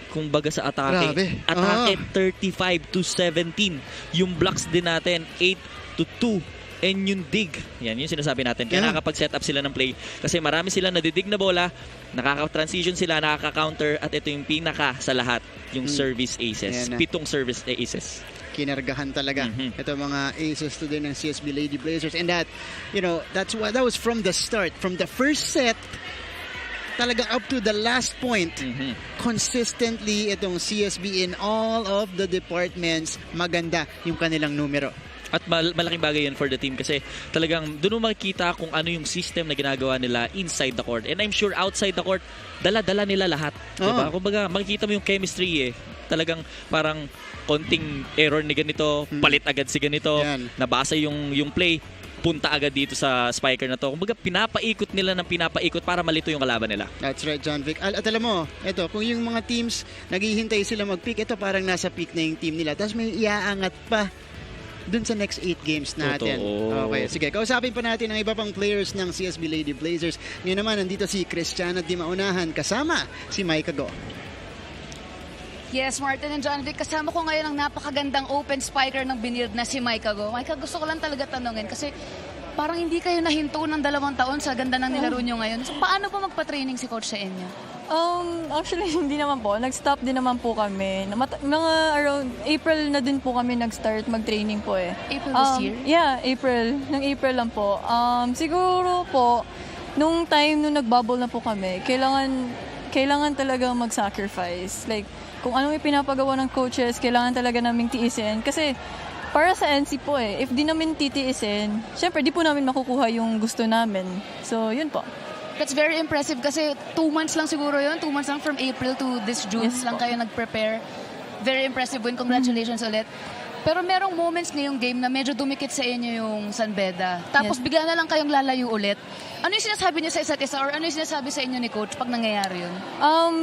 Kung baga sa atake. Atake 35-17. Yung blocks din natin 8-2. And yung dig, yan yung sinasabi natin. Kaya nakakapag-set up sila ng play. Kasi marami sila nadidig na bola, nakaka-transition sila, nakaka-counter, at ito yung pinaka sa lahat, yung service aces. 7 service aces. Kinargahan talaga. Ito mga aces today ng CSB Lady Blazers. And that, you know, that was from the start. From the first set, talaga up to the last point, consistently itong CSB in all of the departments, maganda yung kanilang numero. At malaking bagay yun for the team kasi talagang doon mo makikita kung ano yung system na ginagawa nila inside the court. And I'm sure outside the court, dala-dala nila lahat. Diba? Kumbaga, makikita mo yung chemistry Talagang parang konting error ni ganito, palit agad si ganito, nabasa yung play, punta agad dito sa spiker na to. Kumbaga, pinapaikot nila ng pinapaikot para malito yung kalaban nila. That's right, John Vic. At alam mo, ito, kung yung mga teams naghihintay sila mag-peak, ito parang nasa peak na yung team nila. Tapos may iaangat pa dun sa next 8 games natin. Okay, sige. Kausapin pa natin ang iba pang players ng CSB Lady Blazers. Ngayon naman, nandito si Cristiano Di Maunahan kasama si Micah Go. Yes, Martin and John Vic, kasama ko ngayon ang napakagandang open spiker ng Benilde na si Micah Go. Micah, gusto ko lang talaga tanungin kasi parang hindi kayo nahinto ng 2 taon sa ganda ng nilaro nyo ngayon. So, paano po magpa-training si coach sa inyo? Actually, hindi naman po. Nag-stop din naman po kami. Mga around April na din po kami nag-start mag-training po eh. April this year? Yeah, April. Nang April lang po. Siguro po, nung time nung nag-bubble na po kami, kailangan talaga mag-sacrifice. Like, kung anong ipinapagawa ng coaches, kailangan talaga naming tiisin. Kasi, para sa NC po eh, if di namin titiisin, syempre di po namin makukuha yung gusto namin. So, yun po. That's very impressive kasi 2 months lang siguro yun. 2 months lang from April to this June lang kayo nag-prepare. Very impressive win. Congratulations ulit. Pero merong moments ngayong game na medyo dumikit sa inyo yung San Beda. Tapos bigla na lang kayong lalayo ulit. Ano yung sinasabi niyo sa isa't isa or ano yung sinasabi sa inyo ni coach pag nangyayari yun?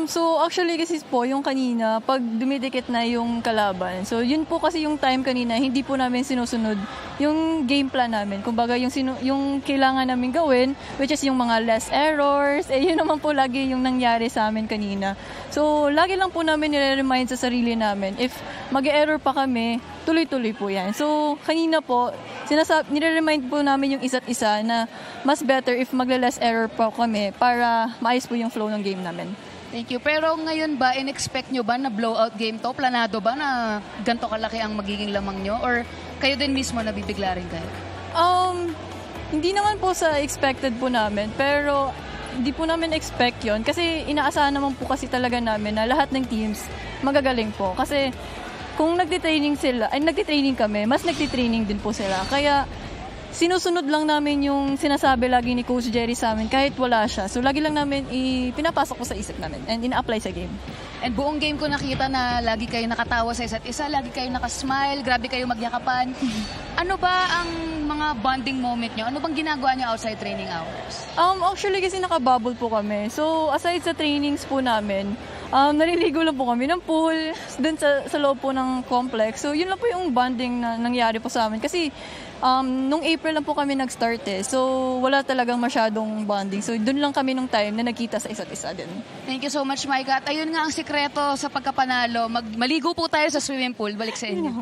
So actually kasi po yung kanina, pag dumidikit na yung kalaban. So yun po kasi yung time kanina, hindi po namin sinusunod yung game plan namin. Kumbaga yung kailangan namin gawin, which is yung mga less errors, yun naman po lagi yung nangyari sa amin kanina. So lagi lang po namin nire-remind sa sarili namin, if mag-error pa kami, tuloy-tuloy po yan. So kanina po, nire-remind po namin yung isa't isa na mas better if magle-less error po kami para maayos po yung flow ng game namin. Thank you. Pero ngayon ba, in-expect nyo ba na blowout game to? Planado ba na ganito kalaki ang magiging lamang nyo? Or kayo din mismo nabibigla rin kayo? Hindi naman po sa expected po namin, pero hindi po namin expect yon kasi inaasahan naman po kasi talaga namin na lahat ng teams magagaling po. Kasi kung nagtitraining kami, mas nagtitraining din po sila. Kaya sinusunod lang namin yung sinasabi lagi ni Coach Jerry sa amin kahit wala siya. So lagi lang namin pinapasok ko sa isip namin and ina-apply sa game. And buong game ko nakita na lagi kayo nakatawa sa isa't isa, lagi kayo nakasmile, grabe kayo magyakapan. Ano ba ang mga bonding moment nyo? Ano bang ginagawa nyo outside training hours? Actually kasi nakabubble po kami. So aside sa trainings po namin, naliligo lang po kami ng pool dun sa loob po ng complex. So yun lang po yung bonding na nangyari po sa amin. Kasi nung April lang po kami nag-start eh. So wala talagang masyadong bonding. So dun lang kami nung time na nagkita sa isa't isa din. Thank you so much, Micah. At ayun nga ang sikreto sa pagkapanalo. Maligo po tayo sa swimming pool. Balik sa inyo.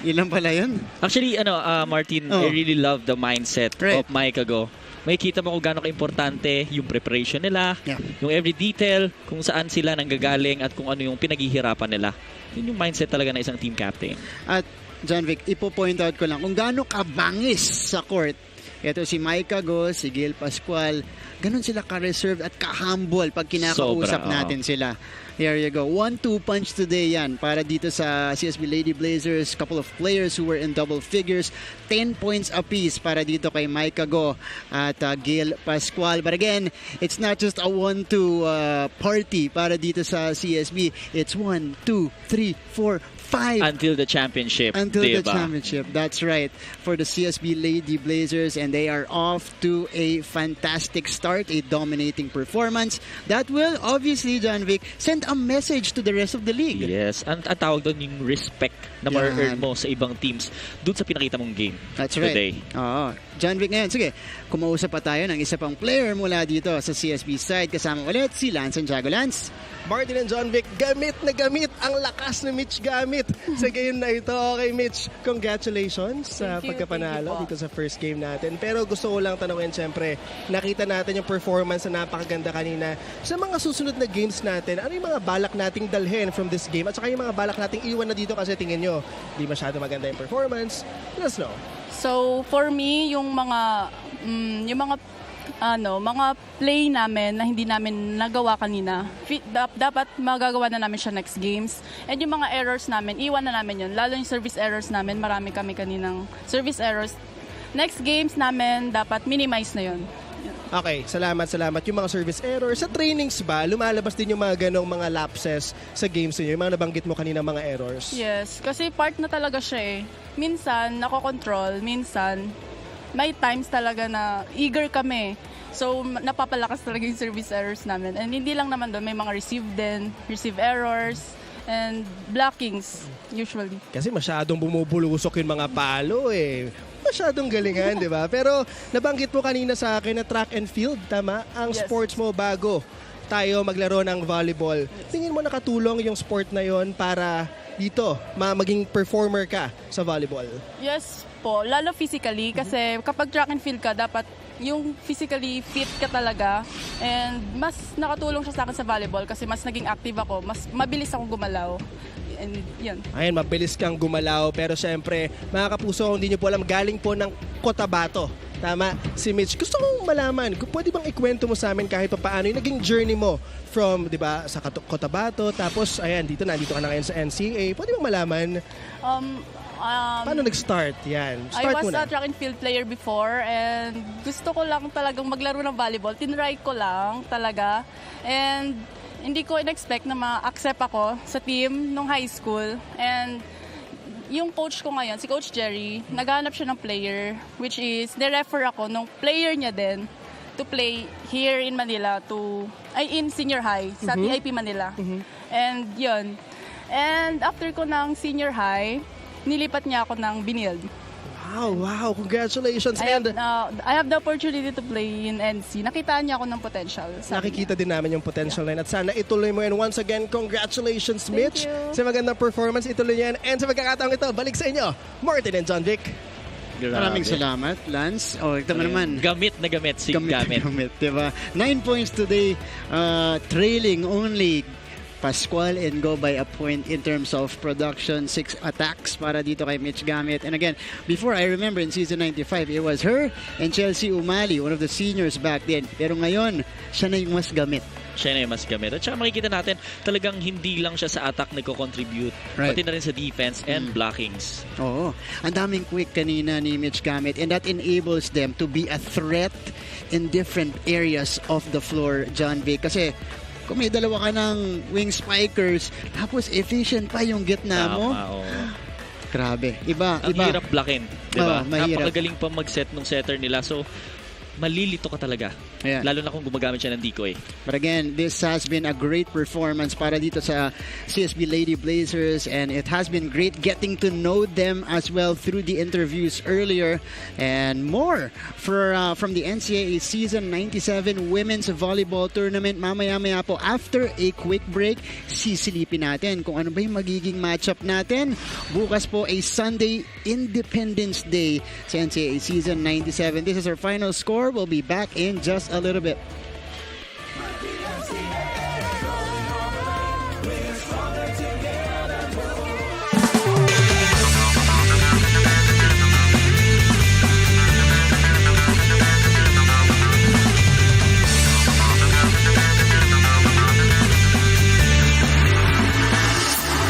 Ilan pala yun? Actually, Martin, I really love the mindset of Micah Go. May kita mo kung gaano ka-importante yung preparation nila, yung every detail, kung saan sila nanggagaling at kung ano yung pinaghihirapan nila. Yun yung mindset talaga ng isang team captain. At John Vic, ipo-point out ko lang kung gaano kabangis sa court. Ito si Micah Go, si Gil Pascual, ganun sila ka-reserve at ka-humble pag kinakausap natin sila. Here you go. 1-2 punch today yan para dito sa CSB Lady Blazers. Couple of players who were in double figures. 10 points apiece para dito kay Micah Go at Gil Pascual. But again, it's not just a 1-2 party para dito sa CSB. It's 1, 2, 3, 4, 5. Until the championship. Until the championship. That's right. For the CSB Lady Blazers. And they are off to a fantastic start. A dominating performance. That will obviously, John Vic, send a message to the rest of the league. Yes. Ang tawag doon yung respect na ma-earn mo sa ibang teams doon sa pinakita mong game. That's right. Today. Oo. John Vic ngayon. Sige, kumausap pa tayo ng isa pang player mula dito sa CSB side. Kasama ulit si Lance Santiago. Lance. Martin and John Vic, gamit na gamit ang lakas ni Mitch gamit sa game na ito. Okay, Mitch, congratulations sa pagkapanalo dito sa first game natin. Pero gusto ko lang tanungin, syempre, nakita natin yung performance na napakaganda kanina. Sa mga susunod na games natin, ano yung mga balak nating dalhin from this game? At saka yung mga balak nating iwan na dito kasi tingin nyo, di masyado maganda yung performance. Let us know. So, for me, yung mga play namin na hindi namin nagawa kanina, dapat magagawa na namin siya next games. And yung mga errors namin, iwan na namin yun. Lalo yung service errors namin, marami kami kaninang service errors. Next games namin, dapat minimize na yun. Okay, salamat. Yung mga service errors, sa trainings ba, lumalabas din yung mga ganong mga lapses sa games niyo? Yung mga nabanggit mo kanina mga errors? Yes, kasi part na talaga siya eh. Minsan, nakokontrol, minsan, may times talaga na eager kami. So, napapalakas talaga yung service errors namin. And hindi lang naman doon, may mga receive errors, and blockings, usually. Kasi masyadong bumubulusok yung mga palo eh. Masyadong galingan, di ba? Pero nabanggit mo kanina sa akin na track and field, tama? Ang sports mo bago tayo maglaro ng volleyball. Tingin mo nakatulong yung sport na yon para dito, maging performer ka sa volleyball? Yes, po, lalo physically, kasi kapag track and field ka, dapat yung physically fit ka talaga. And mas nakatulong siya sa akin sa volleyball kasi mas naging active ako, mas mabilis akong gumalaw. And yun. Ayun, mabilis kang gumalaw. Pero syempre, mga kapuso, kung hindi nyo po alam, galing po ng Cotabato. Tama, si Mitch. Gusto kong malaman, pwede bang ikwento mo sa amin kahit pa paano yung naging journey mo from, di ba, sa Cotabato, tapos, ayan, nandito ka na ngayon sa NCAA. Pwede bang malaman? Paano nag-start? Yan. Start I was muna. a track and field player before and gusto ko lang talagang maglaro ng volleyball. Tinry ko lang talaga. And hindi ko in-expect na ma-accept ako sa team nung high school. And yung coach ko ngayon, si Coach Jerry, naghanap siya ng player, which is, nirefer ako nung player niya din to play here in Manila, in senior high, sa TIP Manila. And yun. And after ko ng senior high, nilipat niya ako ng Benilde. Wow, congratulations. I have the opportunity to play in NC. Nakita niya ako ng potential. Nakikita din namin yung potential line at sana ituloy mo yan. Once again, congratulations, Mitch. Sa magandang performance, ituloy yan. And sa pagkakataong ito, balik sa inyo, Martin and John Vic. Maraming salamat, Lance. Ito naman. Gamit na gamit. Gamit, diba? 9 points today, trailing only Pascual and go by a point in terms of production. 6 attacks para dito kay Mitch Gamit. And again, before, I remember in season 95, it was her and Chelsea Umali, one of the seniors back then. Pero ngayon, siya na yung mas gamit. Siya na yung mas gamit. At saka makikita natin, talagang hindi lang siya sa attack nagko-contribute. Right. Pati na rin sa defense and blockings. Oo. Ang daming quick kanina ni Mitch Gamit, and that enables them to be a threat in different areas of the floor, John Vic. Kasi kung may dalawa ka ng wing spikers, tapos efficient pa yung gitna mo. Grabe. Iba. Ang hirap blockin. Diba? Mahirap. Napakagaling pa mag-set ng setter nila. So, malilito ka talaga. Ayan. Lalo na kung gumagamit siya ng decoy. But again, this has been a great performance para dito sa CSB Lady Blazers, and it has been great getting to know them as well through the interviews earlier, and more from the NCAA Season 97 Women's Volleyball Tournament. Mamaya-maya po, after a quick break, sisilipin natin kung ano ba yung magiging matchup natin. Bukas po ay Sunday Independence Day sa NCAA Season 97. This is our final score. We'll be back in just a little bit.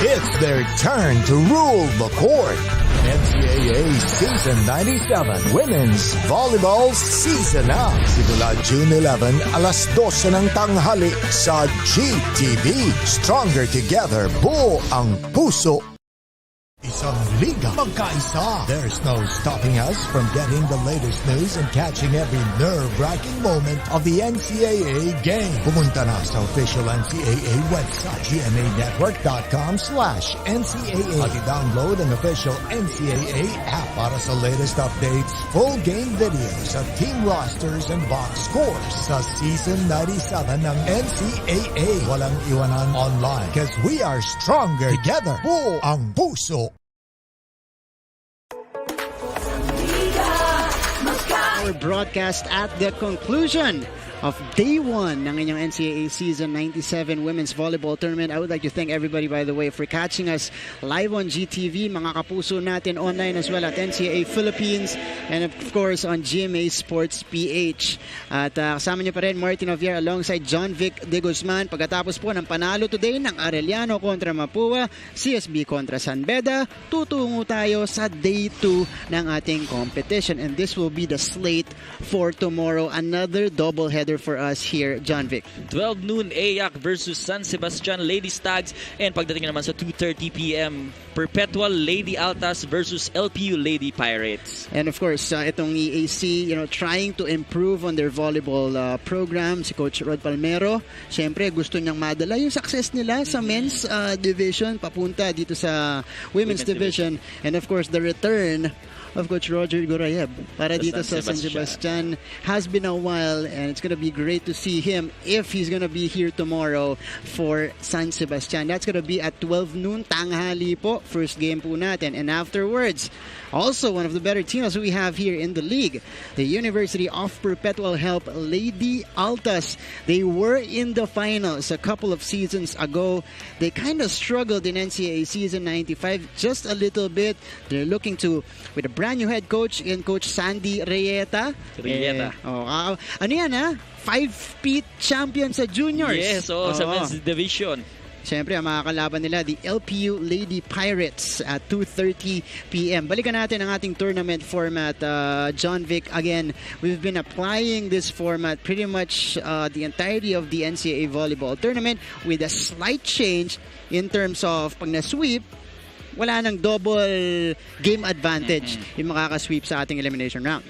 It's their turn to rule the court. NCAA Season 97 Women's Volleyball Season na. Simula June 11, alas 12 ng tanghali sa GTV. Stronger Together, buo ang puso. Isang liga magkaisa. There's no stopping us from getting the latest news and catching every nerve-wracking moment of the NCAA game. Pumunta na sa official NCAA website, gmanetwork.com/NCAA at i-download ang official NCAA app para sa latest updates, full game videos at team rosters and box scores sa Season 97 ng NCAA. Walang iwanan online because we are stronger together. Buo ang puso. Our broadcast at the conclusion of Day 1 ng inyong NCAA Season 97 Women's Volleyball Tournament. I would like to thank everybody, by the way, for catching us live on GTV, mga kapuso natin online as well at NCAA Philippines, and of course on GMA Sports PH. At kasama niyo pa rin Martin Javier alongside John Vic de Guzman. Pagkatapos po ng panalo today ng Arellano kontra Mapua, CSB kontra San Beda, tutungo tayo sa Day 2 ng ating competition, and this will be the slate for tomorrow. Another doubleheader for us here, John Vic. 12 noon, AYAC versus San Sebastian Lady Stags. And pagdating naman sa 2:30 p.m., Perpetual Lady Altas versus LPU Lady Pirates. And of course, itong EAC, trying to improve on their volleyball program. Si Coach Rod Palmero, syempre gusto niyang madala yung success nila sa men's division papunta dito sa women's division. And of course, the return of Coach Roger Gorayev para dito sa San Sebastian has been a while, and it's gonna be great to see him if he's gonna be here tomorrow for San Sebastian. That's gonna be at 12 noon, tanghali po. first game po natin. And afterwards, also one of the better teams we have here in the league, the University of Perpetual Help Lady Altas. They were in the finals a couple of seasons ago. They kind of struggled in NCAA season 95 just a little bit. They're looking to, with a brand new head coach in Coach Sandy Reyeta. Ano yan ha? 5-peat champion sa juniors. Yes, sa men's division. Siyempre, ang mga kalaban nila, the LPU Lady Pirates at 2:30 p.m. Balikan natin ang ating tournament format, John Vic. Again, we've been applying this format pretty much the entirety of the NCAA Volleyball Tournament with a slight change in terms of pag na-sweep, wala nang double game advantage yung makaka-sweep sa ating elimination round.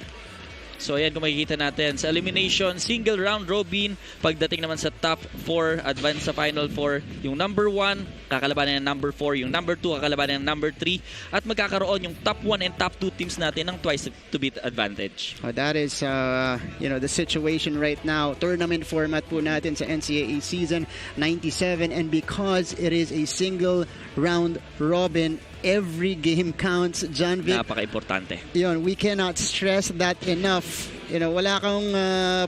So ayan, kung makikita natin sa elimination, single round robin, pagdating naman sa top 4, advance sa final 4, yung number 1 kakalabanan ng number 4, yung number 2 kakalabanan ng number 3, at magkakaroon yung top 1 and top 2 teams natin ng twice to beat advantage. That is the situation right now. Tournament format po natin sa NCAA season 97, and because it is a single round robin, every game counts, John Vic. Napaka-importante. Yun, we cannot stress that enough. Wala kang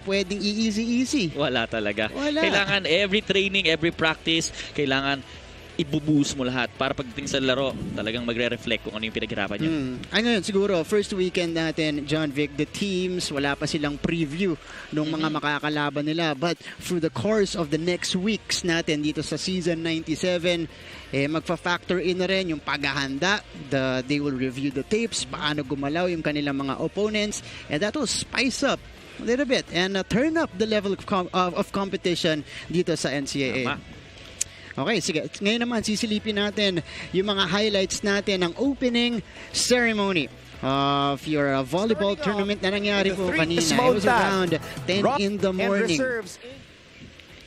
pwedeng easy. Wala talaga. Wala. Kailangan every training, every practice, kailangan ibubuhos mo lahat para pagdating sa laro, talagang magre-reflect kung ano yung pinaghirapan niya. Ngayon, siguro, first weekend natin, John Vic, the teams, wala pa silang preview ng mga makakalaban nila. But through the course of the next weeks natin dito sa season 97, magfa-factor in na rin yung paghahanda. They will review the tapes, paano gumalaw yung kanilang mga opponents, and that will spice up a little bit and turn up the level of competition dito sa NCAA. Okay, sige. Ngayon naman, sisilipin natin yung mga highlights natin ng opening ceremony of your volleyball tournament na nangyari po kanina. It was around 10 in the morning.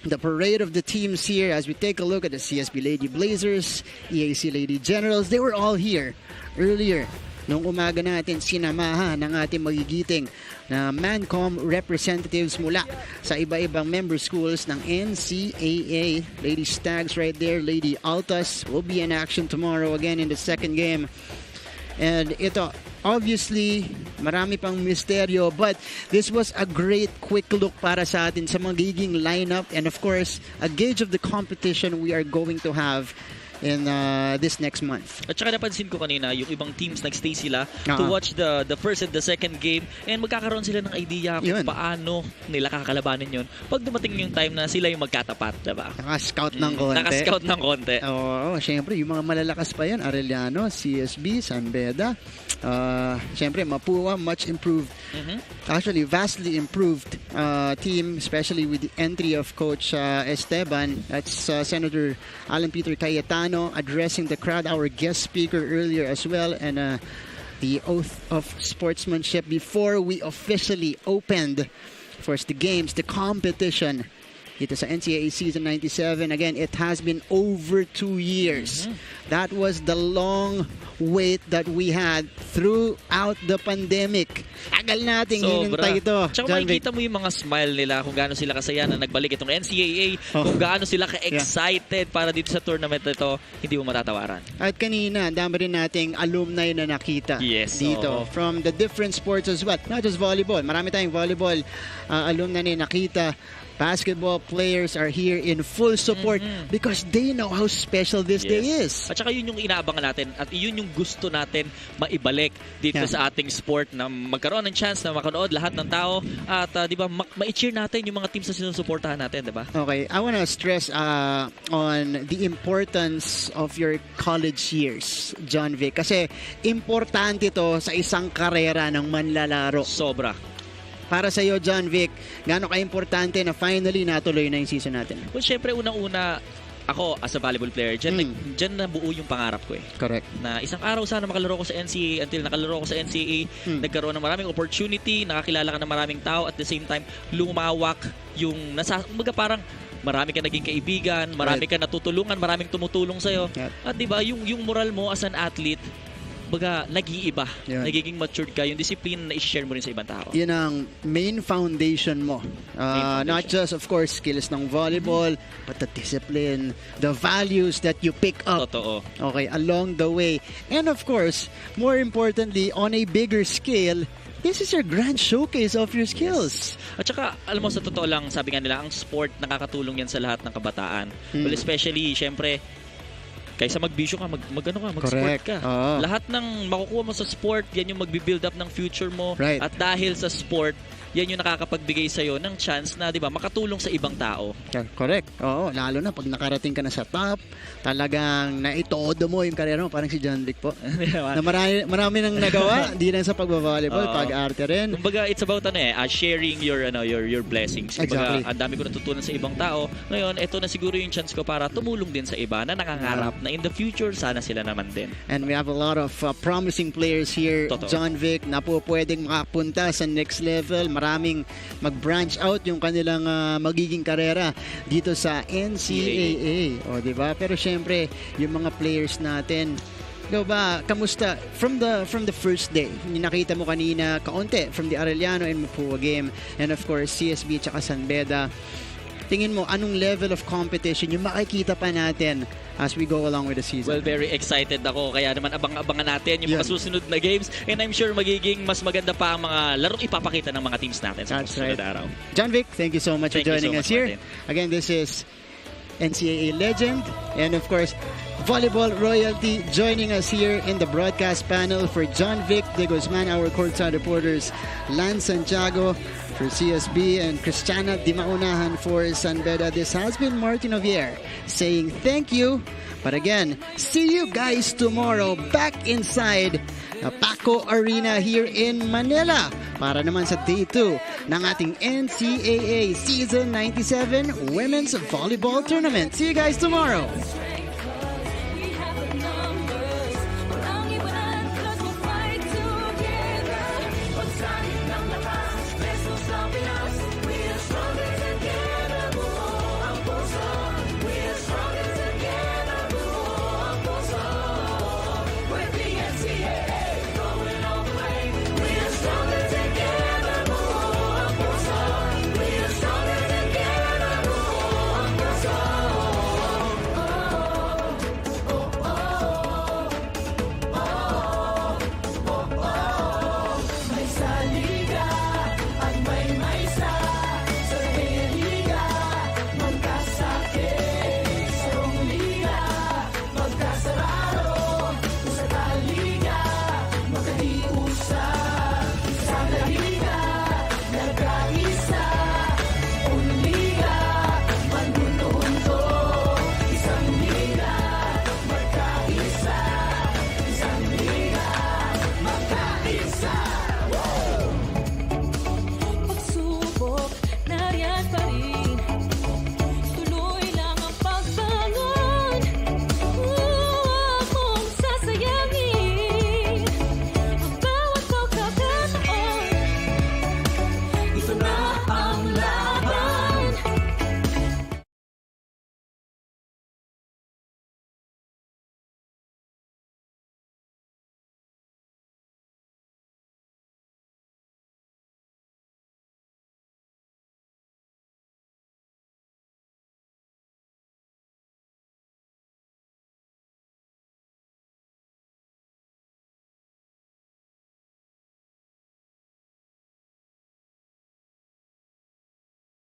The parade of the teams here as we take a look at the CSB Lady Blazers, EAC Lady Generals. They were all here earlier. Noong umaga natin, sinamahan ng ating magigiting na Mancom representatives mula sa iba-ibang member schools ng NCAA. Lady Stags right there, Lady Altas will be in action tomorrow again in the second game. And ito, obviously, marami pang misteryo, but this was a great quick look para sa atin sa magiging lineup and of course, a gauge of the competition we are going to have in this next month. At saka napansin ko kanina, yung ibang teams nagstay sila to watch the first and the second game, and magkakaroon sila ng idea kung paano nila kakalabanin yun pag dumating yung time na sila yung magkatapat, diba? Naka-scout ng konti. Naka-scout ng konti. Oo, syempre, yung mga malalakas pa yan, Arellano, CSB, San Beda, syempre, Mapua, much improved. Actually, vastly improved team, especially with the entry of Coach Esteban. That's Senator Alan Peter Cayetano addressing the crowd, our guest speaker earlier as well, and the oath of sportsmanship before we officially opened first the games, the competition. Ito sa NCAA season 97. Again, it has been over 2 years. That was the long wait that we had throughout the pandemic. Tagal nating hinintay ito. Tsaka makikita mo yung mga smile nila kung gaano sila kasaya na nagbalik itong NCAA, kung gaano sila ka-excited para dito sa tournament ito, hindi mo matatawaran. At kanina, dami rin nating alumni na nakita dito from the different sports as well. Not just volleyball. Marami tayong volleyball alumni na nakita. Basketball players are here in full support because they know how special this day is. At saka yun yung inaabangan natin at yun yung gusto natin maibalik dito sa ating sport, na magkaroon ng chance na makanood lahat ng tao at di ba ma-cheer natin yung mga teams na sinusuportahan natin, di ba? Okay, I want to stress on the importance of your college years, John Vic, kasi importante to sa isang karera ng manlalaro. Sobra. Para sa iyo, John Vic, gaano ka-importante na finally natuloy na yung season natin? Well, syempre, unang-una, ako as a volleyball player, dyan nabuo yung pangarap ko eh. Correct. Na isang araw sana makalaro ko sa NCAA. Until nakalaro ko sa NCAA, nagkaroon ng maraming opportunity, nakakilala ka ng maraming tao, at the same time, lumawak yung parang marami ka naging kaibigan, marami ka natutulungan, maraming tumutulong sa'yo. At diba, yung moral mo as an athlete, baga, nag-iiba. Nagiging matured ka. Yung discipline na i-share mo rin sa ibang tao. Yun ang main foundation mo. Not just, of course, skills ng volleyball, but the discipline, the values that you pick up. Totoo. Okay, along the way. And of course, more importantly, on a bigger scale, this is your grand showcase of your skills. Yes. At saka, alam mo, sa totoo lang, sabi nga nila, ang sport, nakakatulong yan sa lahat ng kabataan. Well, especially, syempre, kaysa mag-bisyo ka, mag-sport ka. Lahat ng makukuha mo sa sport, yan yung magbi-build up ng future mo. Right. At dahil sa sport, yan yung nakakapagbigay sa'yo ng chance na, di ba, makatulong sa ibang tao. Correct. Oo, lalo na pag nakarating ka na sa top, talagang naitodo mo yung karera mo, parang si John Vic po. Na marami nang nagawa, di lang sa pagbavolleyball, pag-arte rin. Kumbaga, it's about sharing your blessings. Kumbaga, ang dami ko natutunan sa ibang tao. Ngayon, ito na siguro yung chance ko para tumulong din sa iba na nangangarap na in the future, sana sila naman din. And we have a lot of promising players here, John Vic, na po pwedeng makapunta sa next level. Maraming mag-branch out yung kanilang magiging karera dito sa NCAA. O, diba? Pero syempre, yung mga players natin, ikaw ba, kamusta? From the first day, nakita mo kanina, kaunti, from the Arellano and Mapua game, and of course, CSB tsaka San Beda, tingin mo, anong level of competition yung makikita pa natin as we go along with the season? Well, very excited ako. Kaya naman abang-abangan natin yung mga susunod na games. And I'm sure magiging mas maganda pa ang mga larong ipapakita ng mga teams natin sa susunod araw. John Vic, thank you so much for joining us here. Martin. Again, this is NCAA legend and of course, Volleyball Royalty joining us here in the broadcast panel for John Vic de Guzman, our courtside reporters, Lance Santiago for CSB and Cristiana Di Maunahan for San Beda. This has been Martin Ovier saying thank you. But again, see you guys tomorrow back inside Paco Arena here in Manila para naman sa Day 2 ng ating NCAA Season 97 Women's Volleyball Tournament. See you guys tomorrow!